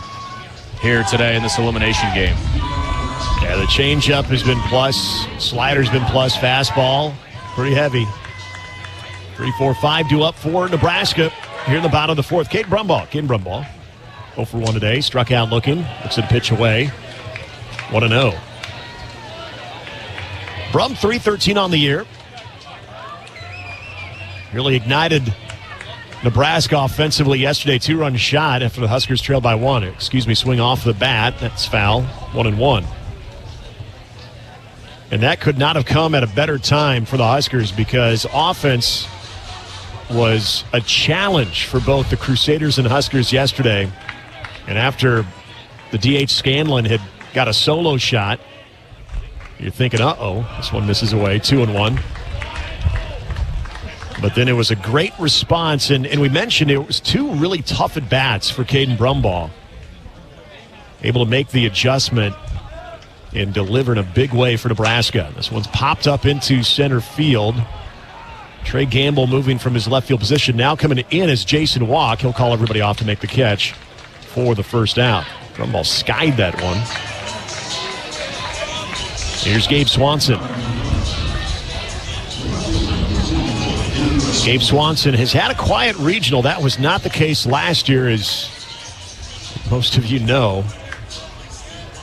Speaker 4: here today in this elimination game.
Speaker 24: Yeah, the changeup has been plus, slider's been plus, fastball pretty heavy. 3-4-5 due up for Nebraska here in the bottom of the 4th. Caden Brumbaugh 0 for 1 today, struck out looking, looks at a pitch away. 1-0. Brum, 313 on the year. Really ignited Nebraska offensively yesterday. 2-run shot after the Huskers trailed by 1. Swing off the bat. That's foul. 1-1. And that could not have come at a better time for the Huskers because offense was a challenge for both the Crusaders and Huskers yesterday. And after the DH Scanlon had got a solo shot, you're thinking, uh-oh, this one misses away, 2-1. But then it was a great response, and we mentioned it was 2 really tough at-bats for Caden Brumbaugh. Able to make the adjustment and deliver in a big way for Nebraska. This one's popped up into center field. Trey Gamble moving from his left field position. Now coming in is Jason Walk. He'll call everybody off to make the catch for the first out. Brumbaugh skied that one. Here's Gabe Swanson. Gabe Swanson has had a quiet regional. That was not the case last year, as most of you know.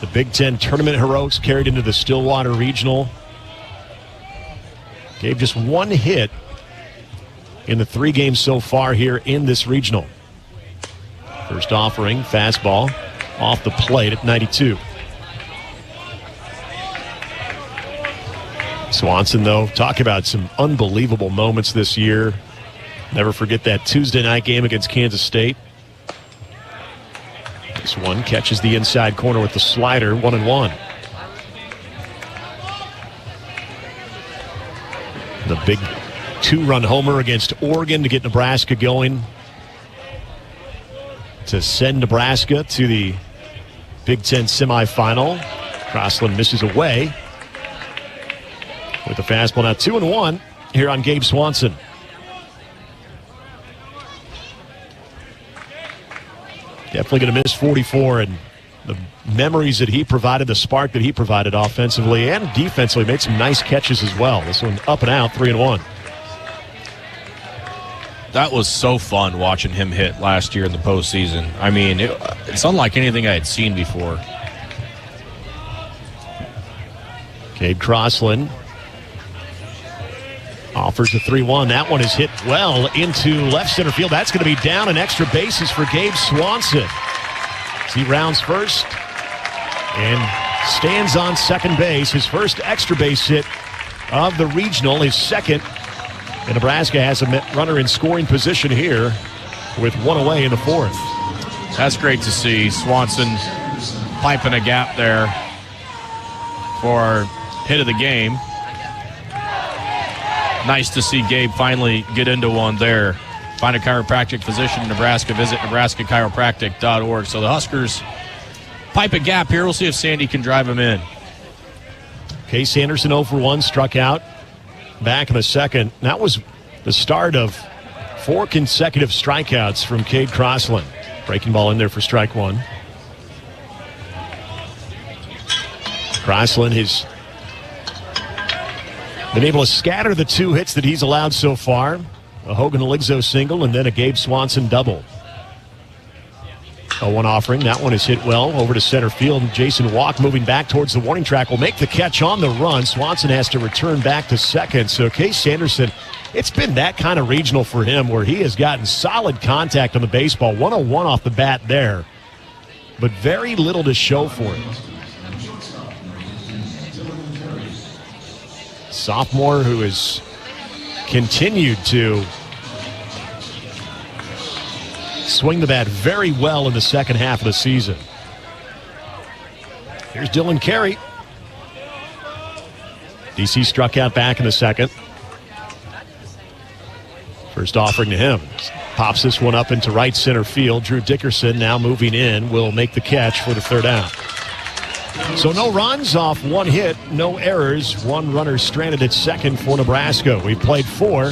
Speaker 24: The Big Ten tournament heroics carried into the Stillwater Regional. Gabe just 1 hit in the 3 games so far here in this regional. First offering, fastball off the plate at 92. Swanson, though, talk about some unbelievable moments this year. Never forget that Tuesday night game against Kansas State. This one catches the inside corner with the slider, 1-1. The big 2-run homer against Oregon to get Nebraska going, to send Nebraska to the Big Ten semifinal. Crossland misses away with the fastball. Now 2-1 here on Gabe Swanson. Definitely going to miss 44, and the memories that he provided, the spark that he provided offensively and defensively, made some nice catches as well. This one up and out, 3-1.
Speaker 4: That was so fun watching him hit last year in the postseason. I mean, it's unlike anything I had seen before.
Speaker 24: Cade Crossland offers a 3-1. That one is hit well into left center field. That's going to be down and extra bases for Gabe Swanson. As he rounds first and stands on second base. His first extra base hit of the regional, his second. And Nebraska has a runner in scoring position here with 1 away in the 4th.
Speaker 4: That's great to see. Swanson piping a gap there for hit of the game. Nice to see Gabe finally get into one there. Find a chiropractic physician in Nebraska. Visit nebraskachiropractic.org. So the Huskers pipe a gap here. We'll see if Sandy can drive him in.
Speaker 24: Case Anderson 0 for 1, struck out back in the second. That was the start of 4 consecutive strikeouts from Cade Crossland. Breaking ball in there for strike 1. Crossland has been able to scatter the 2 hits that he's allowed so far. A Hogan Eligzo single and then a Gabe Swanson double. A 1 offering. That one is hit well over to center field. Jason Walk moving back towards the warning track will make the catch on the run. Swanson has to return back to second. So Case Anderson, it's been that kind of regional for him where he has gotten solid contact on the baseball. 101 off the bat there, but very little to show for him. Sophomore who has continued to swing the bat very well in the second half of the season. Here's Dylan Carey. DC struck out back in the second. First offering to him. Pops this one up into right center field. Drew Dickerson now moving in will make the catch for the 3rd out. So no runs off 1 hit, no errors. 1 runner stranded at second for Nebraska. We've played 4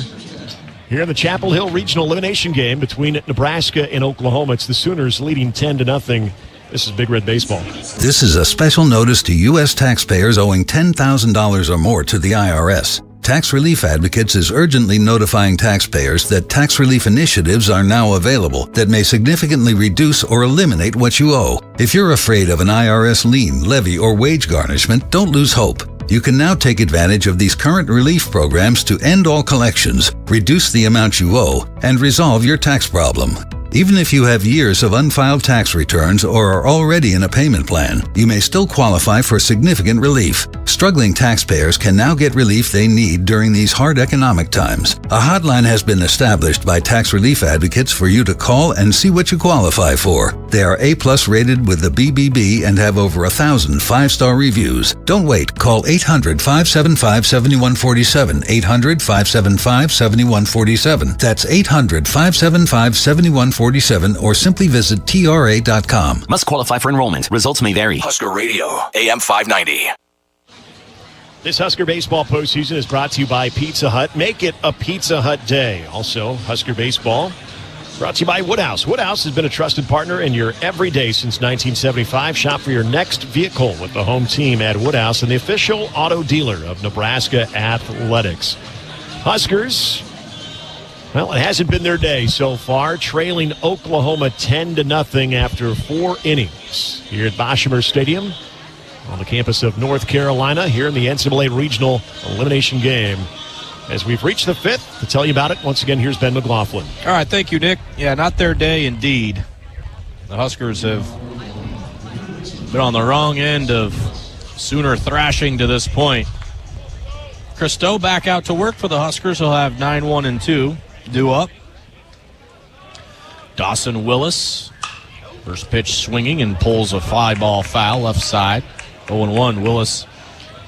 Speaker 24: here in the Chapel Hill Regional Elimination game between Nebraska and Oklahoma. It's the Sooners leading 10-0. This is Big Red Baseball.
Speaker 1: This is a special notice to U.S. taxpayers owing $10,000 or more to the IRS. Tax Relief Advocates is urgently notifying taxpayers that tax relief initiatives are now available that may significantly reduce or eliminate what you owe. If you're afraid of an IRS lien, levy, or wage garnishment, don't lose hope. You can now take advantage of these current relief programs to end all collections, reduce the amount you owe, and resolve your tax problem. Even if you have years of unfiled tax returns or are already in a payment plan, you may still qualify for significant relief. Struggling taxpayers can now get relief they need during these hard economic times. A hotline has been established by tax relief advocates for you to call and see what you qualify for. They are A+ rated with the BBB and have over 1,000 5-star reviews. Don't wait. Call 800-575-7147. 800-575-7147. That's 800-575-7147. Or simply visit TRA.com.
Speaker 14: Must qualify for enrollment. Results may vary. Husker Radio, AM 590.
Speaker 24: This Husker Baseball postseason is brought to you by Pizza Hut. Make it a Pizza Hut day. Also, Husker Baseball brought to you by Woodhouse. Woodhouse has been a trusted partner in your everyday since 1975. Shop for your next vehicle with the home team at Woodhouse and the official auto dealer of Nebraska Athletics. Huskers, well, it hasn't been their day so far, trailing Oklahoma 10-0 after 4 innings here at Boshemer Stadium on the campus of North Carolina here in the NCAA Regional Elimination game. As we've reached the 5th, to tell you about it, once again, here's Ben McLaughlin.
Speaker 4: All right, thank you, Nick. Yeah, not their day indeed. The Huskers have been on the wrong end of Sooner thrashing to this point. Christo back out to work for the Huskers. He'll have 9-1-2. Due up. Dawson Willis. First pitch swinging and pulls a fly ball foul left side. 0-1. Willis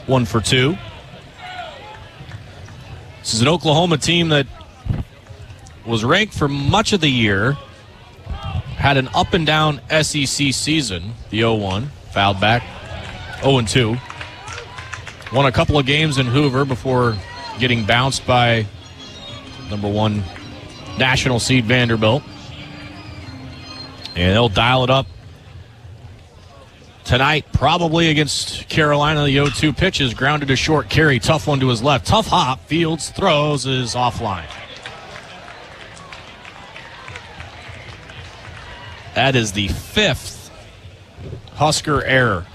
Speaker 4: 1 for 2. This is an Oklahoma team that was ranked for much of the year. Had an up and down SEC season. The 0-1. Fouled back. 0-2. Won a couple of games in Hoover before getting bounced by number 1 national seed Vanderbilt. And they'll dial it up tonight, probably against Carolina. The 0-2 pitch is grounded to short. Carey, tough one to his left. Tough hop. Fields throws is offline. That is the 5th Husker error.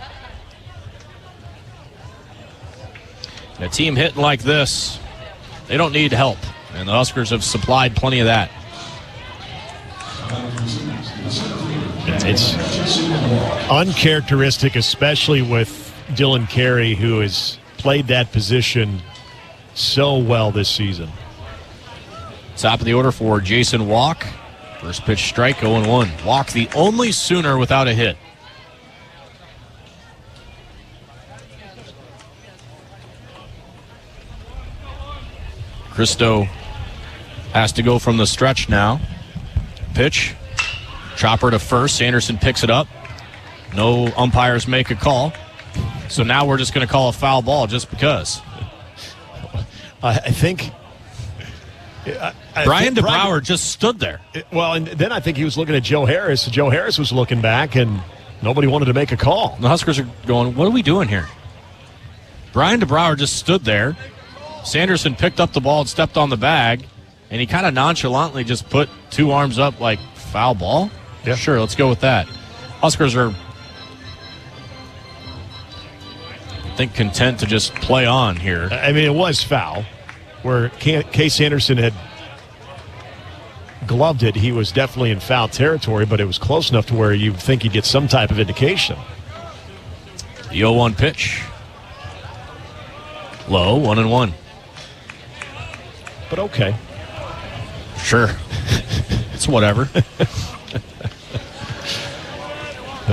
Speaker 4: And a team hitting like this, they don't need help. And the Huskers have supplied plenty of that.
Speaker 24: It's uncharacteristic, especially with Dylan Carey, who has played that position so well this season.
Speaker 4: Top of the order for Jason Walk. First pitch strike, 0-1. Walk, the only Sooner without a hit. Christo has to go from the stretch now. Pitch. Chopper to first. Sanderson picks it up. No umpires make a call. So now we're just going to call a foul ball just because.
Speaker 24: I think
Speaker 4: Brian DeBrouwer just stood there.
Speaker 24: Well, and then I think he was looking at Joe Harris. Joe Harris was looking back, and nobody wanted to make a call.
Speaker 4: The Huskers are going, what are we doing here? Brian DeBrouwer just stood there. Sanderson picked up the ball and stepped on the bag, and he kind of nonchalantly just put 2 arms up like, foul ball? Yeah, sure, let's go with that. Huskers are, I think, content to just play on here.
Speaker 24: I mean, it was foul. Where Case Sanderson had gloved it, he was definitely in foul territory, but it was close enough to where you'd think he'd get some type of indication.
Speaker 4: The 0-1 pitch. Low, 1-1.
Speaker 24: But okay.
Speaker 4: Sure. It's whatever.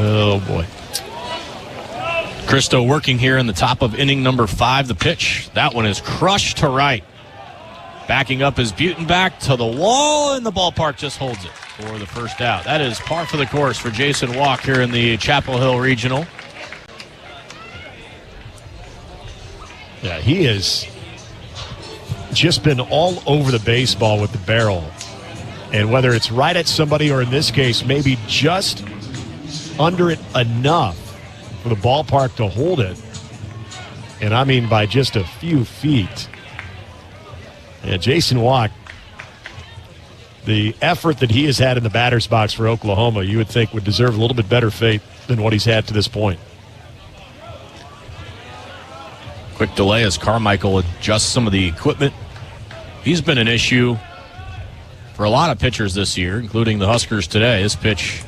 Speaker 24: Oh, boy.
Speaker 4: Christo working here in the top of inning number 5. The pitch, that one is crushed to right. Backing up is Butenbach to the wall, and the ballpark just holds it for the first out. That is par for the course for Jason Walk here in the Chapel Hill Regional.
Speaker 24: Yeah, he has just been all over the baseball with the barrel. And whether it's right at somebody or in this case, maybe just under it enough for the ballpark to hold it. And I mean by just a few feet. Yeah, Jason Walk, the effort that he has had in the batter's box for Oklahoma, you would think would deserve a little bit better fate than what he's had to this point.
Speaker 4: Quick delay as Carmichael adjusts some of the equipment. He's been an issue for a lot of pitchers this year, including the Huskers today. This pitch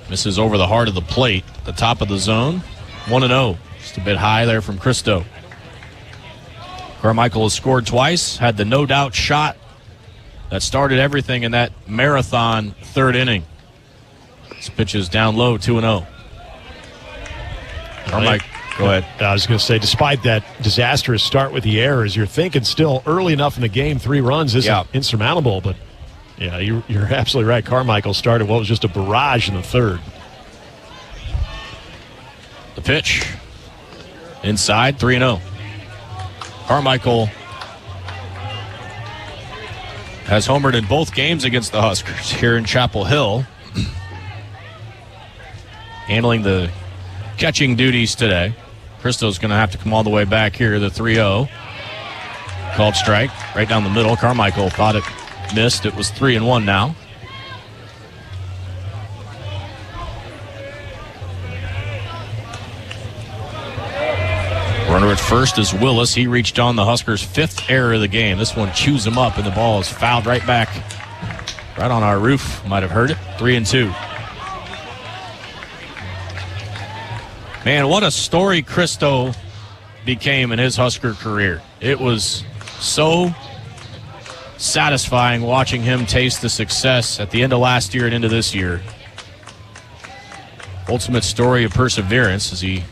Speaker 4: misses over the heart of the plate, the top of the zone. 1-0. Just a bit high there from Cristo. Carmichael has scored twice, had the no-doubt shot that started everything in that marathon third inning. This pitch is down low, 2-0. Carmichael, go ahead.
Speaker 24: I was going to say, despite that disastrous start with the errors, you're thinking still early enough in the game, 3 runs isn't insurmountable. But, yeah, you're absolutely right. Carmichael started what was just a barrage in the third.
Speaker 4: The pitch. Inside, 3-0. Carmichael has homered in both games against the Huskers here in Chapel Hill. Handling the catching duties today. Cristo's going to have to come all the way back here, the 3-0. Called strike right down the middle. Carmichael thought it missed. It was 3-1 now. Runner at first is Willis. He reached on the Huskers' 5th error of the game. This one chews him up, and the ball is fouled right back. Right on our roof. Might have heard it. 3-2. Man, what a story Cristo became in his Husker career. It was so satisfying watching him taste the success at the end of last year and into this year. Ultimate story of perseverance as he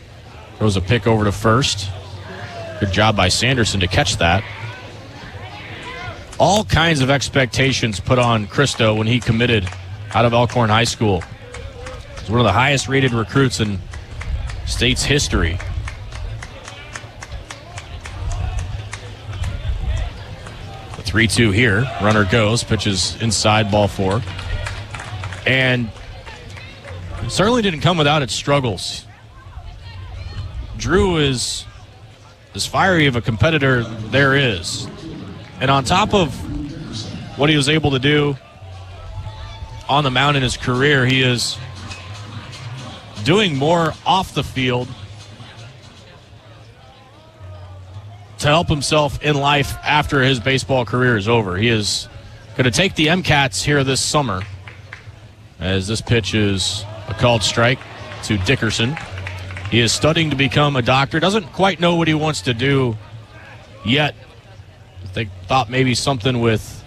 Speaker 4: throws a pick over to first. Good job by Sanderson to catch that. All kinds of expectations put on Cristo when he committed out of Elkhorn High School. He's one of the highest rated recruits in state's history. The 3-2 here. Runner goes. Pitches inside, ball 4. And it certainly didn't come without its struggles. Drew is as fiery of a competitor there is. And on top of what he was able to do on the mound in his career, he is doing more off the field to help himself in life after his baseball career is over. He is going to take the MCATs here this summer, as this pitch is a called strike to Dickerson. He is studying to become a doctor. Doesn't quite know what he wants to do yet. They thought maybe something with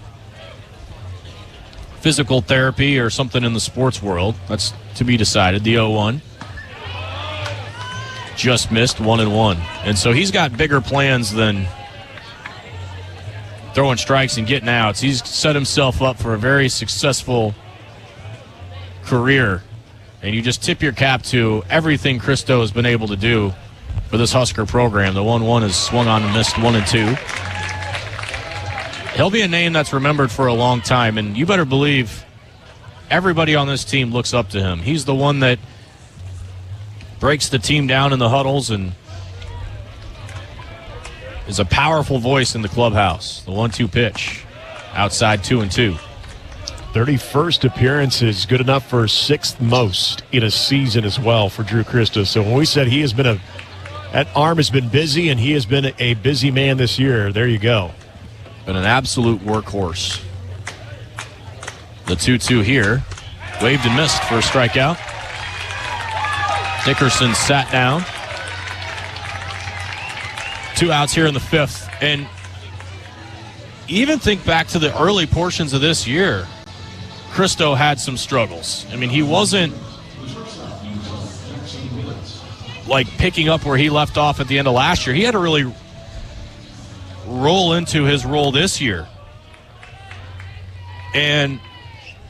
Speaker 4: physical therapy or something in the sports world. That's to be decided. The 0-1. Just missed, 1-1. And so he's got bigger plans than throwing strikes and getting outs. He's set himself up for a very successful career. And you just tip your cap to everything Cristo has been able to do for this Husker program. The 1-1 is swung on and missed, 1-2. He'll be a name that's remembered for a long time, and you better believe everybody on this team looks up to him. He's the one that breaks the team down in the huddles and is a powerful voice in the clubhouse. The 1-2 pitch, outside 2-2.
Speaker 24: 31st appearance is good enough for 6th most in a season as well for Drew Cristo. So when we said he has been that arm has been busy and he has been a busy man this year, there you go.
Speaker 4: Been an absolute workhorse. The 2-2 here. Waved and missed for a strikeout. Dickerson sat down. 2 outs here in the 5th. And even think back to the early portions of this year, Cristo had some struggles. I mean, he wasn't like picking up where he left off at the end of last year. He had to really roll into his role this year. And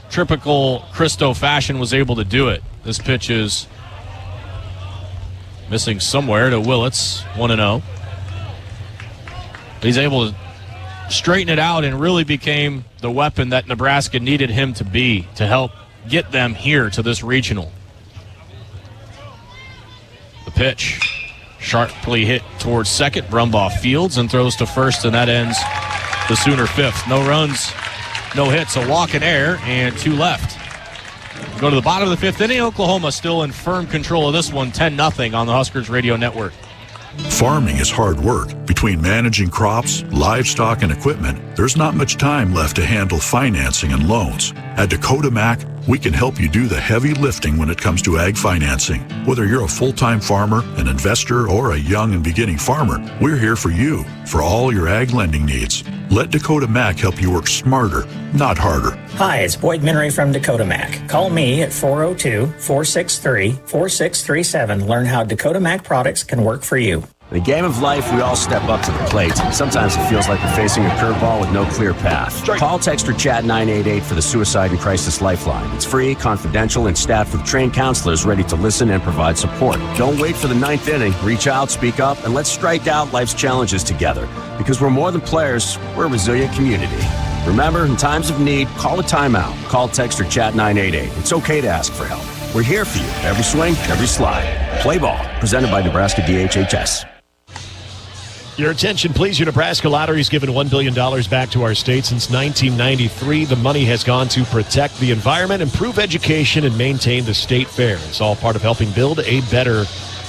Speaker 4: typical Cristo fashion was able to do it. This pitch is missing somewhere to Willits, 1-0. He's able to straighten it out and really became the weapon that Nebraska needed him to be to help get them here to this regional. The pitch sharply hit towards second. Brumbaugh fields and throws to first, and that ends the Sooner 5th. No runs, no hits, a walk in air, and 2 left. Go to the bottom of the 5th inning. Oklahoma still in firm control of this one, 10-0 on the Huskers Radio Network.
Speaker 2: Farming is hard work. Between managing crops, livestock, and equipment, there's not much time left to handle financing and loans. At Dakota Mac, we can help you do the heavy lifting when it comes to ag financing. Whether you're a full-time farmer, an investor, or a young and beginning farmer, we're here for you for all your ag lending needs. Let Dakota Mac help you work smarter, not harder.
Speaker 3: Hi, it's Boyd Minnery from Dakota Mac. Call me at 402-463-4637. Learn how Dakota Mac products can work for you.
Speaker 15: In the game of life, we all step up to the plate. Sometimes it feels like we're facing a curveball with no clear path. Call, text, or chat 988 for the Suicide and Crisis Lifeline. It's free, confidential, and staffed with trained counselors ready to listen and provide support. Don't wait for the ninth inning. Reach out, speak up, and let's strike out life's challenges together. Because we're more than players, we're a resilient community. Remember, in times of need, call a timeout. Call, text, or chat 988. It's okay to ask for help. We're here for you. Every swing, every slide. Play ball. Presented by Nebraska DHHS.
Speaker 24: Your attention, please. Your Nebraska Lottery's given $1 billion back to our state since 1993. The money has gone to protect the environment, improve education, and maintain the state fair. It's all part of helping build a better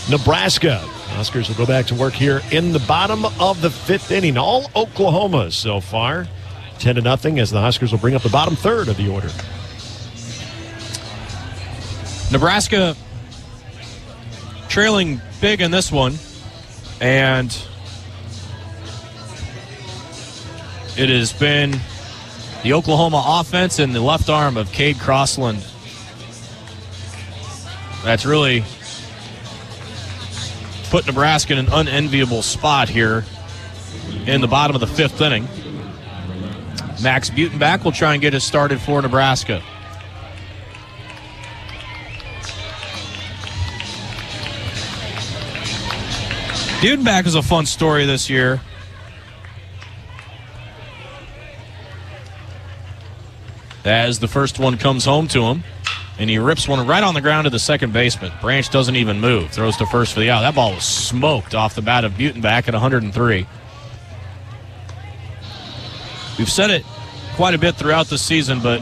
Speaker 24: Nebraska. Huskers will go back to work here in the bottom of the fifth inning. All Oklahoma so far. 10-0 as the Huskers will bring up the bottom third of the order.
Speaker 4: Nebraska trailing big in this one, and it has been the Oklahoma offense and the left arm of Cade Crossland that's really put Nebraska in an unenviable spot here in the bottom of the fifth inning. Max Butenbach will try and get us started for Nebraska. Butenbach is a fun story this year. As the first one comes home to him, and he rips one right on the ground to the second baseman. Branch doesn't even move. Throws to first for the out. That ball was smoked off the bat of Butenbach at 103. We've said it quite a bit throughout the season, but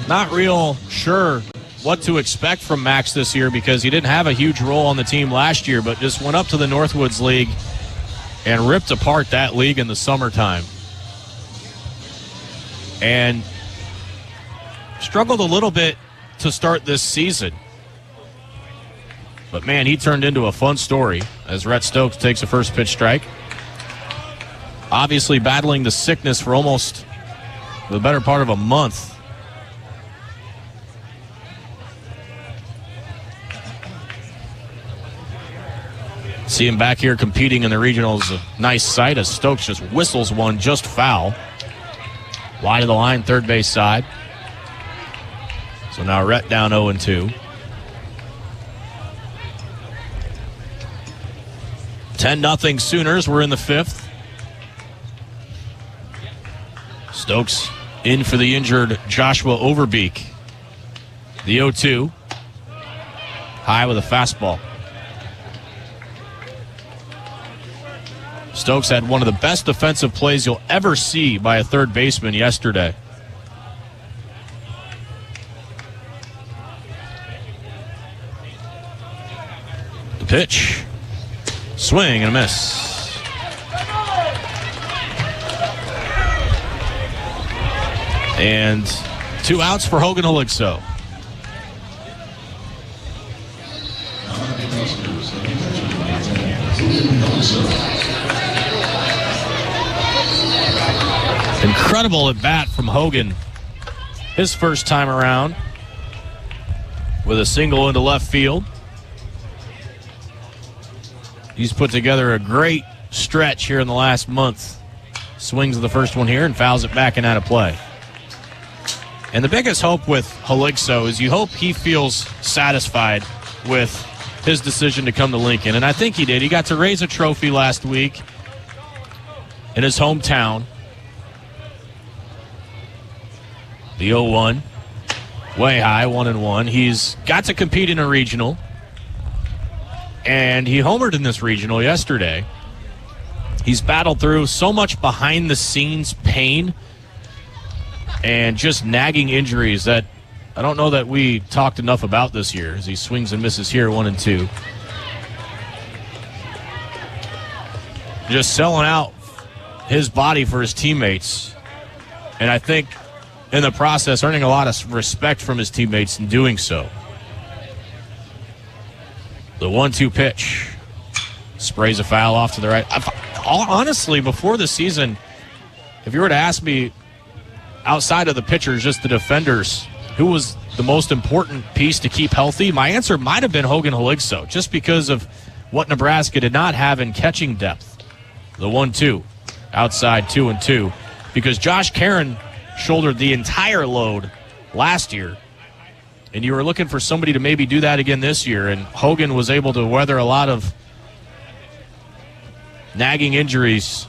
Speaker 4: not real sure what to expect from Max this year because he didn't have a huge role on the team last year, but just went up to the Northwoods League and ripped apart that league in the summertime. And struggled a little bit to start this season. But, man, he turned into a fun story as Rhett Stokes takes a first pitch strike. Obviously battling the sickness for almost the better part of a month. See him back here competing in the regionals. A nice sight as Stokes just whistles one just foul. Wide of the line, third base side. So now Rhett down 0-2. 10-0 Sooners. We're in the fifth. Stokes in for the injured Joshua Overbeek. The 0-2. High with a fastball. Stokes had one of the best defensive plays you'll ever see by a third baseman yesterday. The pitch. Swing and a miss. And 2 outs for Hogan Oligso. Incredible at bat from Hogan. His first time around with a single into left field. He's put together a great stretch here in the last month. Swings the first one here and fouls it back and out of play. And the biggest hope with Oligso is you hope he feels satisfied with his decision to come to Lincoln. And I think he did. He got to raise a trophy last week in his hometown. The 0-1, way high, 1-1. He's got to compete in a regional, and he homered in this regional yesterday. He's battled through so much behind-the-scenes pain and just nagging injuries that I don't know that we talked enough about this year as he swings and misses here, 1-2. just selling out his body for his teammates. And I think in the process, earning a lot of respect from his teammates in doing so. The 1-2 pitch. Sprays a foul off to the right. Honestly, before the season, if you were to ask me, outside of the pitchers, just the defenders, who was the most important piece to keep healthy, my answer might have been Hogan Haligso, just because of what Nebraska did not have in catching depth. The 1-2, outside 2-2, because Josh Caron shouldered the entire load last year, and you were looking for somebody to maybe do that again this year, and Hogan was able to weather a lot of nagging injuries.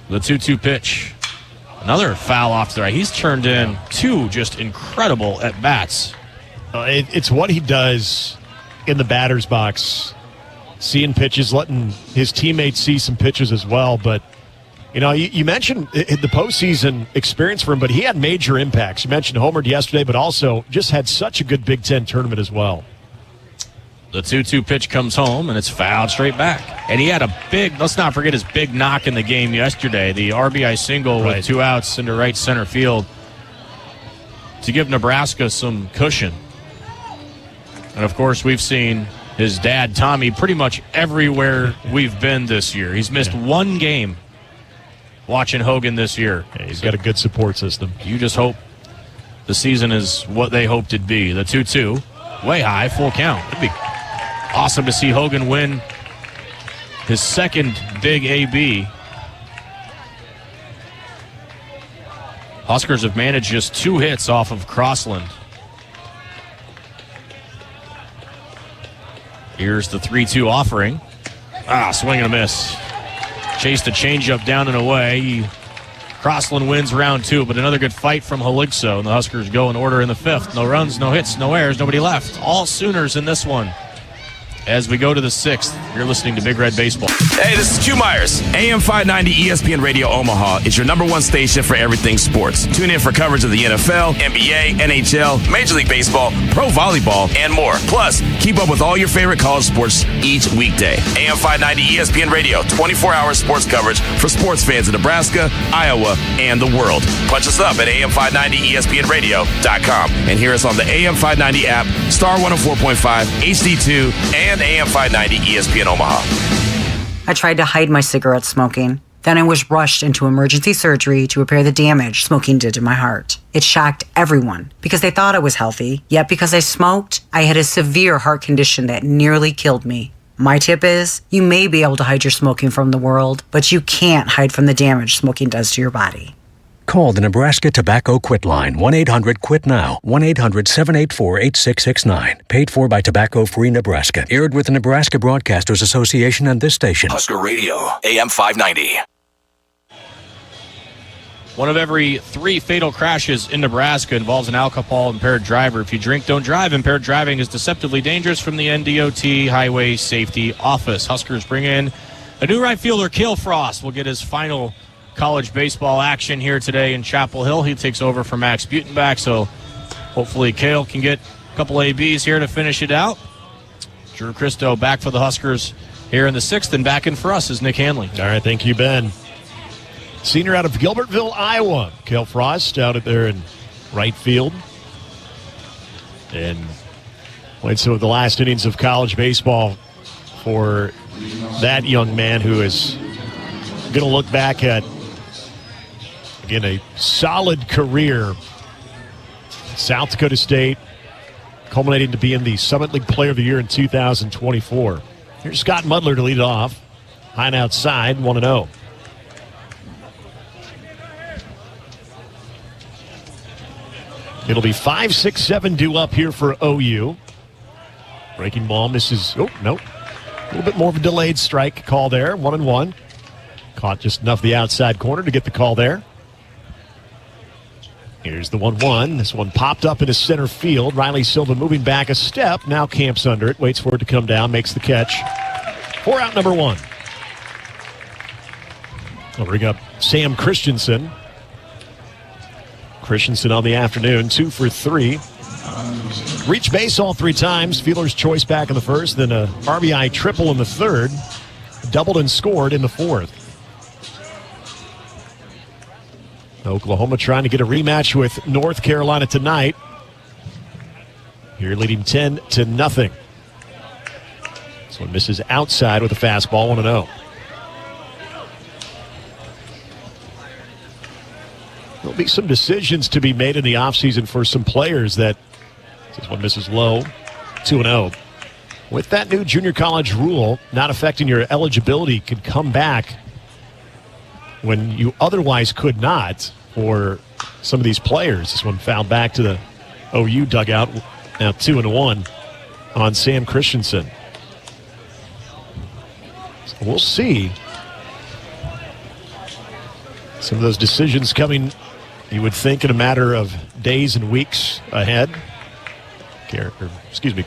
Speaker 4: The 2-2 pitch. Another foul off to the right. He's turned in 2 just incredible at-bats.
Speaker 24: It's what he does in the batter's box, seeing pitches, letting his teammates see some pitches as well. But, you mentioned the postseason experience for him, but he had major impacts. You mentioned homered yesterday, but also just had such a good Big Ten tournament as well.
Speaker 4: The 2-2 pitch comes home, and it's fouled straight back. And he had a big, let's not forget his big knock in the game yesterday, the RBI single with 2 outs into right center field to give Nebraska some cushion. And, of course, we've seen his dad, Tommy, pretty much everywhere we've been this year. He's missed one game watching Hogan this year.
Speaker 24: Yeah, he's got a good support system.
Speaker 4: You just hope the season is what they hoped it'd be. The 2-2, way high, full count. It'd be awesome to see Hogan win his second big AB. Huskers have managed just 2 hits off of Crossland. Here's the 3-2 offering. Swing and a miss. Chased a changeup down and away. Crossland wins round 2, but another good fight from Haligso, and the Huskers go in order in the 5th. No runs, no hits, no errors, nobody left. All Sooners in this one. As we go to the 6th, you're listening to Big Red Baseball.
Speaker 14: Hey, this is Q Myers. AM 590 ESPN Radio Omaha is your #1 station for everything sports. Tune in for coverage of the NFL, NBA, NHL, Major League Baseball, Pro Volleyball, and more. Plus, keep up with all your favorite college sports each weekday. AM 590 ESPN Radio, 24-hour sports coverage for sports fans in Nebraska, Iowa, and the world. Punch us up at am590ESPNradio.com and hear us on the AM 590 app, Star 104.5, HD2, and AM 590 ESPN Omaha.
Speaker 16: I tried to hide my cigarette smoking. Then I was rushed into emergency surgery to repair the damage smoking did to my heart. It shocked everyone because they thought I was healthy, yet because I smoked, I had a severe heart condition that nearly killed me. My tip is, you may be able to hide your smoking from the world, but you can't hide from the damage smoking does to your body.
Speaker 17: Call the Nebraska Tobacco Quit Line, 1-800-QUIT-NOW, 1-800-784-8669. Paid for by Tobacco Free Nebraska. Aired with the Nebraska Broadcasters Association and this station.
Speaker 14: Husker Radio, AM 590.
Speaker 4: One of every 3 fatal crashes in Nebraska involves an alcohol-impaired driver. If you drink, don't drive. Impaired driving is deceptively dangerous from the NDOT Highway Safety Office. Huskers bring in a new right fielder, Cale Frost. Will get his final college baseball action here today in Chapel Hill. He takes over for Max Butenbach, so hopefully Cale can get a couple ABs here to finish it out. Drew Christo back for the Huskers here in the 6th, and back in for us is Nick Hanley.
Speaker 24: All right, thank you, Ben. Senior out of Gilbertville, Iowa. Cale Frost out there in right field. And played some of the last innings of college baseball for that young man who is going to look back at, again, a solid career. South Dakota State, culminating to being the Summit League Player of the Year in 2024. Here's Scott Mudler to lead it off. High and outside, 1-0. It'll be 5, 6, 7 due up here for OU. Breaking ball misses. Oh, no. A little bit more of a delayed strike call there. 1-1. Caught just enough the outside corner to get the call there. Here's the 1-1. This one popped up into center field. Riley Silva moving back a step. Now camps under it. Waits for it to come down. Makes the catch. 4 out, number 1. I'll bring up Sam Christensen. Christensen on the afternoon, 2 for 3. Reached base all 3 times. Fielder's choice back in the 1st, then a RBI triple in the 3rd. doubled and scored in the fourth. Oklahoma trying to get a rematch with North Carolina tonight. Here leading 10-0. This one misses outside with a fastball, 1-0. There'll be some decisions to be made in the offseason for some players that this one misses low, 2-0. With that new junior college rule not affecting your eligibility, could come back when you otherwise could not for some of these players. This one fouled back to the OU dugout. Now 2-1 on Sam Christensen. So we'll see. Some of those decisions coming, you would think, in a matter of days and weeks ahead.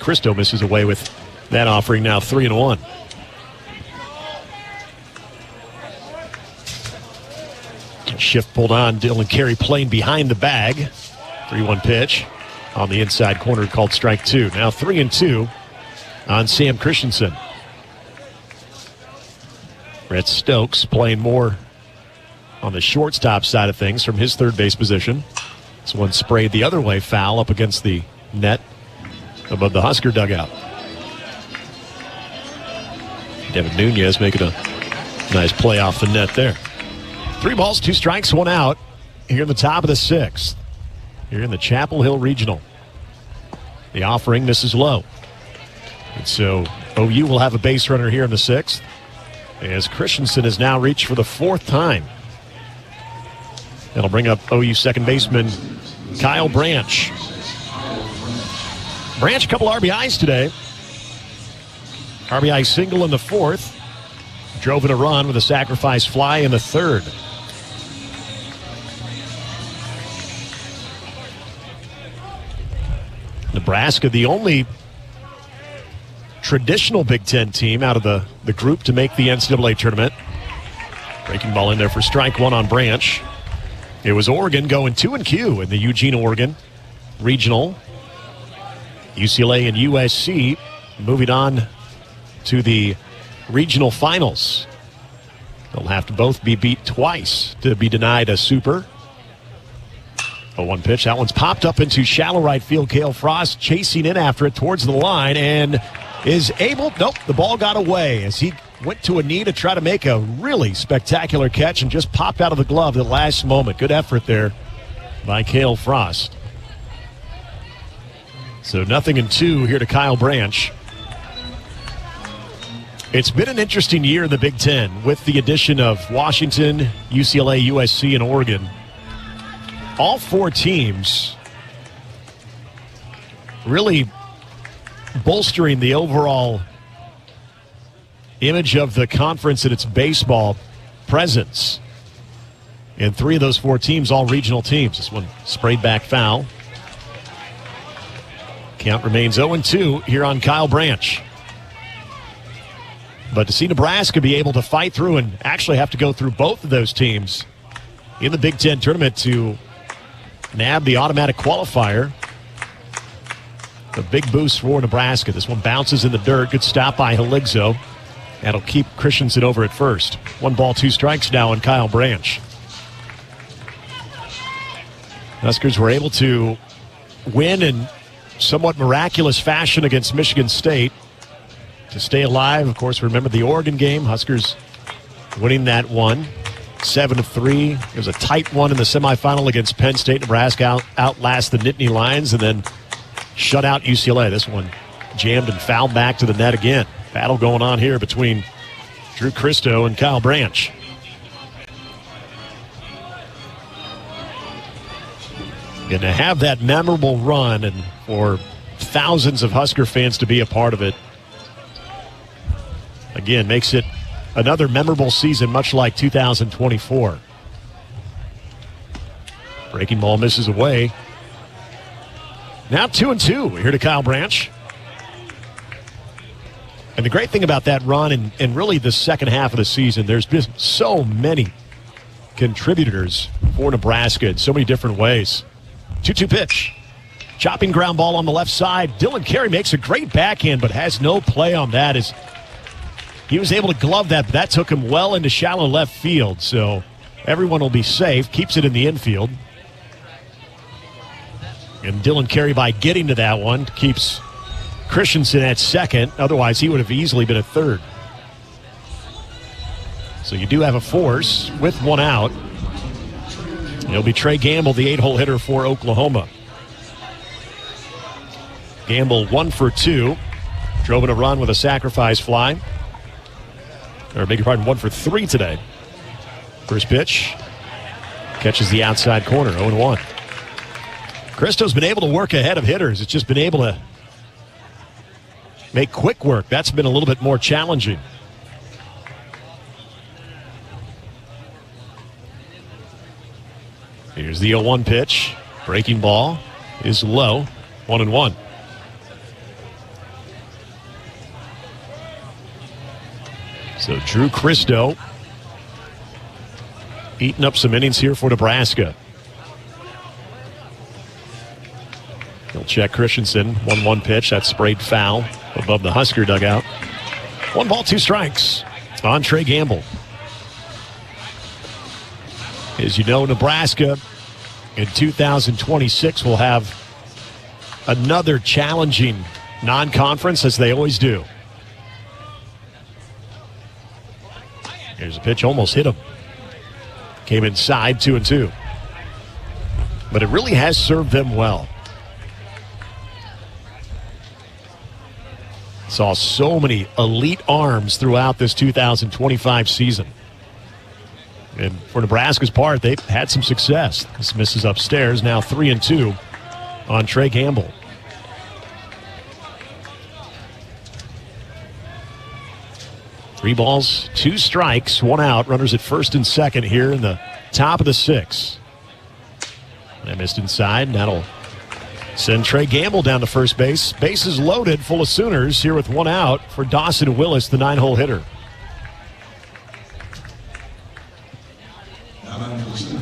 Speaker 24: Christo misses away with that offering, now 3-1. Shift pulled on. Dylan Carey playing behind the bag. 3-1 pitch on the inside corner called strike 2. Now 3-2 on Sam Christensen. Brett Stokes playing more on the shortstop side of things from his third base position. This one sprayed the other way, foul up against the net above the Husker dugout. Devin Nunez making a nice play off the net there. 3 balls, 2 strikes, 1 out here in the top of the 6th. Here in the Chapel Hill Regional. The offering misses low. And so OU will have a base runner here in the 6th, as Christensen has now reached for the 4th time. That'll bring up OU second baseman Kyle Branch. Branch, a couple RBIs today. RBI single in the 4th. Drove in a run with a sacrifice fly in the 3rd. Nebraska, the only traditional Big Ten team out of the group to make the NCAA tournament. Breaking ball in there for strike 1 on Branch. It was Oregon going 2-Q in the Eugene, Oregon regional. UCLA and USC moving on to the regional finals. They'll have to both be beat twice to be denied a super. 0-1 pitch. That one's popped up into shallow right field. Cale Frost chasing in after it towards the line and is able. Nope, the ball got away as he went to a knee to try to make a really spectacular catch and just popped out of the glove at the last moment. Good effort there by Cale Frost. So 0-2 here to Kyle Branch. It's been an interesting year in the Big Ten with the addition of Washington, UCLA, USC, and Oregon. All 4 teams really bolstering the overall image of the conference and its baseball presence. And 3 of those 4 teams, all regional teams. This one sprayed back foul. Count remains 0-2 here on Kyle Branch. But to see Nebraska be able to fight through and actually have to go through both of those teams in the Big Ten tournament to nab the automatic qualifier, a big boost for Nebraska. This one bounces in the dirt. Good stop by Heligzo. That'll keep Christensen over at first. 1 ball, 2 strikes now on Kyle Branch. Huskers were able to win in somewhat miraculous fashion against Michigan State to stay alive. Of course, remember the Oregon game. Huskers winning that one 7-3. It was a tight one in the semifinal against Penn State. Nebraska outlast the Nittany Lions and then shut out UCLA. This one jammed and fouled back to the net again. Battle going on here between Drew Christo and Kyle Branch. And to have that memorable run and for thousands of Husker fans to be a part of it, again, makes it another memorable season, much like 2024. Breaking ball misses away. Now 2-2 here to Kyle Branch. And the great thing about that run and really the second half of the season, there's been so many contributors for Nebraska in so many different ways. 2-2 pitch. Chopping ground ball on the left side. Dylan Carey makes a great backhand, but has no play on that as he was able to glove that, but that took him well into shallow left field. So everyone will be safe. Keeps it in the infield. And Dylan Carey, by getting to that one, keeps Christensen at second. Otherwise, he would have easily been at third. So you do have a force with one out. It'll be Trey Gamble, the 8-hole hitter for Oklahoma. Gamble 1 for 2. Drove in a run with a sacrifice fly. Or beg your pardon, 1 for 3 today. First pitch. Catches the outside corner, 0-1. Christo's been able to work ahead of hitters. It's just been able to make quick work. That's been a little bit more challenging. Here's the 0-1 pitch. Breaking ball is low. 1-1. So Drew Christo eating up some innings here for Nebraska. He'll check Christensen. 1-1 pitch. That's sprayed foul above the Husker dugout. 1 ball, 2 strikes on Trey Gamble. As you know, Nebraska in 2026 will have another challenging non-conference, as they always do. Here's a pitch, almost hit him. Came inside, 2-2. But it really has served them well. Saw so many elite arms throughout this 2025 season. And for Nebraska's part, they've had some success. This misses upstairs, now 3-2 on Trey Gamble. Three balls, 2 strikes, 1 out. Runners at first and second here in the top of the 6th. That missed inside. That'll send Trey Gamble down to first base. Bases loaded, full of Sooners here with 1 out for Dawson Willis, the 9-hole hitter.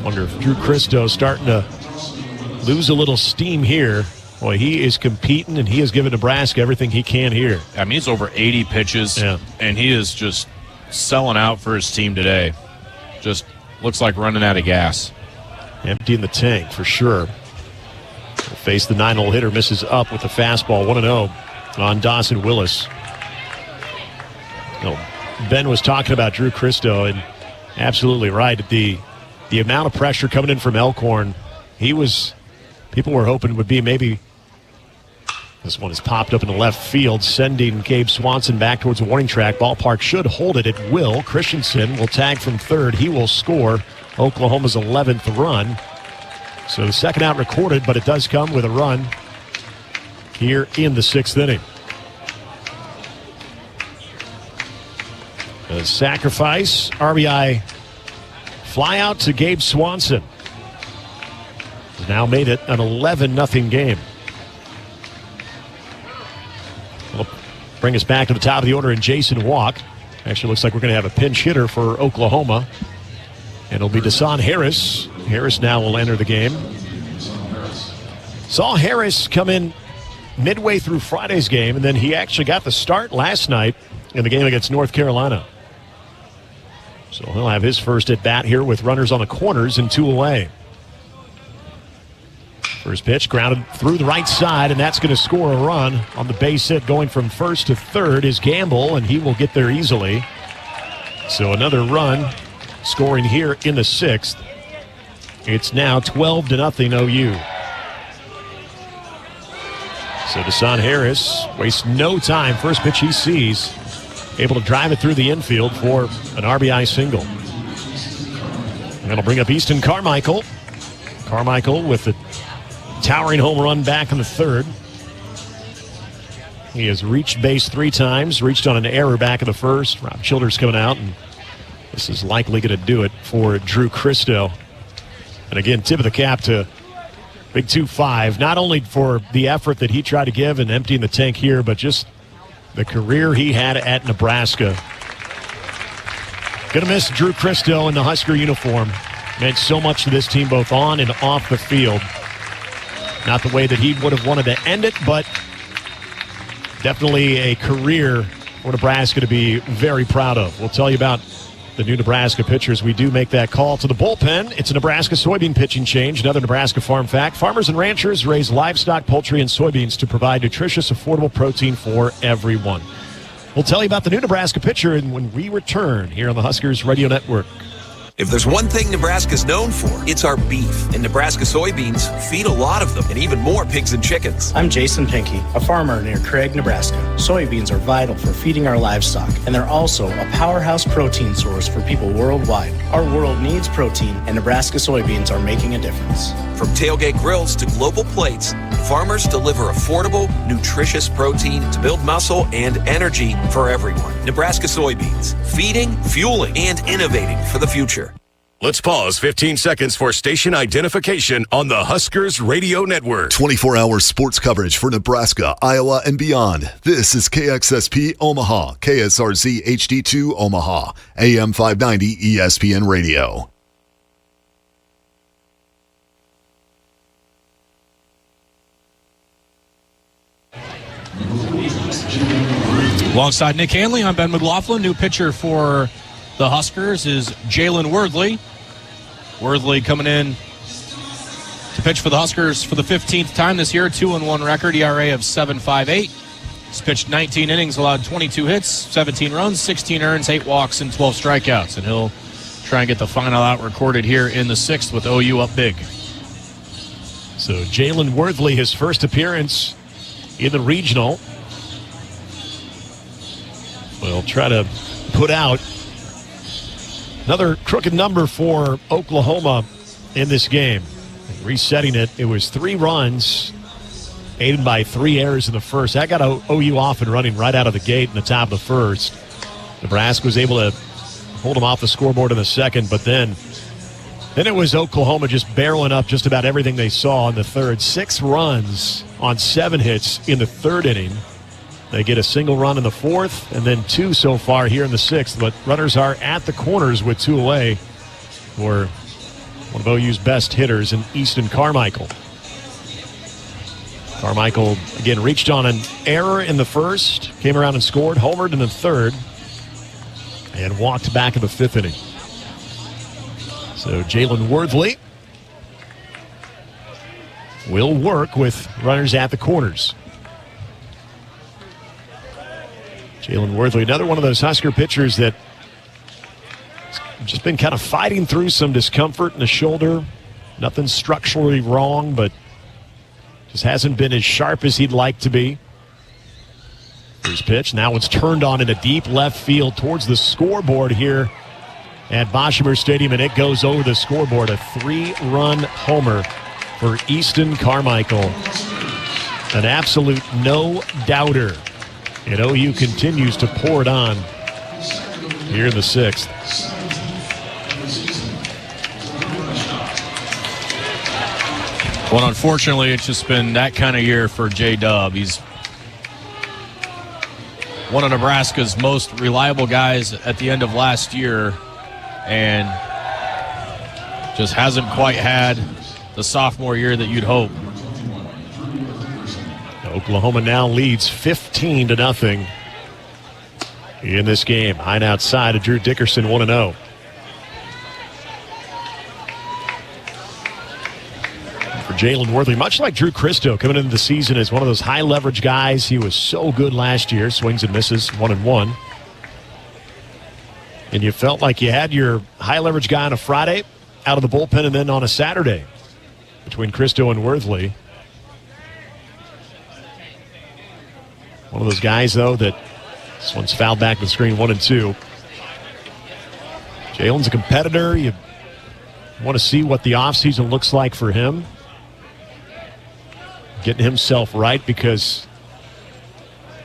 Speaker 24: Wonder if Drew Christo starting to lose a little steam here. Boy, he is competing, and he has given Nebraska everything he can here.
Speaker 4: I mean, he's over 80 pitches, and he is just selling out for his team today. Just looks like running out of gas.
Speaker 24: Empty in the tank for sure. We'll face the 9-hole hitter, misses up with the fastball. 1-0 on Dawson Willis. Ben was talking about Drew Christo, and absolutely right. The amount of pressure coming in from Elkhorn, people were hoping would be maybe. This one has popped up in the left field, sending Gabe Swanson back towards the warning track. Ballpark should hold it. It will. Christensen will tag from third. He will score Oklahoma's 11th run. So the second out recorded, but it does come with a run here in the 6th inning. A sacrifice, RBI fly out to Gabe Swanson. He's now made it an 11-0 game. We'll bring us back to the top of the order in Jason Walk. Actually looks like we're going to have a pinch hitter for Oklahoma. And it'll be Deshaun Harris. Harris now will enter the game. Saw Harris come in midway through Friday's game, and then he actually got the start last night in the game against North Carolina. So he'll have his first at bat here with runners on the corners and 2 away. First pitch grounded through the right side, and that's going to score a run on the base hit. Going from first to third is Gamble, and he will get there easily. So another run scoring here in the 6th. It's now 12-0 OU. So Deshaun Harris wastes no time. First pitch he sees, able to drive it through the infield for an RBI single. And that'll bring up Easton Carmichael. Carmichael with the towering home run back in the 3rd. He has reached base 3 times, reached on an error back in the 1st. Rob Childers coming out, and this is likely going to do it for Drew Christo. And again, tip of the cap to Big 2-5, not only for the effort that he tried to give in emptying the tank here, but just the career he had at Nebraska. Going to miss Drew Christo in the Husker uniform. Meant so much to this team both on and off the field. Not the way that he would have wanted to end it, but definitely a career for Nebraska to be very proud of. We'll tell you about the new Nebraska pitchers. We do make that call to the bullpen. It's a Nebraska soybean pitching change. Another Nebraska farm fact. Farmers and ranchers raise livestock, poultry, and soybeans to provide nutritious, affordable protein for everyone. We'll tell you about the new Nebraska pitcher when we return here on the Huskers Radio Network.
Speaker 7: If there's one thing Nebraska's known for, it's our beef. And Nebraska soybeans feed a lot of them, and even more pigs and chickens.
Speaker 6: I'm Jason Pinky, a farmer near Craig, Nebraska. Soybeans are vital for feeding our livestock, and they're also a powerhouse protein source for people worldwide. Our world needs protein, and Nebraska soybeans are making a difference.
Speaker 7: From tailgate grills to global plates, farmers deliver affordable, nutritious protein to build muscle and energy for everyone. Nebraska soybeans, feeding, fueling, and innovating for the future.
Speaker 11: Let's pause 15 seconds for station identification on the Huskers Radio Network.
Speaker 12: 24-hour sports coverage for Nebraska, Iowa, and beyond. This is KXSP Omaha, KSRZ HD2 Omaha, AM 590 ESPN Radio.
Speaker 4: Alongside Nick Hanley, I'm Ben McLaughlin. New pitcher for the Huskers is Jalen Worthley. Worthley coming in to pitch for the Huskers for the 15th time this year. 2-1 record, ERA of 7.58. He's pitched 19 innings, allowed 22 hits, 17 runs, 16 earns, 8 walks, and 12 strikeouts. And he'll try and get the final out recorded here in the 6th with OU up big.
Speaker 24: So Jalen Worthley, his first appearance in the regional. We'll try to put out another crooked number for Oklahoma in this game. Resetting it, it was 3 runs, aided by 3 errors in the first. That got OU off and running right out of the gate in the top of the first. Nebraska was able to hold them off the scoreboard in the second, but then it was Oklahoma just barreling up just about everything they saw in the third. 6 runs on 7 hits in the third inning. They get a single run in the fourth, and then 2 so far here in the 6th. But runners are at the corners with 2 away for one of OU's best hitters in Easton Carmichael. Carmichael, again, reached on an error in the first, came around and scored, homered in the third, and walked back in the 5th inning. So Jalen Worthley will work with runners at the corners. Jalen Worthley, another one of those Husker pitchers that just been kind of fighting through some discomfort in the shoulder. Nothing structurally wrong, but just hasn't been as sharp as he'd like to be. His pitch, now it's turned on in a deep left field towards the scoreboard here at Boshemer Stadium, and it goes over the scoreboard. A 3-run homer for Easton Carmichael. An absolute no-doubter. And OU continues to pour it on here in the 6th.
Speaker 4: Well, unfortunately, it's just been that kind of year for J-Dub. He's one of Nebraska's most reliable guys at the end of last year and just hasn't quite had the sophomore year that you'd hope.
Speaker 24: Oklahoma now leads 15-0 in this game. Hine outside of Drew Dickerson, 1-0. For Jalen Worthley, much like Drew Christo coming into the season as one of those high-leverage guys. He was so good last year, swings and misses, 1-1. And you felt like you had your high-leverage guy on a Friday out of the bullpen and then on a Saturday between Christo and Worthley. One of those guys, though, that this one's fouled back to the screen, 1-2. Jalen's a competitor. You want to see what the offseason looks like for him. Getting himself right because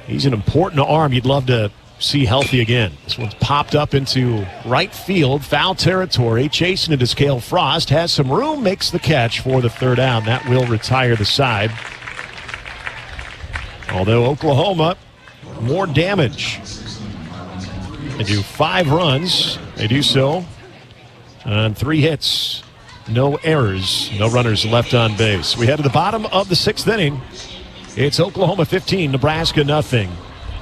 Speaker 24: he's an important arm you'd love to see healthy again. This one's popped up into right field, foul territory. Chasing it is Cale Frost. Has some room, makes the catch for the 3rd out. That will retire the side. Although Oklahoma, more damage. They do 5 runs. They do so on 3 hits. No errors. No runners left on base. We head to the bottom of the 6th inning. It's Oklahoma 15, Nebraska nothing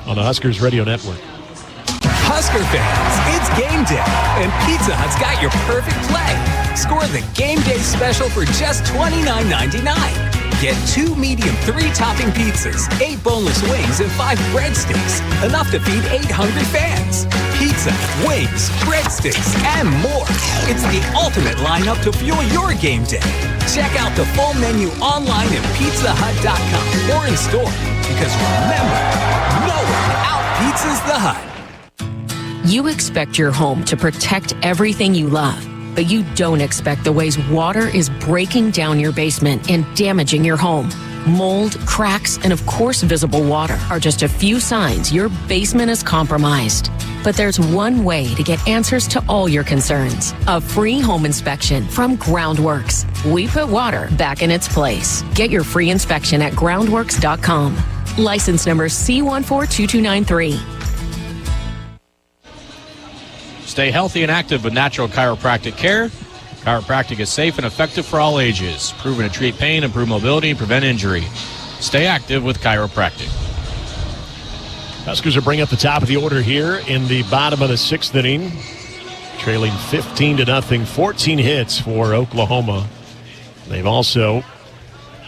Speaker 24: on the Huskers Radio Network.
Speaker 5: Husker fans, it's game day, and Pizza Hut's got your perfect play. Score the game day special for just $29.99. Get 2 medium 3-topping pizzas, 8 boneless wings, and 5 breadsticks. Enough to feed 8 hungry fans. Pizza, wings, breadsticks, and more. It's the ultimate lineup to fuel your game day. Check out the full menu online at pizzahut.com or in store. Because remember, no one out-pizzas the Hut.
Speaker 8: You expect your home to protect everything you love, but you don't expect the ways water is breaking down your basement and damaging your home. Mold, cracks, and of course visible water are just a few signs your basement is compromised. But there's one way to get answers to all your concerns. A free home inspection from Groundworks. We put water back in its place. Get your free inspection at groundworks.com. License number C142293.
Speaker 4: Stay healthy and active with natural chiropractic care. Chiropractic is safe and effective for all ages. Proven to treat pain, improve mobility, and prevent injury. Stay active with chiropractic.
Speaker 24: Huskers are bringing up the top of the order here in the bottom of the 6th inning. Trailing 15-0, 14 hits for Oklahoma. They've also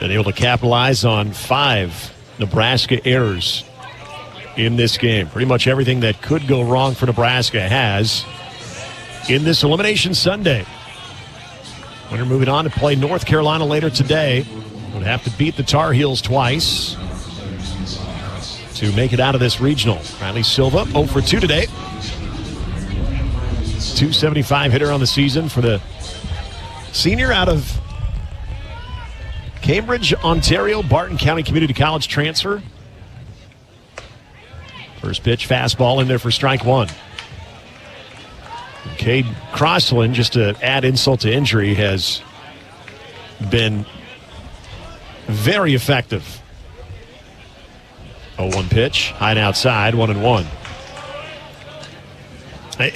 Speaker 24: been able to capitalize on 5 Nebraska errors in this game. Pretty much everything that could go wrong for Nebraska has in this Elimination Sunday. Winner moving on to play North Carolina later today. Would have to beat the Tar Heels twice to make it out of this regional. Riley Silva 0 for 2 today. 275 hitter on the season for the senior out of Cambridge, Ontario, Barton County Community College transfer. First pitch, fastball in there for strike 1. Cade Crossland, just to add insult to injury, has been very effective. 0-1 pitch, high and outside, 1-1.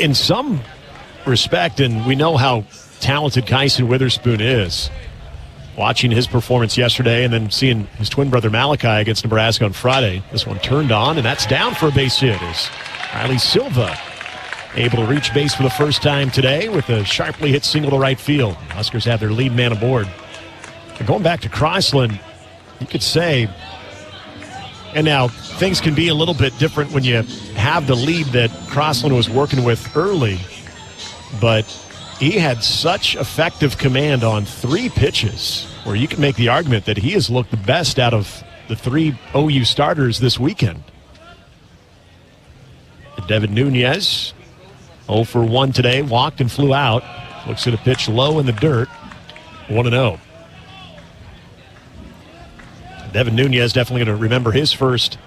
Speaker 24: In some respect, and we know how talented Kyson Witherspoon is, watching his performance yesterday and then seeing his twin brother Malachi against Nebraska on Friday, this one turned on, and that's down for a base hit as Riley Silva able to reach base for the first time today with a sharply hit single to right field. Huskers have their lead man aboard. And going back to Crossland, you could say, and now things can be a little bit different when you have the lead that Crossland was working with early, but he had such effective command on 3 pitches where you can make the argument that he has looked the best out of the 3 OU starters this weekend. Devin Nunez, 0 for 1 today, walked and flew out. Looks at a pitch low in the dirt, 1-0. Devin Nunez definitely going to remember his first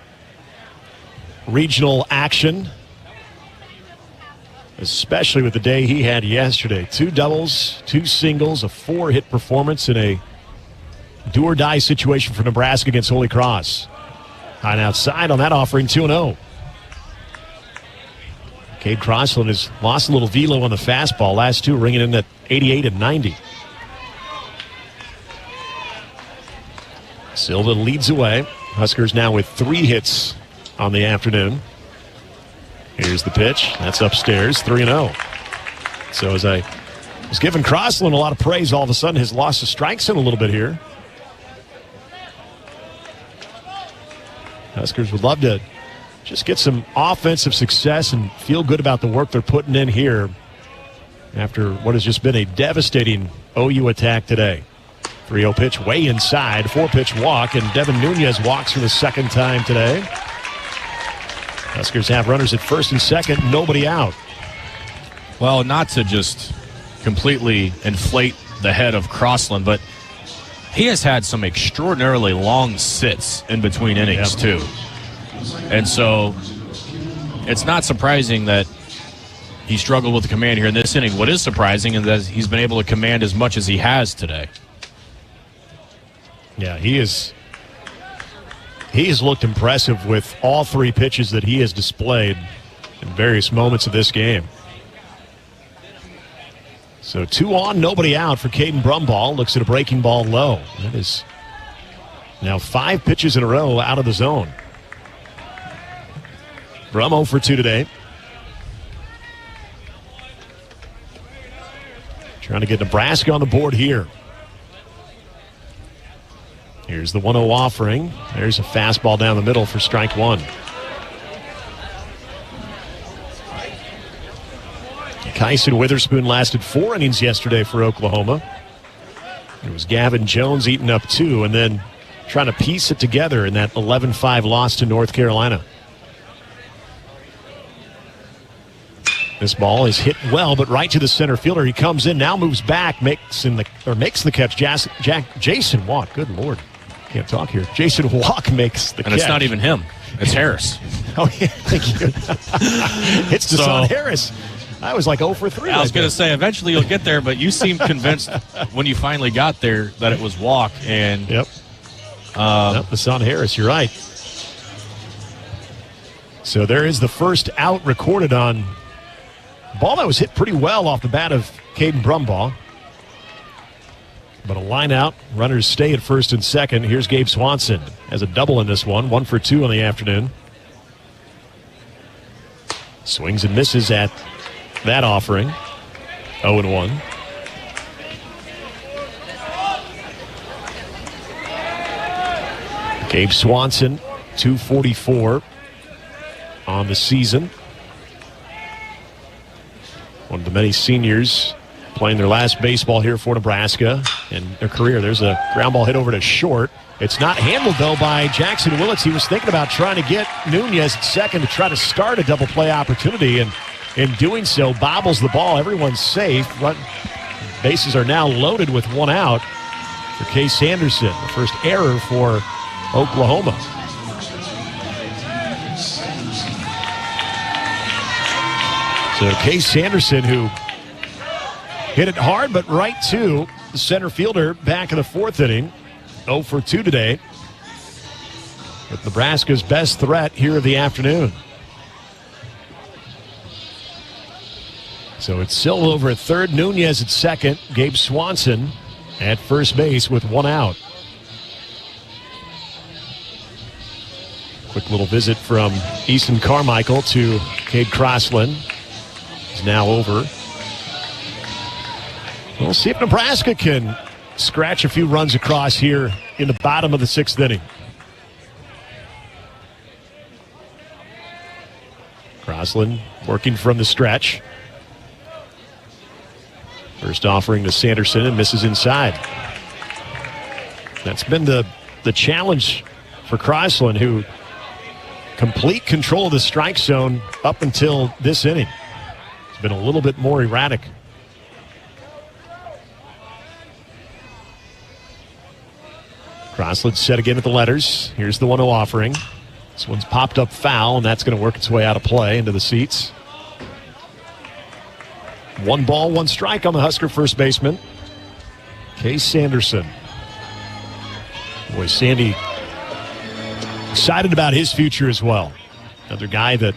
Speaker 24: regional action, especially with the day he had yesterday. 2 doubles, 2 singles, a 4-hit performance in a do-or-die situation for Nebraska against Holy Cross. High and outside on that offering, 2-0. Cade Crossland has lost a little velo on the fastball. Last 2 ringing in at 88 and 90. Silva leads away. Huskers now with 3 hits on the afternoon. Here's the pitch. That's upstairs, 3-0. So as I was giving Crossland a lot of praise, all of a sudden his loss of strikes in a little bit here. Huskers would love to just get some offensive success and feel good about the work they're putting in here after what has just been a devastating OU attack today. 3-0 pitch way inside, 4-pitch walk, and Devin Nunez walks for the second time today. Huskers have runners at first and second, nobody out.
Speaker 4: Well, not to just completely inflate the head of Crossland, but he has had some extraordinarily long sits in between innings, too. And so it's not surprising that he struggled with the command here in this inning. What is surprising is that he's been able to command as much as he has today.
Speaker 24: Yeah, he's looked impressive with all 3 pitches that he has displayed in various moments of this game. So 2 on, nobody out for Caden Brumball. Looks at a breaking ball low. That is now 5 pitches in a row out of the zone. Brum 0 for 2 today. Trying to get Nebraska on the board here. Here's the 1-0 offering. There's a fastball down the middle for strike one. Kyson Witherspoon lasted 4 innings yesterday for Oklahoma. It was Gavin Jones eating up 2 and then trying to piece it together in that 11-5 loss to North Carolina. This ball is hit well, but right to the center fielder. He comes in, now moves back, makes the catch. Jason Walk, good Lord. Can't talk here. Jason Walk makes the catch.
Speaker 4: And it's not even him. It's Harris.
Speaker 24: Oh, yeah, thank you. It's Deshaun Harris. I was like 0 for 3.
Speaker 4: I was going to say, eventually you'll get there, but you seemed convinced when you finally got there that it was Walk. And
Speaker 24: yep. Deshaun Harris, you're right. So there is the first out recorded on ball that was hit pretty well off the bat of Caden Brumbaugh. But a line out. Runners stay at first and second. Here's Gabe Swanson. Has a double in this one. 1 for 2 on the afternoon. Swings and misses at that offering. 0-1. Gabe Swanson, 244 on the season. One of the many seniors playing their last baseball here for Nebraska in their career. There's a ground ball hit over to short. It's not handled, though, by Jackson Willits. He was thinking about trying to get Nunez at second to try to start a double play opportunity, and in doing so, bobbles the ball. Everyone's safe. Bases are now loaded with 1 out for Case Sanderson. The first error for Oklahoma. So Case Sanderson, who hit it hard, but right to the center fielder back in the 4th inning. 0 for 2 today. With Nebraska's best threat here of the afternoon. So it's Silva over at third, Nunez at second, Gabe Swanson at first base with 1 out. Quick little visit from Easton Carmichael to Cade Crossland. He's now over. We'll see if Nebraska can scratch a few runs across here in the bottom of the 6th inning. Crossland working from the stretch. First offering to Sanderson and misses inside. That's been the challenge for Crossland, who complete control of the strike zone up until this inning. It's been a little bit more erratic. Crossland set again at the letters. Here's the 1-0 offering. This one's popped up foul, and that's going to work its way out of play into the seats. 1 ball, 1 strike on the Husker first baseman, Case Sanderson. Boy, Sandy excited about his future as well. Another guy that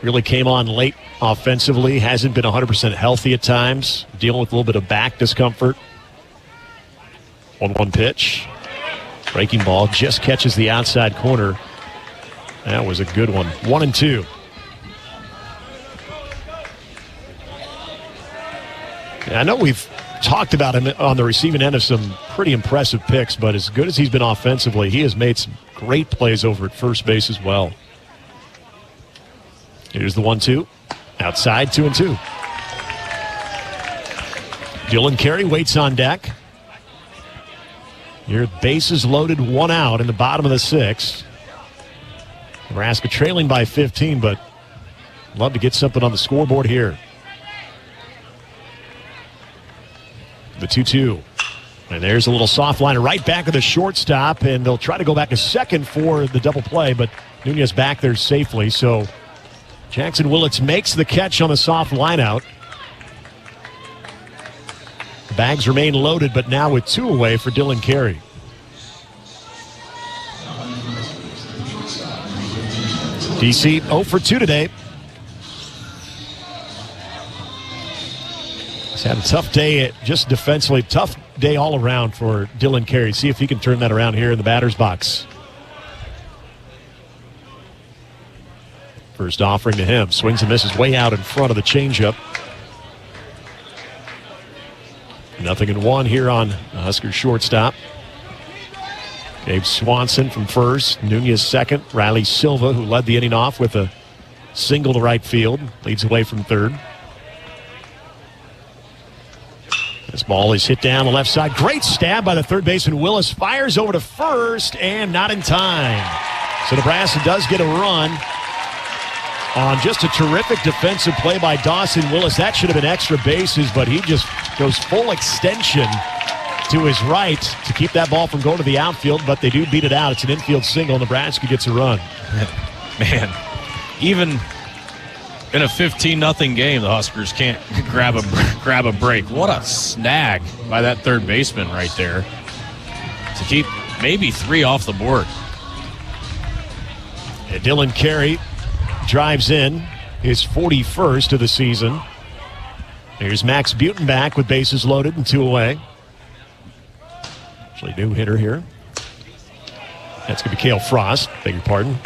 Speaker 24: really came on late offensively, hasn't been 100% healthy at times, dealing with a little bit of back discomfort. 1-1 pitch. Breaking ball just catches the outside corner. That was a good one. 1-2. I know we've talked about him on the receiving end of some pretty impressive picks, but as good as he's been offensively, he has made some great plays over at first base as well. Here's the 1-2. Outside, 2-2. Dylan Carey waits on deck. Your bases loaded, 1 out in the bottom of the 6th. Nebraska trailing by 15, but love to get something on the scoreboard here. The 2-2. And there's a little soft liner right back of the shortstop, and they'll try to go back a second for the double play, but Nunez back there safely. So Jackson Willits makes the catch on the soft line out. Bags remain loaded, but now with 2 away for Dylan Carey. DC 0 for 2 today. He's had a tough day, just defensively, tough day all around for Dylan Carey. See if he can turn that around here in the batter's box. First offering to him. Swings and misses way out in front of the changeup. 0-1 here on the Huskers shortstop. Gabe Swanson from first, Nunez second, Riley Silva, who led the inning off with a single to right field, leads away from third. This ball is hit down the left side. Great stab by the third baseman. Willis fires over to first and not in time. So Nebraska does get a run on just a terrific defensive play by Dawson Willis. That should have been extra bases, but he just goes full extension to his right to keep that ball from going to the outfield, but they do beat it out. It's an infield single. Nebraska gets a run.
Speaker 4: Man, even in a 15-0 game, the Huskers can't grab a break. What a snag by that third baseman right there to keep maybe 3 off the board.
Speaker 24: And Dylan Carey drives in his 41st of the season. Here's Max Butenbach with bases loaded and 2 away. Actually, new hitter here. That's going to be Cale Frost. Beg your pardon.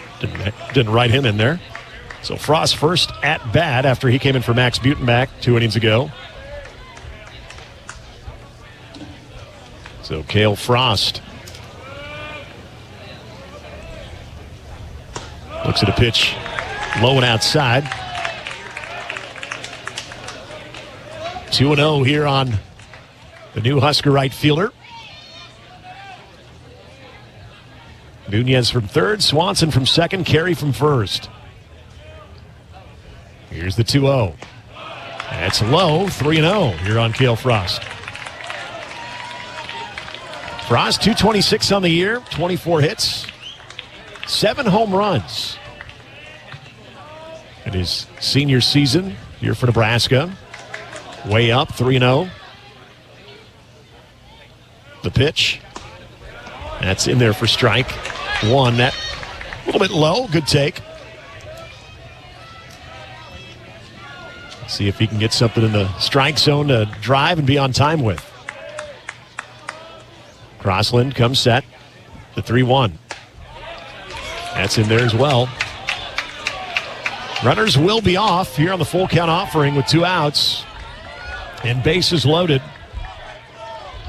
Speaker 24: Didn't write him in there. So Frost first at bat after he came in for Max Butenbach 2 innings ago. So Cale Frost looks at a pitch low and outside. 2-0 here on the new Husker right fielder. Nunez from third, Swanson from second, Carey from first. Here's the 2-0. That's low, 3-0 here on Cale Frost. Frost, 226 on the year, 24 hits, 7 home runs. In his senior season here for Nebraska. Way up, 3-0. The pitch. That's in there for strike 1. That a little bit low, good take. See if he can get something in the strike zone to drive and be on time with. Crossland comes set. The 3-1. That's in there as well. Runners will be off here on the full count offering with 2 outs. And bases loaded.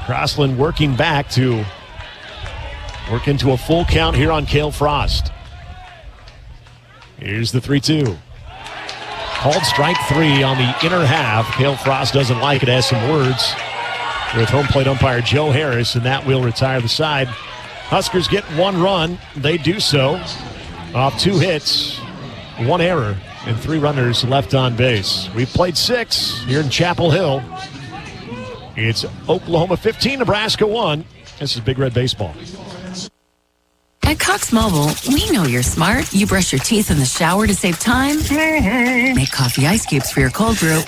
Speaker 24: Crossland working back to work into a full count here on Cale Frost. Here's the 3-2. Called strike 3 on the inner half. Cale Frost doesn't like it, has some words with home plate umpire Joe Harris, and that will retire the side. Huskers get 1 run. They do so off 2 hits, 1 error, and 3 runners left on base. We've played 6 here in Chapel Hill. It's Oklahoma 15, Nebraska 1. This is Big Red Baseball.
Speaker 9: At Cox Mobile, we know you're smart. You brush your teeth in the shower to save time, make coffee ice cubes for your cold brew,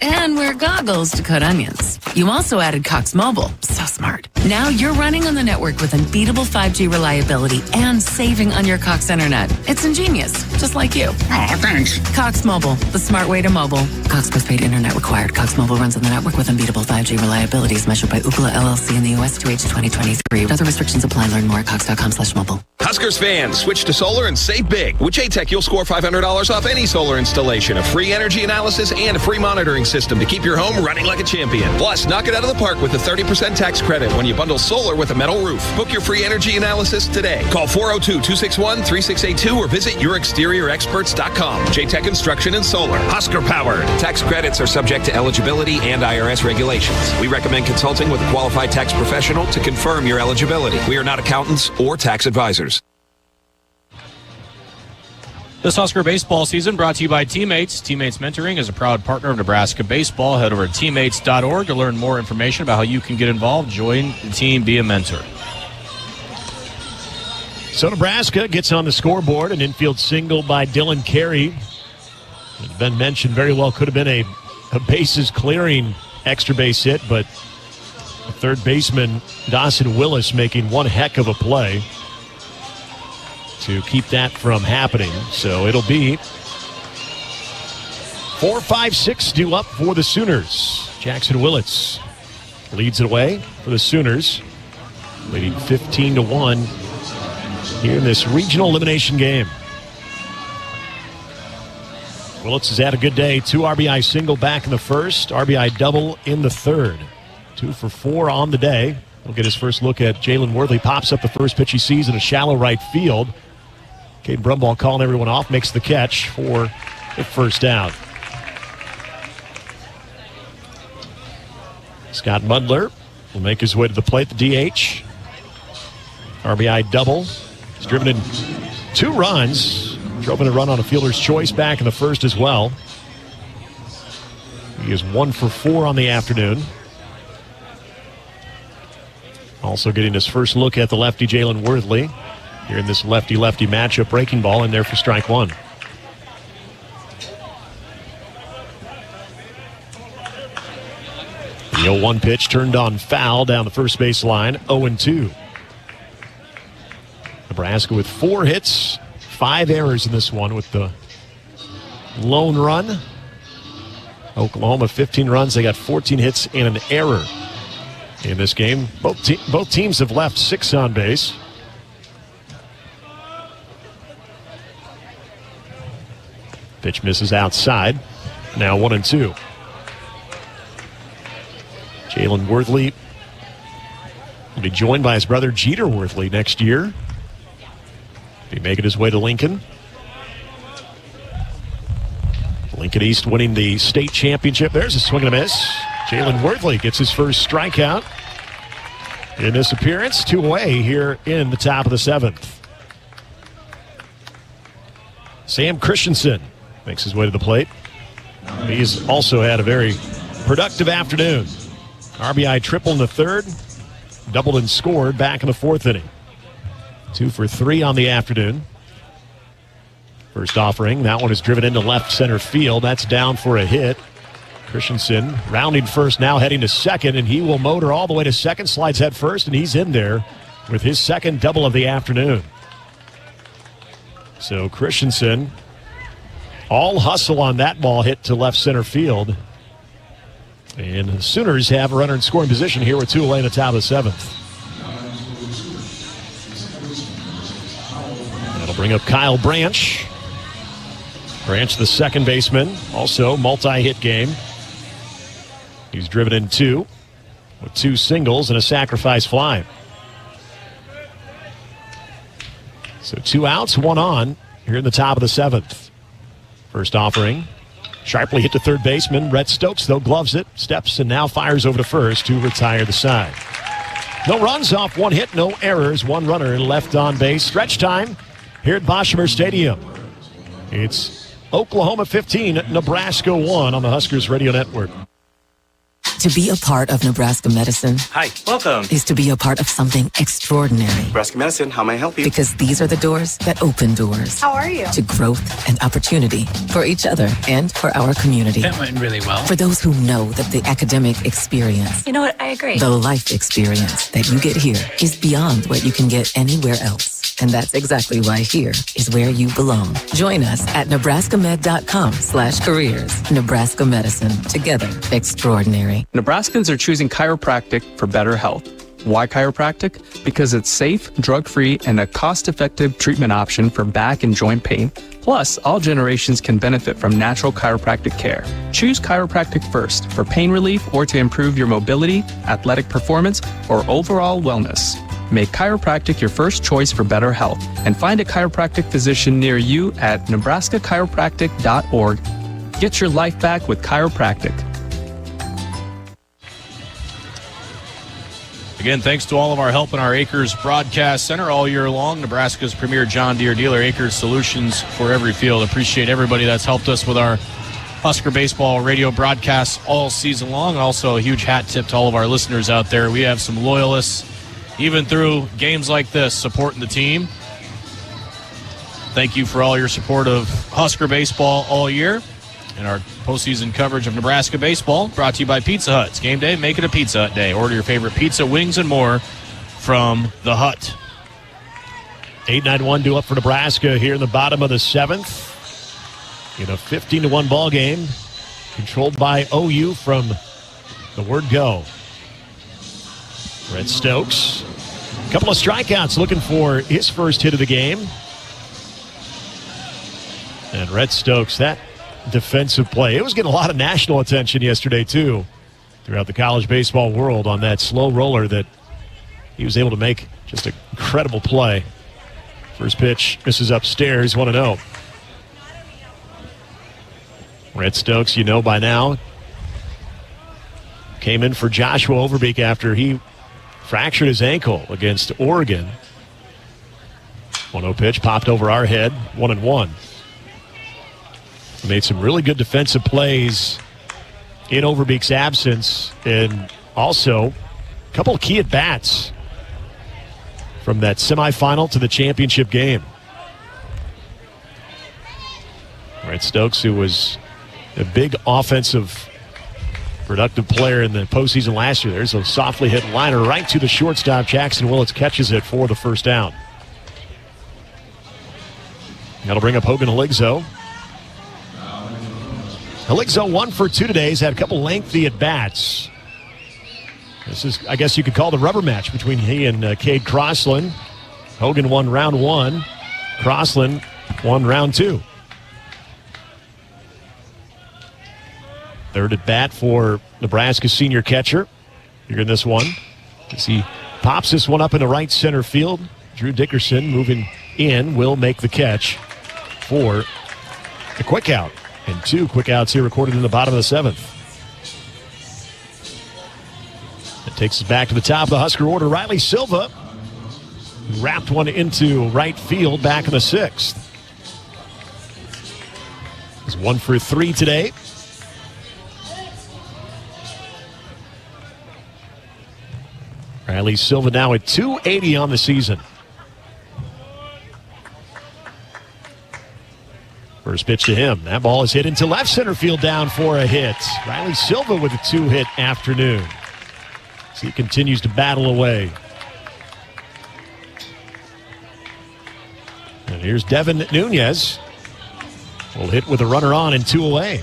Speaker 9: and wear goggles to cut onions. You also added Cox Mobile. So smart. Now you're running on the network with unbeatable 5G reliability and saving on your Cox internet. It's ingenious, just like you. Oh, thanks. Cox Mobile, the smart way to mobile. Cox postpaid internet required. Cox Mobile runs on the network with unbeatable 5G reliability as measured by Ookla LLC in the U.S. to age 2023. Other restrictions apply. Learn more at cox.com/mobile.
Speaker 7: Huskers fans, switch to solar and save big. With JTech, you'll score $500 off any solar installation, a free energy analysis, and a free monitoring system to keep your home running like a champion. Plus, knock it out of the park with a 30% tax credit when you bundle solar with a metal roof. Book your free energy analysis today. Call 402-261-3682 or visit yourexteriorexperts.com. JTech Construction and Solar. Husker powered. Tax credits are subject to eligibility and IRS regulations. We recommend consulting with a qualified tax professional to confirm your eligibility. We are not accountants or tax advisors.
Speaker 4: This Husker baseball season brought to you by Teammates. Teammates Mentoring is a proud partner of Nebraska Baseball. Head over to teammates.org to learn more information about how you can get involved, join the team, be a mentor.
Speaker 24: So Nebraska gets on the scoreboard, an infield single by Dylan Carey. As Ben mentioned, very well could have been a bases clearing extra base hit, but third baseman Dawson Willis making one heck of a play to keep that from happening. So it'll be 4-5-6 due up for the Sooners. Jackson Willits leads it away for the Sooners, leading 15-1 here in this regional elimination game. Willits has had a good day. 2 RBI single back in the first, RBI double in the third. 2 for 4 on the day. We'll get his first look at Jalen Worthley. Pops up the first pitch he sees in a shallow right field. Caden Brumball calling everyone off, makes the catch for the first out. Scott Mudler will make his way to the plate, the DH. RBI double. He's driven in 2 runs. Drove in a run on a fielder's choice back in the first as well. He is 1 for 4 on the afternoon. Also getting his first look at the lefty Jalen Worthley here in this lefty-lefty matchup. Breaking ball in there for strike 1. The 0-1 pitch turned on foul down the first base line. 0-2. Nebraska with 4 hits, 5 errors in this one with the lone run. Oklahoma 15 runs. They got 14 hits and an error in this game. Both teams have left 6 on base. Pitch misses outside. Now 1-2. Jalen Worthley will be joined by his brother Jeter Worthley next year. Be making his way to Lincoln. Lincoln East winning the state championship. There's a swing and a miss. Jalen Worthley gets his first strikeout in this appearance. 2 away here in the top of the 7th. Sam Christensen makes his way to the plate. He's also had a very productive afternoon. RBI triple in the 3rd. Doubled and scored back in the 4th inning. 2 for 3 on the afternoon. First offering, that one is driven into left center field. That's down for a hit. Christensen rounding first, now heading to second, and he will motor all the way to second, slides head first, and he's in there with his second double of the afternoon. So Christensen, all hustle on that ball, hit to left center field. And the Sooners have a runner in scoring position here with 2 away in the top of the 7th. That'll bring up Kyle Branch. Branch, the second baseman, also multi-hit game. He's driven in 2 with 2 singles and a sacrifice fly. So 2 outs, 1 on here in the top of the 7th. First offering, sharply hit to third baseman. Rhett Stokes, though, gloves it, steps, and now fires over to first to retire the side. No runs off 1 hit, no errors, 1 runner left on base. Stretch time here at Boshamer Stadium. It's Oklahoma 15, Nebraska 1 on the Huskers Radio Network.
Speaker 10: To be a part of Nebraska Medicine.
Speaker 18: Hi, welcome.
Speaker 10: Is to be a part of something extraordinary.
Speaker 18: Nebraska Medicine, how may I help you?
Speaker 10: Because these are the doors that open doors.
Speaker 18: How are you?
Speaker 10: To growth and opportunity for each other and for our community.
Speaker 18: That went really well.
Speaker 10: For those who know that the academic experience.
Speaker 18: You know what? I agree.
Speaker 10: The life experience that you get here is beyond what you can get anywhere else. And that's exactly why here is where you belong. Join us at nebraskamed.com/careers. Nebraska Medicine. Together, extraordinary.
Speaker 19: Nebraskans are choosing chiropractic for better health. Why chiropractic? Because it's safe, drug-free, and a cost-effective treatment option for back and joint pain. Plus, all generations can benefit from natural chiropractic care. Choose chiropractic first for pain relief or to improve your mobility, athletic performance, or overall wellness. Make chiropractic your first choice for better health and find a chiropractic physician near you at nebraskachiropractic.org. Get your life back with chiropractic.
Speaker 4: Again, thanks to all of our help in our Acres Broadcast Center all year long. Nebraska's premier John Deere dealer, Acres Solutions for every field. Appreciate everybody that's helped us with our Husker Baseball radio broadcasts all season long. Also, a huge hat tip to all of our listeners out there. We have some loyalists, even through games like this, supporting the team. Thank you for all your support of Husker Baseball all year and our postseason coverage of Nebraska baseball, brought to you by Pizza Hut. It's game day, make it a Pizza Hut day. Order your favorite pizza, wings, and more from the Hut. 8-9-1 due up for Nebraska here in the bottom of the 7th in a 15-1 ball game, controlled by OU from the word go. Rhett Stokes, a couple of strikeouts, looking for his first hit of the game. And Rhett Stokes, that defensive play, it was getting a lot of national attention yesterday too.
Speaker 24: throughout the college baseball world on that slow roller that he was able to make just an incredible play. First pitch misses upstairs, 1-0. Rhett Stokes, you know by now, came in for Joshua Overbeek after he fractured his ankle against Oregon. 1-0 pitch popped over our head, 1-1. Made some really good defensive plays in Overbeek's absence, and also a couple of key at-bats from that semifinal to the championship game. Rhett Stokes, who was a big offensive productive player in the postseason last year. There's a softly hit liner right to the shortstop. Jackson Willits catches it for the first down. That'll bring up Hogan Haligzo. Haligzo 1 for 2 today. He's had a couple lengthy at-bats. This is, I guess you could call the rubber match between he and Cade Crossland. Hogan won round 1. Crossland won round 2. Third at bat for Nebraska's senior catcher here in this one. As he pops this one up into right center field. Drew Dickerson moving in will make the catch for the quick out. And 2 quick outs here recorded in the bottom of the 7th. That takes us back to the top of the Husker order. Riley Silva wrapped one into right field back in the 6th. He's 1 for 3 today. Riley Silva now at .280 on the season. First pitch to him. That ball is hit into left center field down for a hit. Riley Silva with a 2-hit afternoon. So he continues to battle away. And here's Devin Nunez. Will hit with a runner on and 2 away.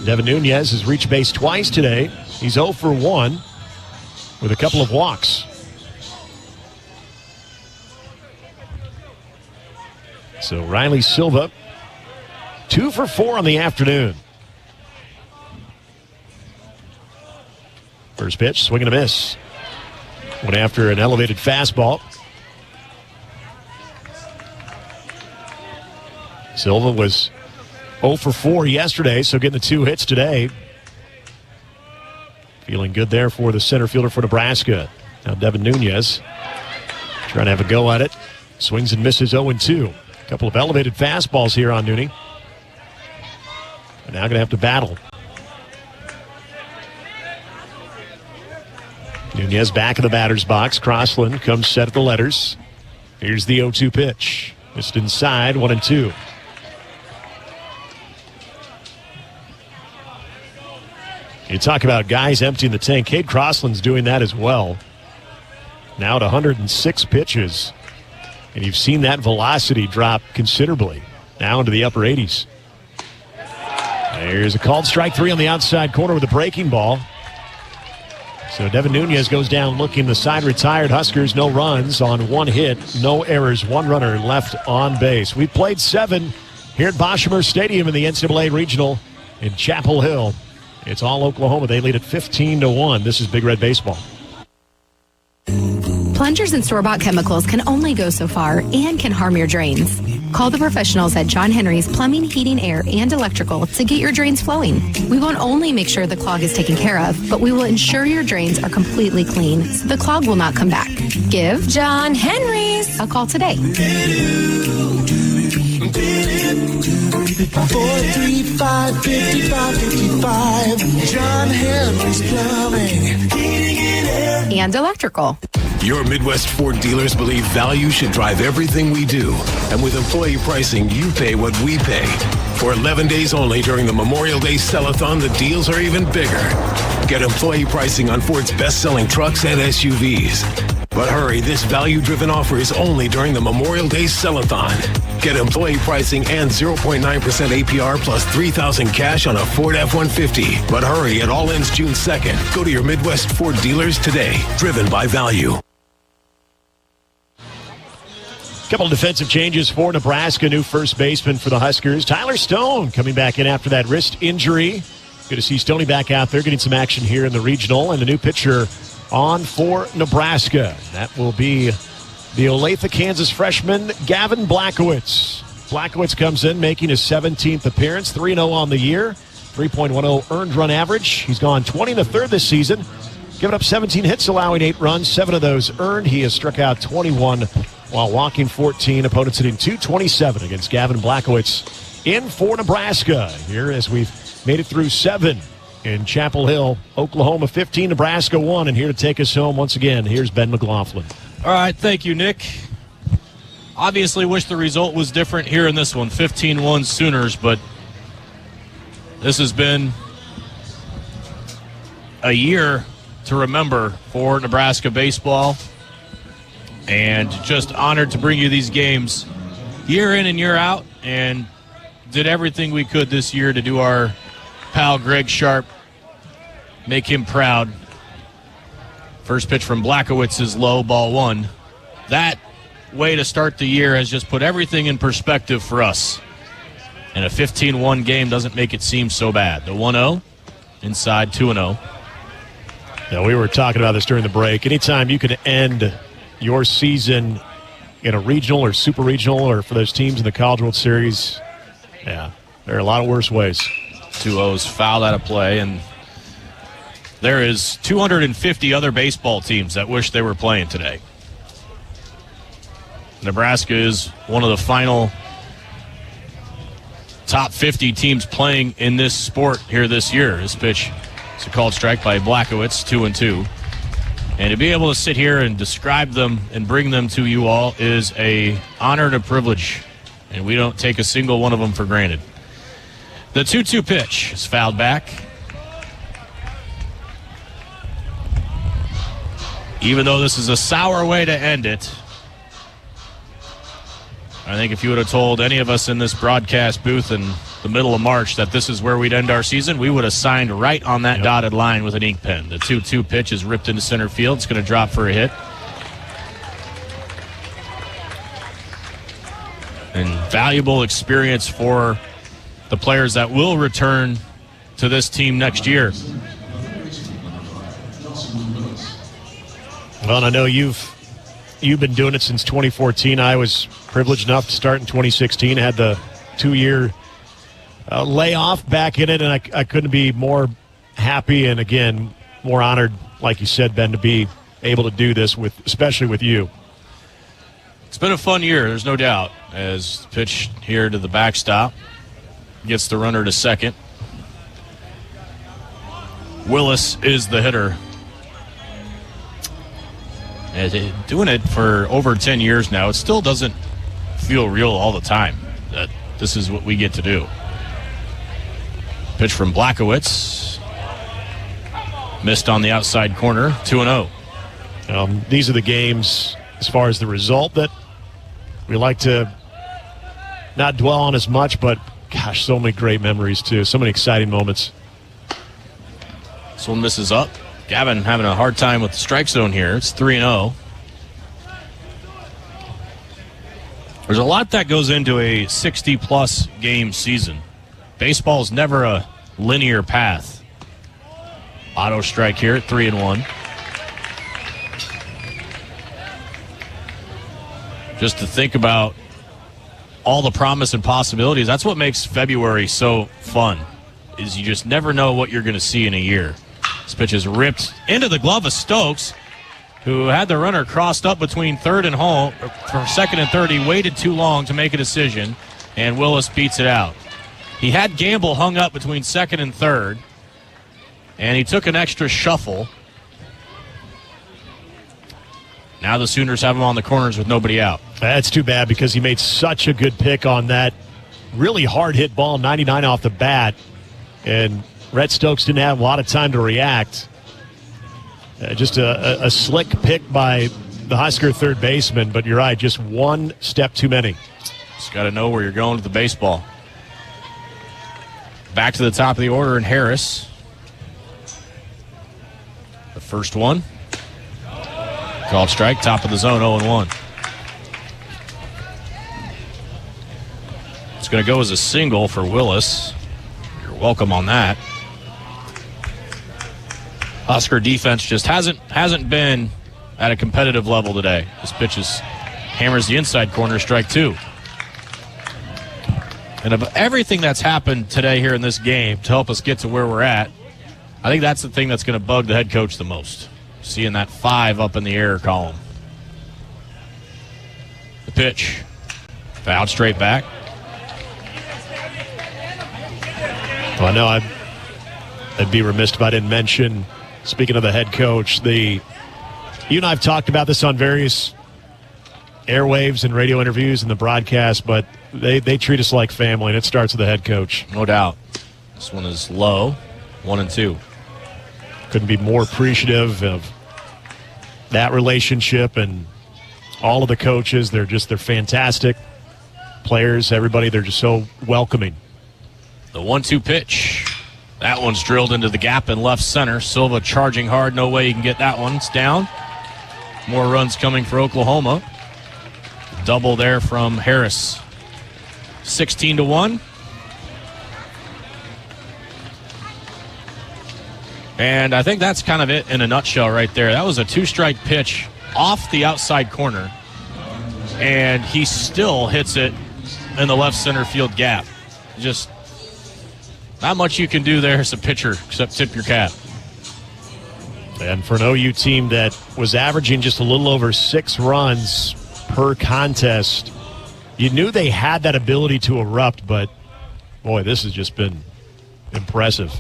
Speaker 24: Devin Nunez has reached base twice today. He's 0 for 1 with a couple of walks. So Riley Silva, 2 for 4 on the afternoon. First pitch, swing and a miss. Went after an elevated fastball. Silva was 0 for 4 yesterday, so getting the 2 hits today. Feeling good there for the center fielder for Nebraska. Now Devin Nunez trying to have a go at it. Swings and misses 0-2. A couple of elevated fastballs here on Nooney. And now going to have to battle. Nunez back in the batter's box. Crossland comes set at the letters. Here's the 0-2 pitch. Missed inside, 1-2. You talk about guys emptying the tank. Cade Crossland's doing that as well. Now at 106 pitches. And you've seen that velocity drop considerably. Now into the upper 80s. There's a called strike 3 on the outside corner with a breaking ball. So Devin Nunez goes down looking. The side retired. Huskers, no runs on 1 hit, no errors, 1 runner left on base. We played 7 here at Boshemer Stadium in the NCAA Regional in Chapel Hill. It's all Oklahoma. They lead at 15-1. This is Big Red Baseball.
Speaker 13: Plungers and store-bought chemicals can only go so far and can harm your drains. Call the professionals at John Henry's Plumbing, Heating, Air, and Electrical to get your drains flowing. We won't only make sure the clog is taken care of, but we will ensure your drains are completely clean so the clog will not come back. Give John Henry's a call today.
Speaker 20: 435-5555. John Henry's Plumbing, Heating, and Air.
Speaker 13: And Electrical.
Speaker 11: Your Midwest Ford dealers believe value should drive everything we do. And with employee pricing, you pay what we pay. For 11 days only during the Memorial Day Sell-a-thon, the deals are even bigger. Get employee pricing on Ford's best-selling trucks and SUVs. But hurry, this value-driven offer is only during the Memorial Day Sell-a-thon. Get employee pricing and 0.9% APR plus $3,000 cash on a Ford F-150. But hurry, it all ends June 2nd. Go to your Midwest Ford dealers today. Driven by value.
Speaker 24: Couple of defensive changes for Nebraska. New first baseman for the Huskers. Tyler Stone coming back in after that wrist injury. Good to see Stoney back out there getting some action here in the regional. And the new pitcher on for Nebraska. That will be the Olathe, Kansas freshman, Gavin Blackowitz. Blackowitz comes in making his 17th appearance, 3-0 on the year, 3.10 earned run average. He's gone 20 1/3 this season, giving up 17 hits, allowing 8 runs, 7 of those earned. He has struck out 21 while walking 14. Opponents hitting .227 against Gavin Blackowitz in for Nebraska. Here as we've made it through 7 in Chapel Hill, Oklahoma 15, Nebraska 1. And here to take us home once again, here's Ben McLaughlin.
Speaker 4: All right, thank you, Nick. Obviously wish the result was different here in this one, 15-1 Sooners, but this has been a year to remember for Nebraska baseball, and just honored to bring you these games year in and year out, and did everything we could this year to do our pal Greg Sharp, make him proud. First pitch from Blackowitz is low, ball 1. That way to start the year has just put everything in perspective for us. And a 15-1 game doesn't make it seem so bad. The 1-0, inside 2-0.
Speaker 24: Now, we were talking about this during the break. Anytime you can end your season in a regional or super regional, or for those teams in the College World Series, yeah, there are a lot of worse ways.
Speaker 4: 2-0's fouled out of play, and there is 250 other baseball teams that wish they were playing today. Nebraska is one of the final top 50 teams playing in this sport here this year. This pitch is a called strike by Blackowitz, 2-2. And to be able to sit here and describe them and bring them to you all is an honor and a privilege. And we don't take a single one of them for granted. The 2-2 pitch is fouled back. Even though this is a sour way to end it, I think if you would have told any of us in this broadcast booth in the middle of March that this is where we'd end our season, we would have signed right on that dotted line with an ink pen. The 2-2 pitch is ripped into center field. It's going to drop for a hit. And valuable experience for the players that will return to this team next year.
Speaker 24: Well, and I know you've been doing it since 2014. I was privileged enough to start in 2016. I had the 2-year layoff back in it, and I couldn't be more happy and, again, more honored, like you said, Ben, to be able to do this, especially with you.
Speaker 4: It's been a fun year, there's no doubt, as pitch here to the backstop. Gets the runner to second. Willis is the hitter. Doing it for over 10 years now, it still doesn't feel real all the time that this is what we get to do. Pitch from Blackowitz. Missed on the outside corner, 2-0.
Speaker 24: These are the games, as far as the result, that we like to not dwell on as much, but, gosh, so many great memories, too. So many exciting moments.
Speaker 4: This one misses up. Gavin having a hard time with the strike zone here. It's 3-0. There's a lot that goes into a 60-plus game season. Baseball's never a linear path. Auto strike here at 3-1. Just to think about all the promise and possibilities, that's what makes February so fun, is you just never know what you're going to see in a year. This pitch is ripped into the glove of Stokes, who had the runner crossed up between third and home. For second and third, he waited too long to make a decision, and Willis beats it out. He had Gamble hung up between second and third, and he took an extra shuffle. Now the Sooners have him on the corners with nobody out.
Speaker 24: That's too bad, because he made such a good pick on that really hard hit ball, 99 off the bat, and Rhett Stokes didn't have a lot of time to react. Just a slick pick by the Husker third baseman, but you're right, just one step too many.
Speaker 4: Just got to know where you're going with the baseball. Back to the top of the order in Harris. The first one. Called strike, top of the zone, 0-1. It's going to go as a single for Willis. You're welcome on that. Husker defense just hasn't been at a competitive level today. This pitch hammers the inside corner, strike 2. And of everything that's happened today here in this game to help us get to where we're at, I think that's the thing that's going to bug the head coach the most. Seeing that 5 up in the error column. The pitch. Fouled straight back.
Speaker 24: Well, I know I'd be remiss if I didn't mention, speaking of the head coach, you and I have talked about this on various airwaves and radio interviews and the broadcast, but they treat us like family, and it starts with the head coach.
Speaker 4: No doubt. This one is low, 1-2.
Speaker 24: Couldn't be more appreciative of that relationship and all of the coaches. They're fantastic players. Everybody, they're just so welcoming.
Speaker 4: The 1-2 pitch. That one's drilled into the gap in left center. Silva charging hard. No way you can get that one. It's down. More runs coming for Oklahoma. Double there from Harris. 16-1. And I think that's kind of it in a nutshell right there. That was a 2-strike pitch off the outside corner. And he still hits it in the left center field gap. Just not much you can do there as a pitcher except tip your cap.
Speaker 24: And for an OU team that was averaging just a little over 6 runs per contest, you knew they had that ability to erupt, but boy, this has just been impressive.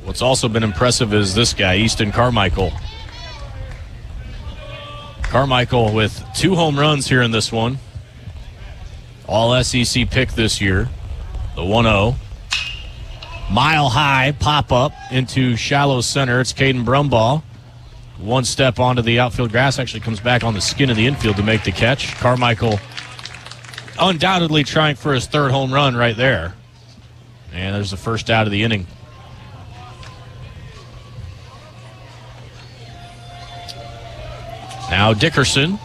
Speaker 4: What's also been impressive is this guy, Easton Carmichael. Carmichael with 2 home runs here in this one. All SEC pick this year. The 1-0. Mile high pop-up into shallow center. It's Caden Brumbaugh. One step onto the outfield grass. Actually comes back on the skin of the infield to make the catch. Carmichael undoubtedly trying for his 3rd home run right there. And there's the first out of the inning. Now Dickerson.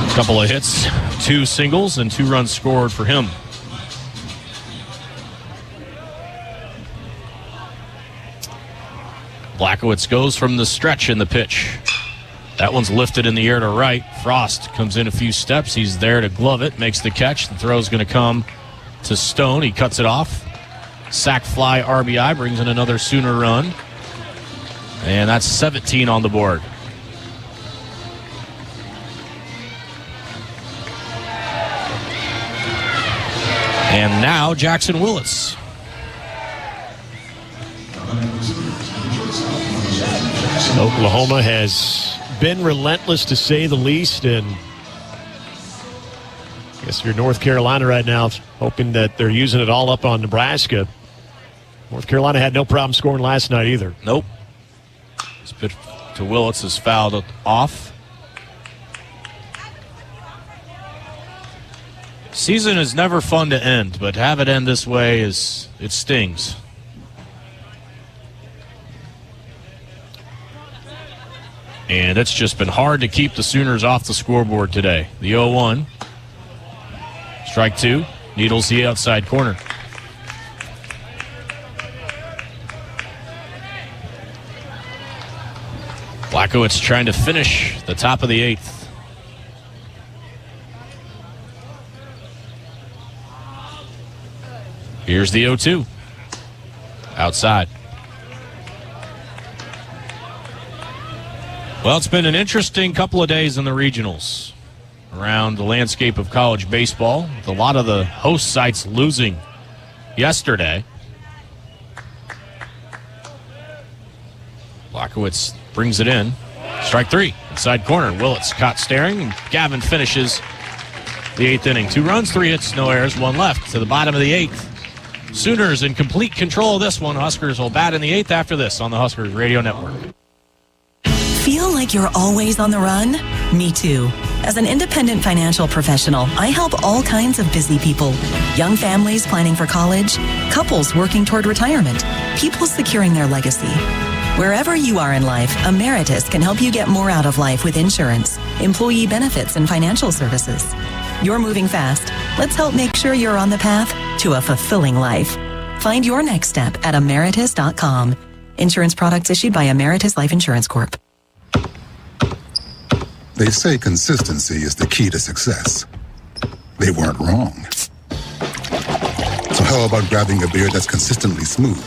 Speaker 4: A couple of hits, 2 singles, and 2 runs scored for him. Blackowitz goes from the stretch in the pitch. That one's lifted in the air to right. Frost comes in a few steps. He's there to glove it, makes the catch. The throw's going to come to Stone. He cuts it off. Sack fly RBI brings in another Sooner run. And that's 17 on the board. And now Jackson Willis.
Speaker 24: Oklahoma has been relentless, to say the least, and I guess if you're North Carolina right now, hoping that they're using it all up on Nebraska. North Carolina had no problem scoring last night either.
Speaker 4: Nope. This pitch to Willis is fouled off. Season is never fun to end, but to have it end this way it stings. And it's just been hard to keep the Sooners off the scoreboard today. The 0-1. Strike 2. Needles the outside corner. Blackowitz trying to finish the top of the 8th. Here's the 0-2. Outside. Well, it's been an interesting couple of days in the regionals around the landscape of college baseball, with a lot of the host sites losing yesterday. Blackowitz brings it in. Strike 3, inside corner. Willits caught staring. Gavin finishes the 8th inning. 2 runs, 3 hits, no errors, 1 left to the bottom of the 8th. Sooners in complete control of this one. Huskers will bat in the 8th after this on the Huskers Radio Network.
Speaker 1: Feel like you're always on the run? Me too. As an independent financial professional, I help all kinds of busy people. Young families planning for college, couples working toward retirement, people securing their legacy. Wherever you are in life, Emeritus can help you get more out of life with insurance, employee benefits, and financial services. You're moving fast. Let's help make sure you're on the path to a fulfilling life. Find your next step at Emeritus.com. Insurance products issued by Emeritus Life Insurance Corp.
Speaker 2: They say consistency is the key to success. They weren't wrong. So how about grabbing a beer that's consistently smooth,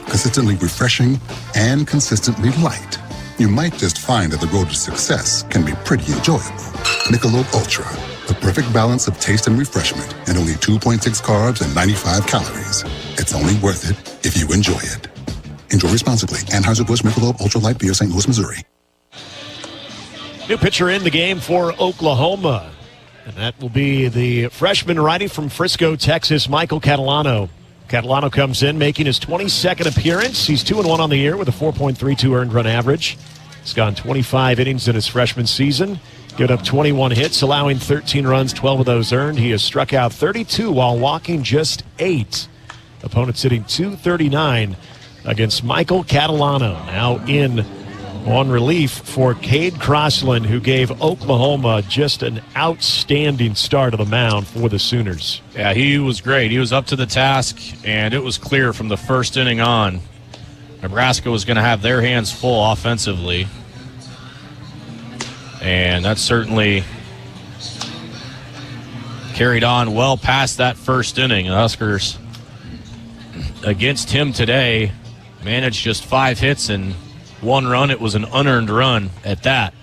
Speaker 2: consistently refreshing, and consistently light? You might just find that the road to success can be pretty enjoyable. Michelob Ultra, the perfect balance of taste and refreshment, and only 2.6 carbs and 95 calories. It's only worth it if you enjoy it. Enjoy responsibly. Anheuser-Busch Michelob Ultra Light Beer, St. Louis, Missouri.
Speaker 24: New pitcher in the game for Oklahoma. And that will be the freshman righty from Frisco, Texas, Michael Catalano. Catalano comes in, making his 22nd appearance. He's 2-1 on the year with a 4.32 earned run average. He's gone 25 innings in his freshman season, given up 21 hits, allowing 13 runs, 12 of those earned. He has struck out 32 while walking just 8. Opponents hitting .239 against Michael Catalano. Now in on relief for Cade Crossland, who gave Oklahoma just an outstanding start of the mound for the Sooners.
Speaker 4: Yeah, he was great. He was up to the task, and it was clear from the first inning on Nebraska was going to have their hands full offensively. And that certainly carried on well past that first inning. The Huskers, against him today, managed just 5 hits and 1 run. It was an unearned run at that.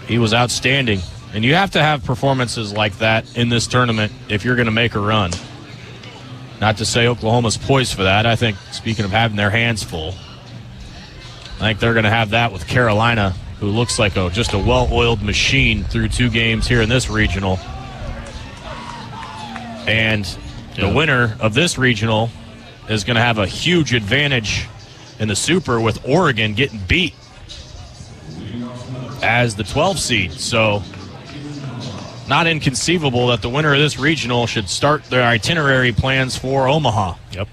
Speaker 4: He was outstanding. And you have to have performances like that in this tournament if you're going to make a run. Not to say Oklahoma's poised for that. I think, speaking of having their hands full, I think they're going to have that with Carolina, who looks like just a well-oiled machine through 2 games here in this regional. And the winner of this regional is going to have a huge advantage in the Super with Oregon getting beat as the 12th seed. So not inconceivable that the winner of this regional should start their itinerary plans for Omaha.
Speaker 24: Yep.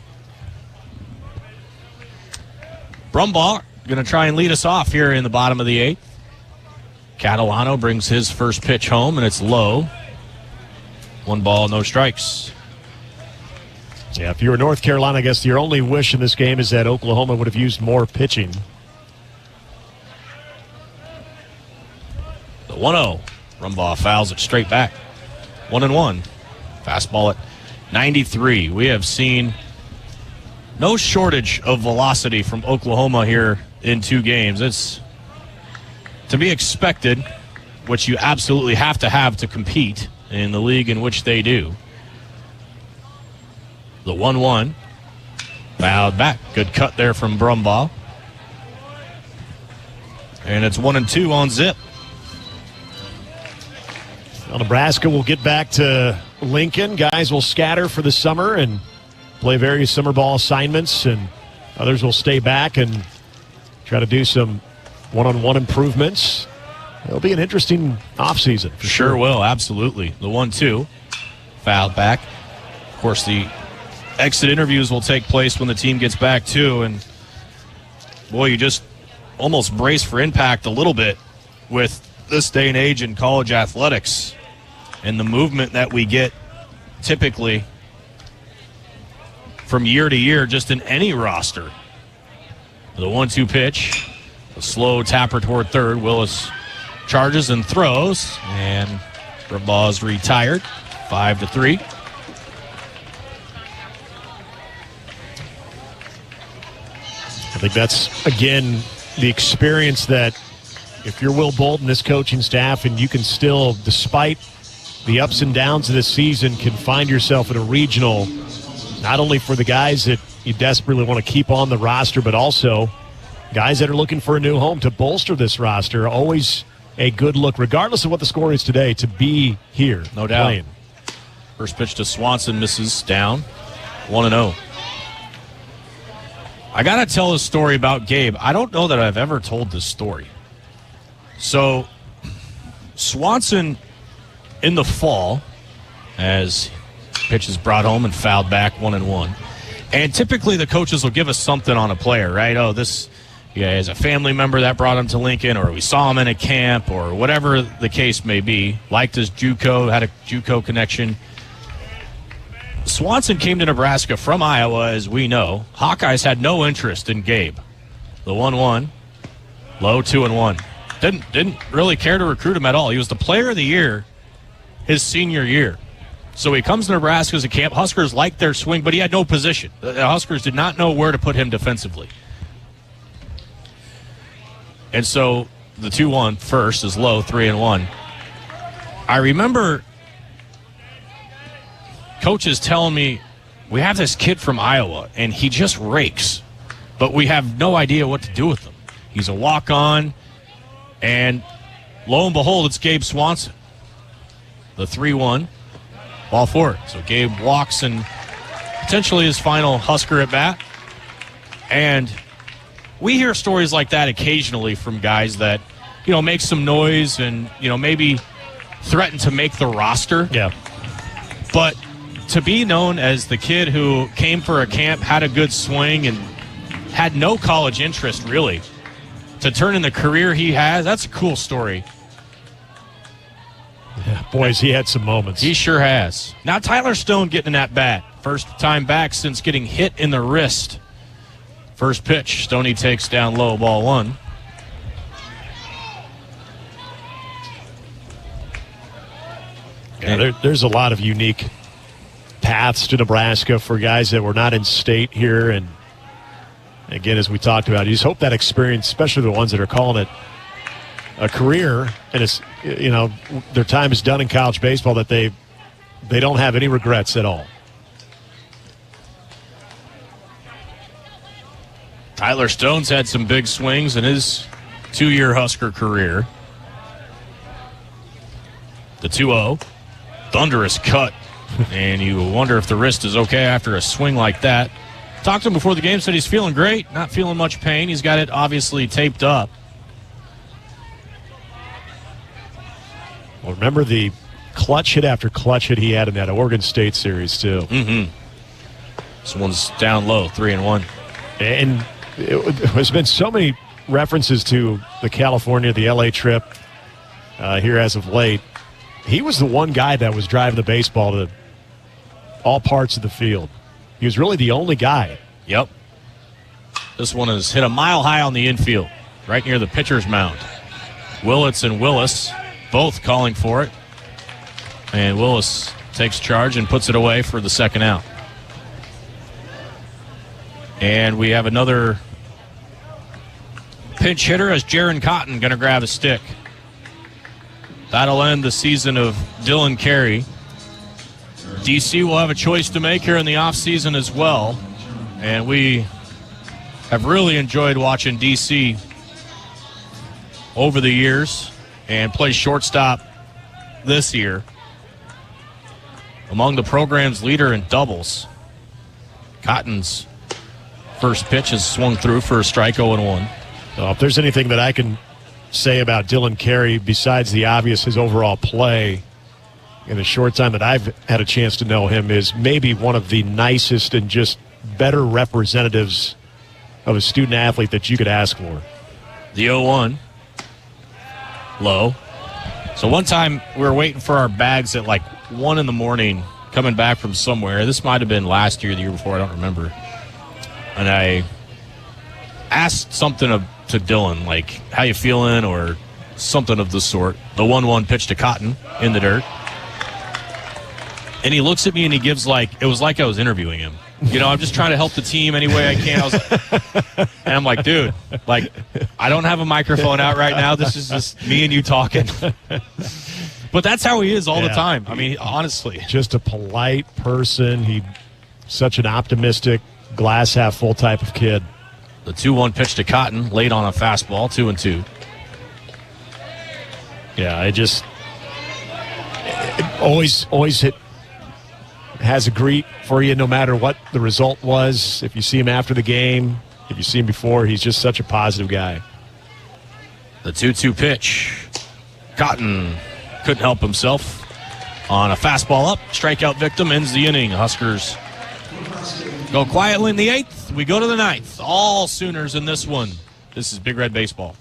Speaker 4: Brumbaugh going to try and lead us off here in the bottom of the 8th. Catalano brings his first pitch home, and it's low. 1 ball, no strikes.
Speaker 24: Yeah, if you were North Carolina, I guess your only wish in this game is that Oklahoma would have used more pitching.
Speaker 4: The 1-0. Brumbaugh fouls it straight back. 1-1. Fastball at 93. We have seen no shortage of velocity from Oklahoma here in 2 games. It's to be expected, which you absolutely have to compete in the league in which they do. The 1-1. Fouled back. Good cut there from Brumbaugh. And it's 1-2 on Zip.
Speaker 24: Well, Nebraska will get back to Lincoln. Guys will scatter for the summer and play various summer ball assignments, and others will stay back and try to do some one-on-one improvements. It'll be an interesting offseason.
Speaker 4: Sure will, absolutely. The 1-2. Fouled back. Of course, the exit interviews will take place when the team gets back, too. And, boy, you just almost brace for impact a little bit with this day and age in college athletics and the movement that we get typically from year to year just in any roster. The 1-2 pitch, a slow tapper toward third. Willis charges and throws, and Brumbaugh's retired. 5-3.
Speaker 24: I think that's, again, the experience that if you're Will Bolton, this coaching staff, and you can still, despite the ups and downs of this season, can find yourself in a regional, not only for the guys that you desperately want to keep on the roster, but also guys that are looking for a new home to bolster this roster. Always a good look, regardless of what the score is today, to be here.
Speaker 4: No doubt.
Speaker 24: Playing.
Speaker 4: First pitch to Swanson, misses, down. 1-0. I got to tell a story about Gabe. I don't know that I've ever told this story. So, Swanson in the fall, as pitch is brought home and fouled back, 1-1. And typically the coaches will give us something on a player, right? Oh, this he has a family member that brought him to Lincoln, or we saw him in a camp, or whatever the case may be. Liked his JUCO, had a JUCO connection. Swanson came to Nebraska from Iowa, as we know. Hawkeyes had no interest in Gabe. The 1-1, low 2-1. Didn't really care to recruit him at all. He was the player of the year his senior year. So he comes to Nebraska as a camp. Huskers liked their swing, but he had no position. The Huskers did not know where to put him defensively. And so the 2-1 first is low, 3-1. I remember coaches telling me, we have this kid from Iowa, and he just rakes, but we have no idea what to do with him. He's a walk-on, and lo and behold, it's Gabe Swanson. The 3-1, ball forward. So Gabe walks and potentially his final Husker at bat. And we hear stories like that occasionally from guys that, make some noise and, maybe threaten to make the roster.
Speaker 24: Yeah.
Speaker 4: But to be known as the kid who came for a camp, had a good swing, and had no college interest, really, to turn in the career he has, that's a cool story.
Speaker 24: Yeah, boys, he had some moments.
Speaker 4: He sure has. Now Tyler Stone getting an at-bat. First time back since getting hit in the wrist. First pitch, Stoney takes down low, ball 1.
Speaker 24: Yeah, there's a lot of unique paths to Nebraska for guys that were not in state here. And again, as we talked about, you just hope that experience, especially the ones that are calling it a career, and it's, their time is done in college baseball, that they don't have any regrets at all.
Speaker 4: Tyler Stone's had some big swings in his 2-year Husker career. The 2-0, thunderous cut, and you wonder if the wrist is okay after a swing like that. Talked to him before the game, said he's feeling great, not feeling much pain. He's got it obviously taped up.
Speaker 24: Well, remember the clutch hit after clutch hit he had in that Oregon State series, too.
Speaker 4: Mm-hmm. This one's down low, 3-1.
Speaker 24: And there's been so many references to the California, the LA trip here as of late. He was the one guy that was driving the baseball to all parts of the field. He was really the only guy.
Speaker 4: Yep. This one is hit a mile high on the infield, right near the pitcher's mound. Willits and Willis both calling for it. And Willis takes charge and puts it away for the second out. And we have another pinch hitter as Jaron Cotton going to grab a stick. That'll end the season of Dylan Carey. DC will have a choice to make here in the offseason as well. And we have really enjoyed watching DC over the years and play shortstop this year. Among the program's leader in doubles. Cotton's first pitch is swung through for a strike, 0-1.
Speaker 24: So if there's anything that I can say about Dylan Carey besides the obvious, his overall play in the short time that I've had a chance to know him, is maybe one of the nicest and just better representatives of a student athlete that you could ask for.
Speaker 4: The 0-1. Low. So one time we were waiting for our bags at like 1 in the morning coming back from somewhere. This might have been last year, the year before, I don't remember. And I asked something to Dylan, like, how you feeling, or something of the sort. The 1-1 pitch to Cotton in the dirt. And he looks at me and he gives it was like I was interviewing him. I'm just trying to help the team any way I can. And I'm like, dude, I don't have a microphone out right now. This is just me and you talking. But that's how he is all the time. I mean, honestly.
Speaker 24: Just a polite person. He's such an optimistic, glass half full type of kid.
Speaker 4: The 2-1 pitch to Cotton, late on a fastball, 2-2.
Speaker 24: Yeah, it always has a greet for you no matter what the result was. If you see him after the game, if you see him before, he's just such a positive guy.
Speaker 4: The 2-2 pitch. Cotton couldn't help himself on a fastball up. Strikeout victim, ends the inning. Huskers go quietly in the 8th. We go to the 9th. All Sooners in this one. This is Big Red Baseball.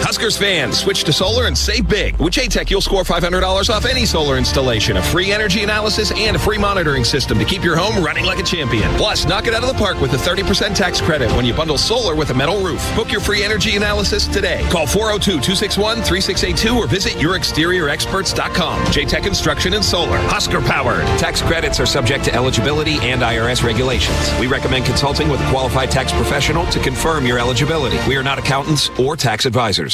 Speaker 7: Huskers fans, switch to solar and save big. With J-Tech, you'll score $500 off any solar installation, a free energy analysis, and a free monitoring system to keep your home running like a champion. Plus, knock it out of the park with a 30% tax credit when you bundle solar with a metal roof. Book your free energy analysis today. Call 402-261-3682 or visit yourexteriorexperts.com. J-Tech Construction and Solar. Husker powered. Tax credits are subject to eligibility and IRS regulations. We recommend consulting with a qualified tax professional to confirm your eligibility. We are not accountants or tax advisors.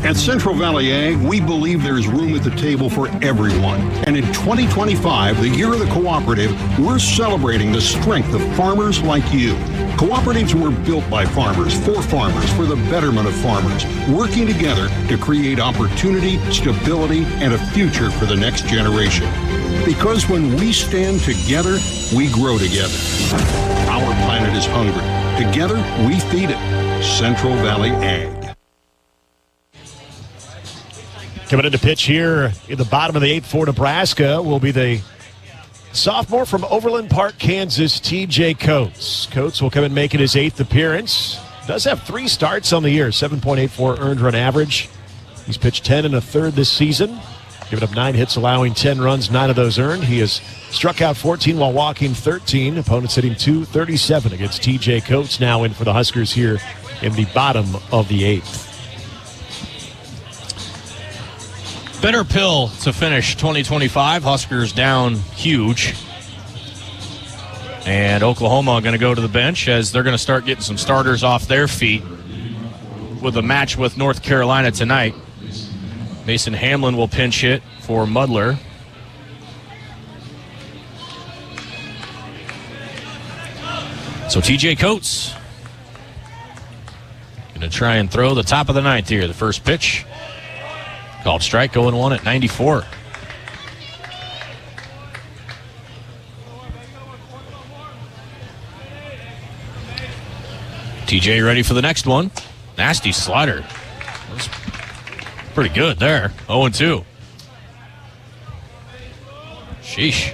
Speaker 3: At Central Valley Ag, we believe there is room at the table for everyone. And in 2025, the year of the cooperative, we're celebrating the strength of farmers like you. Cooperatives were built by farmers, for the betterment of farmers, working together to create opportunity, stability, and a future for the next generation. Because when we stand together, we grow together. Our planet is hungry. Together, we feed it. Central Valley Ag.
Speaker 24: Coming into pitch here in the bottom of the 8th for Nebraska will be the sophomore from Overland Park, Kansas, T.J. Coates. Coates will come and make it his 8th appearance. Does have 3 starts on the year, 7.84 earned run average. He's pitched 10 1/3 this season, giving up 9 hits, allowing 10 runs, 9 of those earned. He has struck out 14 while walking 13. Opponents hitting .237 against T.J. Coates, now in for the Huskers here in the bottom of the 8th.
Speaker 4: Bitter pill to finish 2025. Huskers down huge. And Oklahoma going to go to the bench as they're going to start getting some starters off their feet with a match with North Carolina tonight. Mason Hamlin will pinch hit for Mudler. So T.J. Coates going to try and throw the top of the 9th here. The first pitch. Called strike, 0-1 at 94. TJ ready for the next one. Nasty slider. That's pretty good there. 0-2. Sheesh.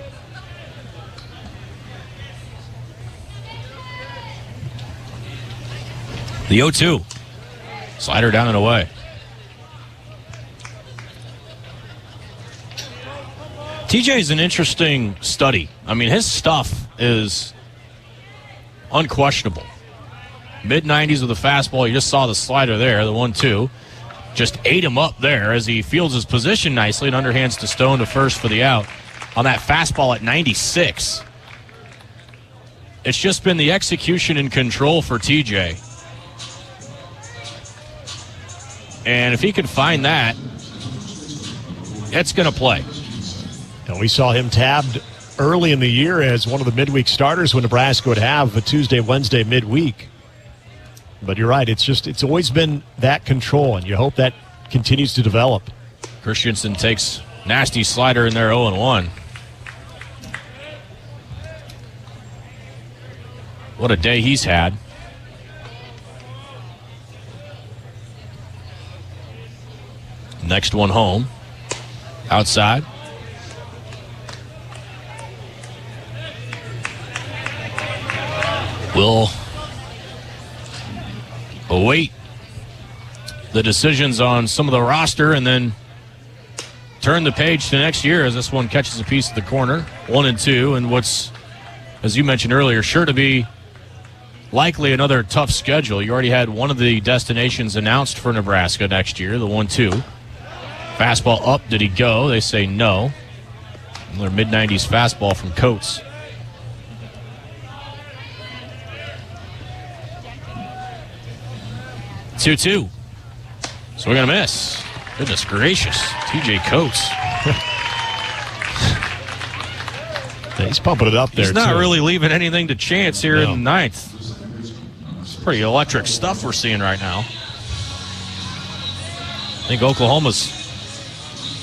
Speaker 4: The 0-2. Slider down and away. TJ is an interesting study. I mean, his stuff is unquestionable. Mid-90s with the fastball. You just saw the slider there, the 1-2. Just ate him up there as he fields his position nicely and underhands to Stone to first for the out on that fastball at 96. It's just been the execution and control for TJ. And if he can find that, it's going to play.
Speaker 24: And we saw him tabbed early in the year as one of the midweek starters when Nebraska would have a Tuesday, Wednesday midweek. But you're right, it's always been that control, and you hope that continues to develop.
Speaker 4: Christensen takes nasty slider in there, 0-1. What a day he's had. Next one home. Outside. We'll await the decisions on some of the roster and then turn the page to next year as this one catches a piece of the corner. 1-2, and what's, as you mentioned earlier, sure to be likely another tough schedule. You already had one of the destinations announced for Nebraska next year, the 1-2. Fastball up, did he go? They say no. Another mid-90s fastball from Coates. Two. So we're going to miss. Goodness gracious. TJ Coates.
Speaker 24: He's pumping it up there.
Speaker 4: He's not really leaving anything to chance here in the 9th. It's pretty electric stuff we're seeing right now. I think Oklahoma's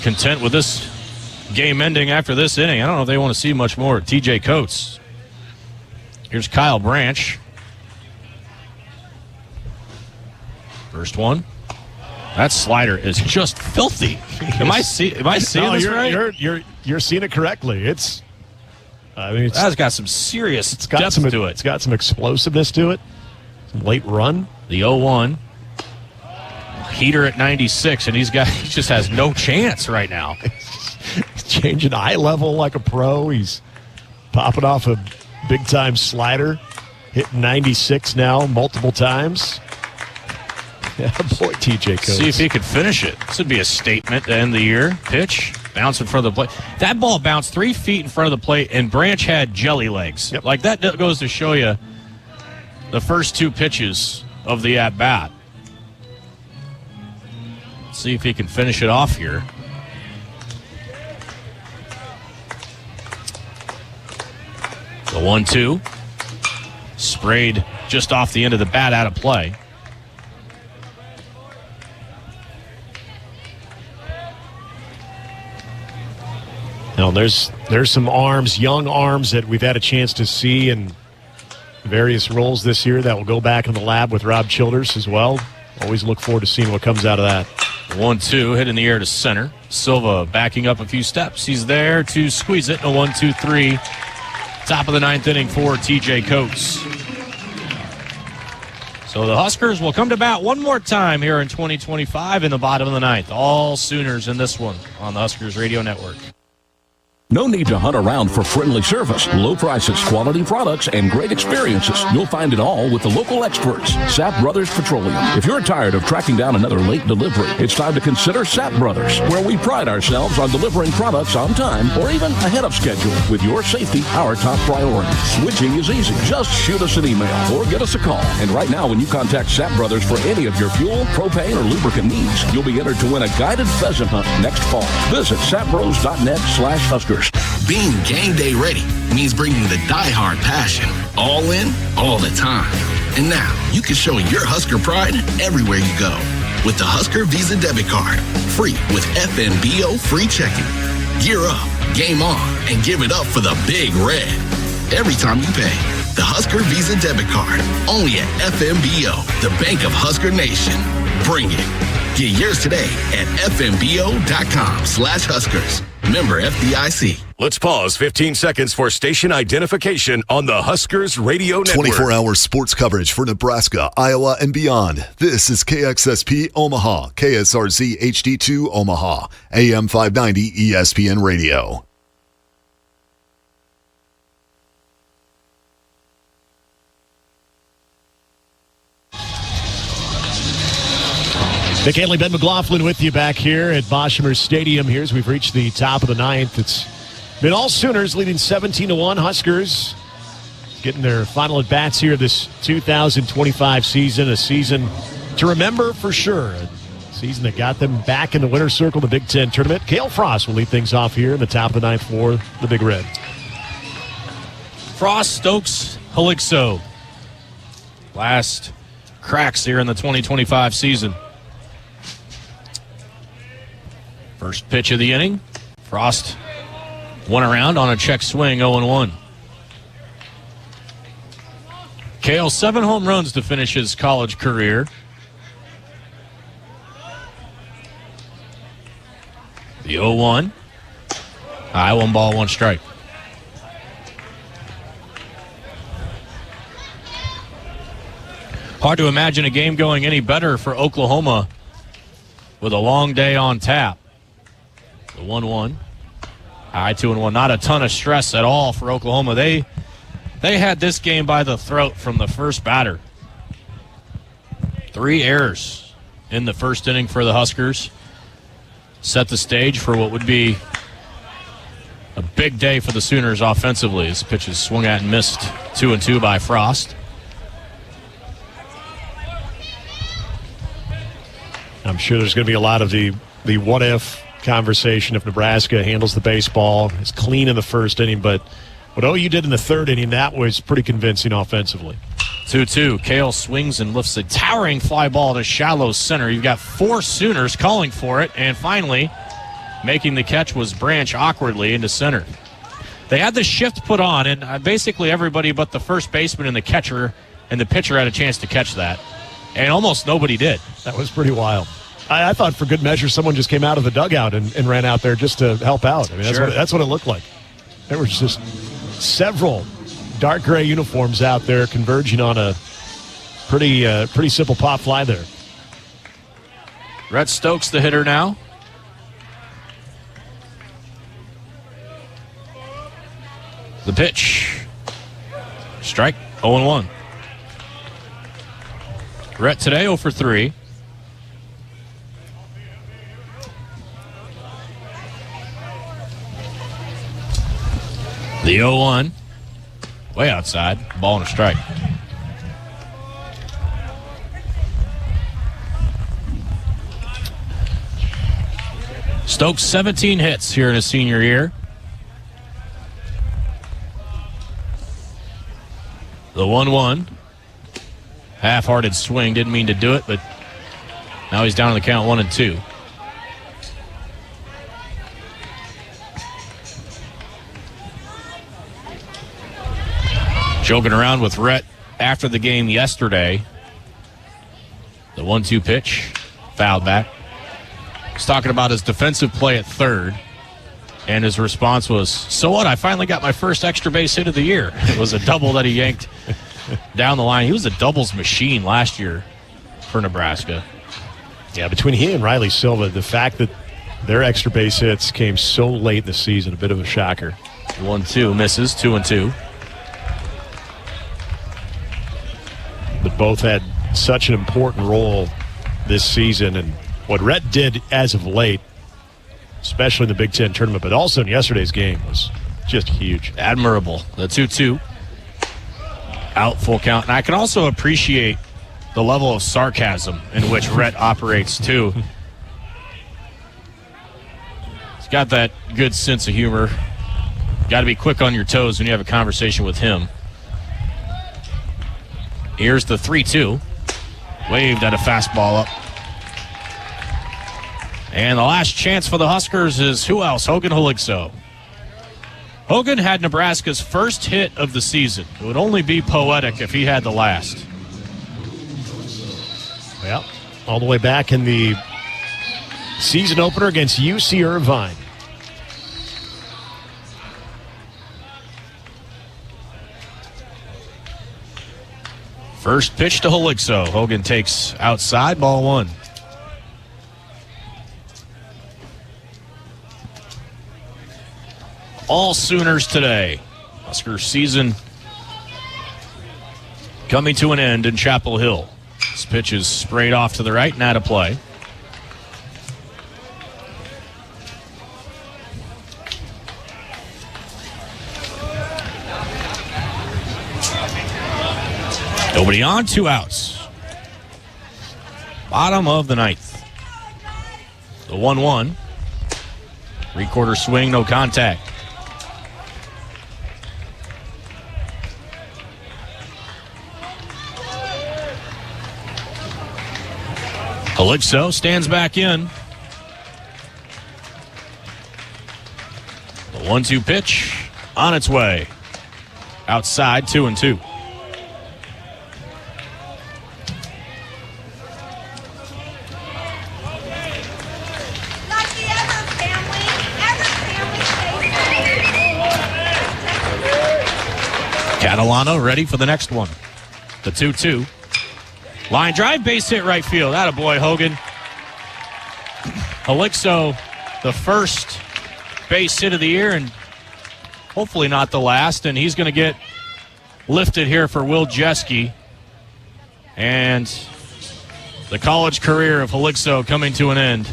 Speaker 4: content with this game ending after this inning. I don't know if they want to see much more of TJ Coates. Here's Kyle Branch. First one. That slider is just filthy. Am I seeing this right?
Speaker 24: You're seeing it correctly. That's got some serious depth to it. It's got some explosiveness to it. Late run.
Speaker 4: The 0-1. Heater at 96, and he just has no chance right now.
Speaker 24: He's changing eye level like a pro. He's popping off a big-time slider. Hit 96 now multiple times. Yeah, boy, TJ Coates.
Speaker 4: See if he could finish it. This would be a statement to end the year. Pitch, bounce in front of the plate. That ball bounced 3 feet in front of the plate, and Branch had jelly legs.
Speaker 24: Yep.
Speaker 4: Like, that goes to show you the first 2 pitches of the at-bat. See if he can finish it off here. The 1-2. Sprayed just off the end of the bat, out of play.
Speaker 24: Now, there's some arms, young arms that we've had a chance to see in various roles this year that will go back in the lab with Rob Childers as well. Always look forward to seeing what comes out of that.
Speaker 4: 1-2, hit in the air to center. Silva backing up a few steps. He's there to squeeze it. A 1-2-3. Top of the 9th inning for TJ Coates. So the Huskers will come to bat one more time here in 2025 in the bottom of the 9th. All Sooners in this one on the Huskers Radio Network.
Speaker 15: No need to hunt around for friendly service, low prices, quality products, and great experiences. You'll find it all with the local experts, Sapp Brothers Petroleum. If you're tired of tracking down another late delivery, it's time to consider Sapp Brothers, where we pride ourselves on delivering products on time or even ahead of schedule, with your safety our top priority. Switching is easy. Just shoot us an email or give us a call. And right now, when you contact Sapp Brothers for any of your fuel, propane, or lubricant needs, you'll be entered to win a guided pheasant hunt next fall. Visit sappbros.net/Huskers.
Speaker 21: Being game day ready means bringing the die-hard passion, all in, all the time. And now, you can show your Husker pride everywhere you go with the Husker Visa debit card, free with FNBO free checking. Gear up, game on, and give it up for the Big Red. Every time you pay, the Husker Visa debit card, only at FNBO, the Bank of Husker Nation. Bring it. Get yours today at fnbo.com/Huskers. Member FDIC.
Speaker 22: Let's pause 15 seconds for station identification on the Huskers Radio Network.
Speaker 12: 24-hour sports coverage for Nebraska, Iowa, and beyond. This is KXSP Omaha, KSRZ HD2 Omaha, AM 590 ESPN Radio.
Speaker 24: Nick Hanley, Ben McLaughlin with you back here at Boshemer Stadium here as we've reached the top of the 9th. It's been all Sooners leading 17-1. Huskers getting their final at-bats here this 2025 season, a season to remember for sure. A season that got them back in the winner's circle, the Big Ten tournament. Cale Frost will lead things off here in the top of the 9th for the Big Red.
Speaker 4: Frost, Stokes, Helixo. Last cracks here in the 2025 season. First pitch of the inning. Frost one around on a check swing, 0-1. Cale, 7 home runs to finish his college career. The 0-1. High, 1 ball, 1 strike. Hard to imagine a game going any better for Oklahoma with a long day on tap. The 1-1. High, 2-1. Not a ton of stress at all for Oklahoma. They had this game by the throat from the first batter. 3 errors in the first inning for the Huskers. Set the stage for what would be a big day for the Sooners offensively as pitches swung at and missed 2-2 by Frost.
Speaker 24: I'm sure there's going to be a lot of the what-if conversation if Nebraska handles the baseball. It's clean in the first inning, but what OU did in the third inning, that was pretty convincing offensively.
Speaker 4: 2-2. Cale swings and lifts a towering fly ball to shallow center. You've got 4 Sooners calling for it, and finally making the catch was Branch awkwardly into center. They had the shift put on, and basically everybody but the first baseman and the catcher and the pitcher had a chance to catch that, and almost nobody did.
Speaker 24: That was pretty wild. I thought for good measure someone just came out of the dugout and ran out there just to help out. I mean, that's what it looked like. There was just several dark gray uniforms out there converging on a Pretty simple pop fly there.
Speaker 4: Rhett Stokes, the hitter now. The pitch. Strike, 0-1. Rhett today 0 for 3. The 0-1. Way outside. Ball and a strike. Stokes 17 hits here in his senior year. The 1-1. Half-hearted swing. Didn't mean to do it, but now he's down on the count 1-2. Joking around with Rhett after the game yesterday. The 1-2 pitch. Fouled back. He's talking about his defensive play at third. And his response was, so what? I finally got my first extra base hit of the year. It was a double that he yanked down the line. He was a doubles machine last year for Nebraska.
Speaker 24: Yeah, between he and Riley Silva, the fact that their extra base hits came so late in the season, a bit of a shocker.
Speaker 4: 1-2 misses, 2-2.
Speaker 24: But both had such an important role this season. And what Rhett did as of late, especially in the Big Ten tournament, but also in yesterday's game, was just huge.
Speaker 4: Admirable. The 2-2. Out full count. And I can also appreciate the level of sarcasm in which Rhett operates, too. He's got that good sense of humor. Got to be quick on your toes when you have a conversation with him. Here's the 3-2. Waved at a fastball up. And the last chance for the Huskers is who else? Hogan Haligso. Hogan had Nebraska's first hit of the season. It would only be poetic if he had the last.
Speaker 24: Well, all the way back in the season opener against UC Irvine.
Speaker 4: First pitch to Haligso. Hogan takes outside, ball 1. All Sooners today. Husker season coming to an end in Chapel Hill. This pitch is sprayed off to the right and out of play. Nobody on, 2 outs. Bottom of the 9th. The 1-1. 3-quarter swing, no contact. Haligso stands back in. The 1-2 pitch on its way. Outside, 2-2. Catalano ready for the next one. The 2-2. Line drive, base hit right field. Attaboy, Hogan. Haligso, the first base hit of the year, and hopefully not the last. And he's going to get lifted here for Will Jeske. And the college career of Haligso coming to an end.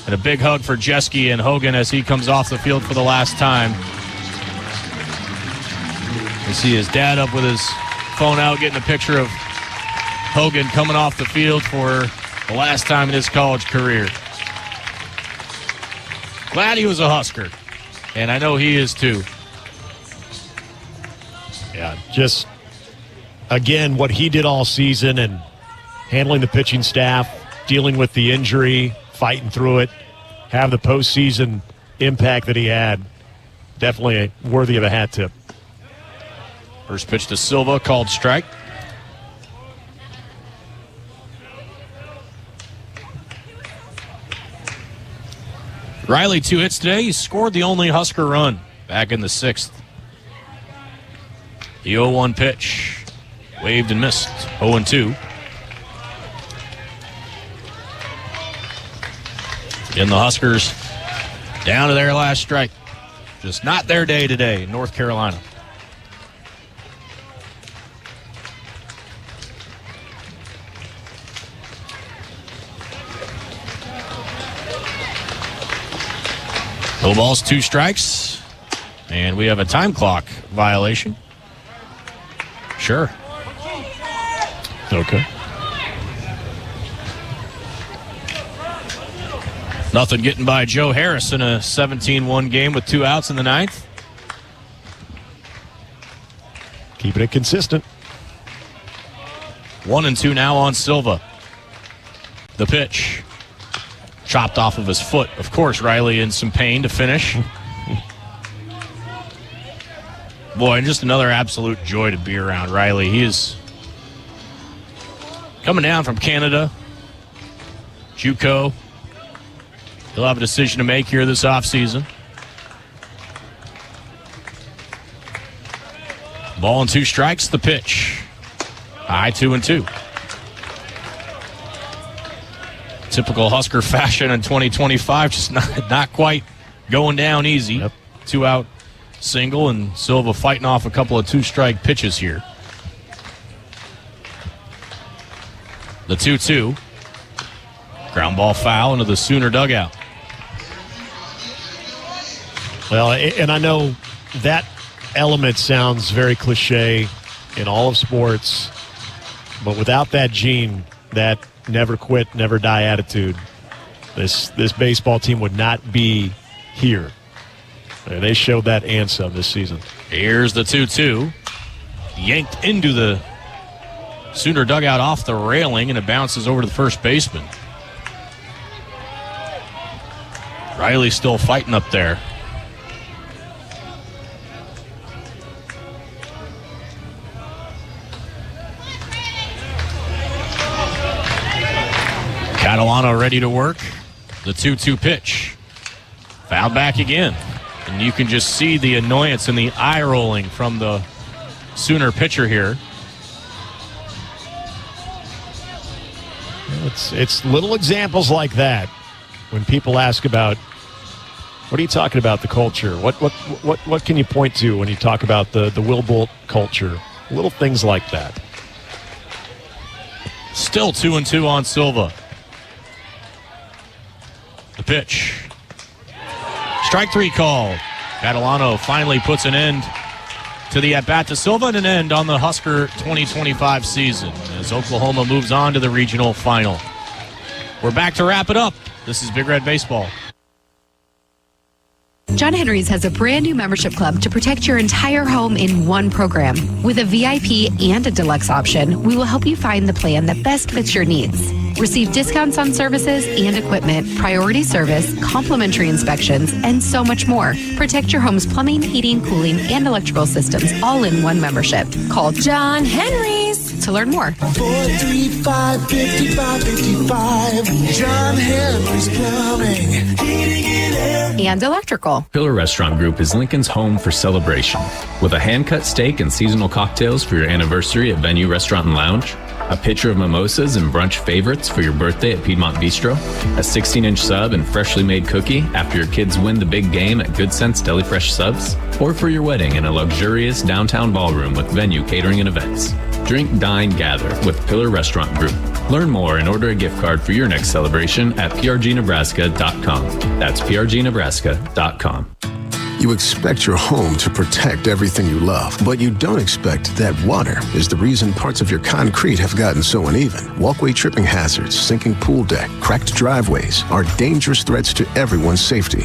Speaker 4: And a big hug for Jeske and Hogan as he comes off the field for the last time. You see his dad up with his phone out, getting a picture of Hogan coming off the field for the last time in his college career. Glad he was a Husker, and I know he is too.
Speaker 24: Yeah, just, again, what he did all season and handling the pitching staff, dealing with the injury, fighting through it, have the postseason impact that he had. Definitely worthy of a hat tip.
Speaker 4: First pitch to Silva, called strike. Riley, 2 hits today. He scored the only Husker run back in the 6th. The 0-1 pitch. Waved and missed. 0-2. And the Huskers down to their last strike. Just not their day today in North Carolina. No balls, 2 strikes. And we have a time clock violation. Sure.
Speaker 24: Okay.
Speaker 4: Nothing getting by Joe Harris in a 17-1 game with 2 outs in the 9th.
Speaker 24: Keeping it consistent.
Speaker 4: 1-2 now on Silva. The pitch. Chopped off of his foot. Of course, Riley in some pain to finish. Boy, just another absolute joy to be around Riley. He is coming down from Canada. JUCO. He'll have a decision to make here this offseason. Ball and 2 strikes, the pitch. High 2-2. Typical Husker fashion in 2025, just not quite going down easy.
Speaker 24: Yep.
Speaker 4: 2-out single, and Silva fighting off a couple of 2-strike pitches here. The 2-2. Ground ball foul into the Sooner dugout.
Speaker 24: Well, and I know that element sounds very cliche in all of sports, but without that gene, that never quit, never die attitude, this baseball team would not be here. And they showed that and some this season.
Speaker 4: Here's the 2-2. Yanked into the Sooner dugout off the railing, and it bounces over to the first baseman. Riley still fighting up there. Catalano ready to work. The 2-2 pitch. Foul back again. And you can just see the annoyance and the eye rolling from the Sooner pitcher here.
Speaker 24: It's little examples like that when people ask about, what are you talking about, the culture? What can you point to when you talk about the Will Bolt culture? Little things like that.
Speaker 4: Still 2-2 on Silva. The pitch. Strike 3 called. Catalano finally puts an end to the at-bat to Silva and an end on the Husker 2025 season as Oklahoma moves on to the regional final. We're back to wrap it up. This is Big Red Baseball.
Speaker 13: John Henry's has a brand new membership club to protect your entire home in one program. With a VIP and a deluxe option, we will help you find the plan that best fits your needs. Receive discounts on services and equipment, priority service, complimentary inspections, and so much more. Protect your home's plumbing, heating, cooling, and electrical systems all in one membership. Call John Henry's to learn more.
Speaker 20: 435-5555. John Henry's Plumbing, Heating and Air.
Speaker 13: And electrical.
Speaker 14: Pillar Restaurant Group is Lincoln's home for celebration. With a hand-cut steak and seasonal cocktails for your anniversary at Venue Restaurant and Lounge, a pitcher of mimosas and brunch favorites for your birthday at Piedmont Bistro, a 16-inch sub and freshly made cookie after your kids win the big game at Good Sense Deli Fresh Subs, or for your wedding in a luxurious downtown ballroom with Venue Catering and Events. Drink, dine, gather with Pillar Restaurant Group. Learn more and order a gift card for your next celebration at prgnebraska.com. That's prgnebraska.com.
Speaker 16: You expect your home to protect everything you love, but you don't expect that water is the reason parts of your concrete have gotten so uneven. Walkway tripping hazards, sinking pool deck, cracked driveways are dangerous threats to everyone's safety.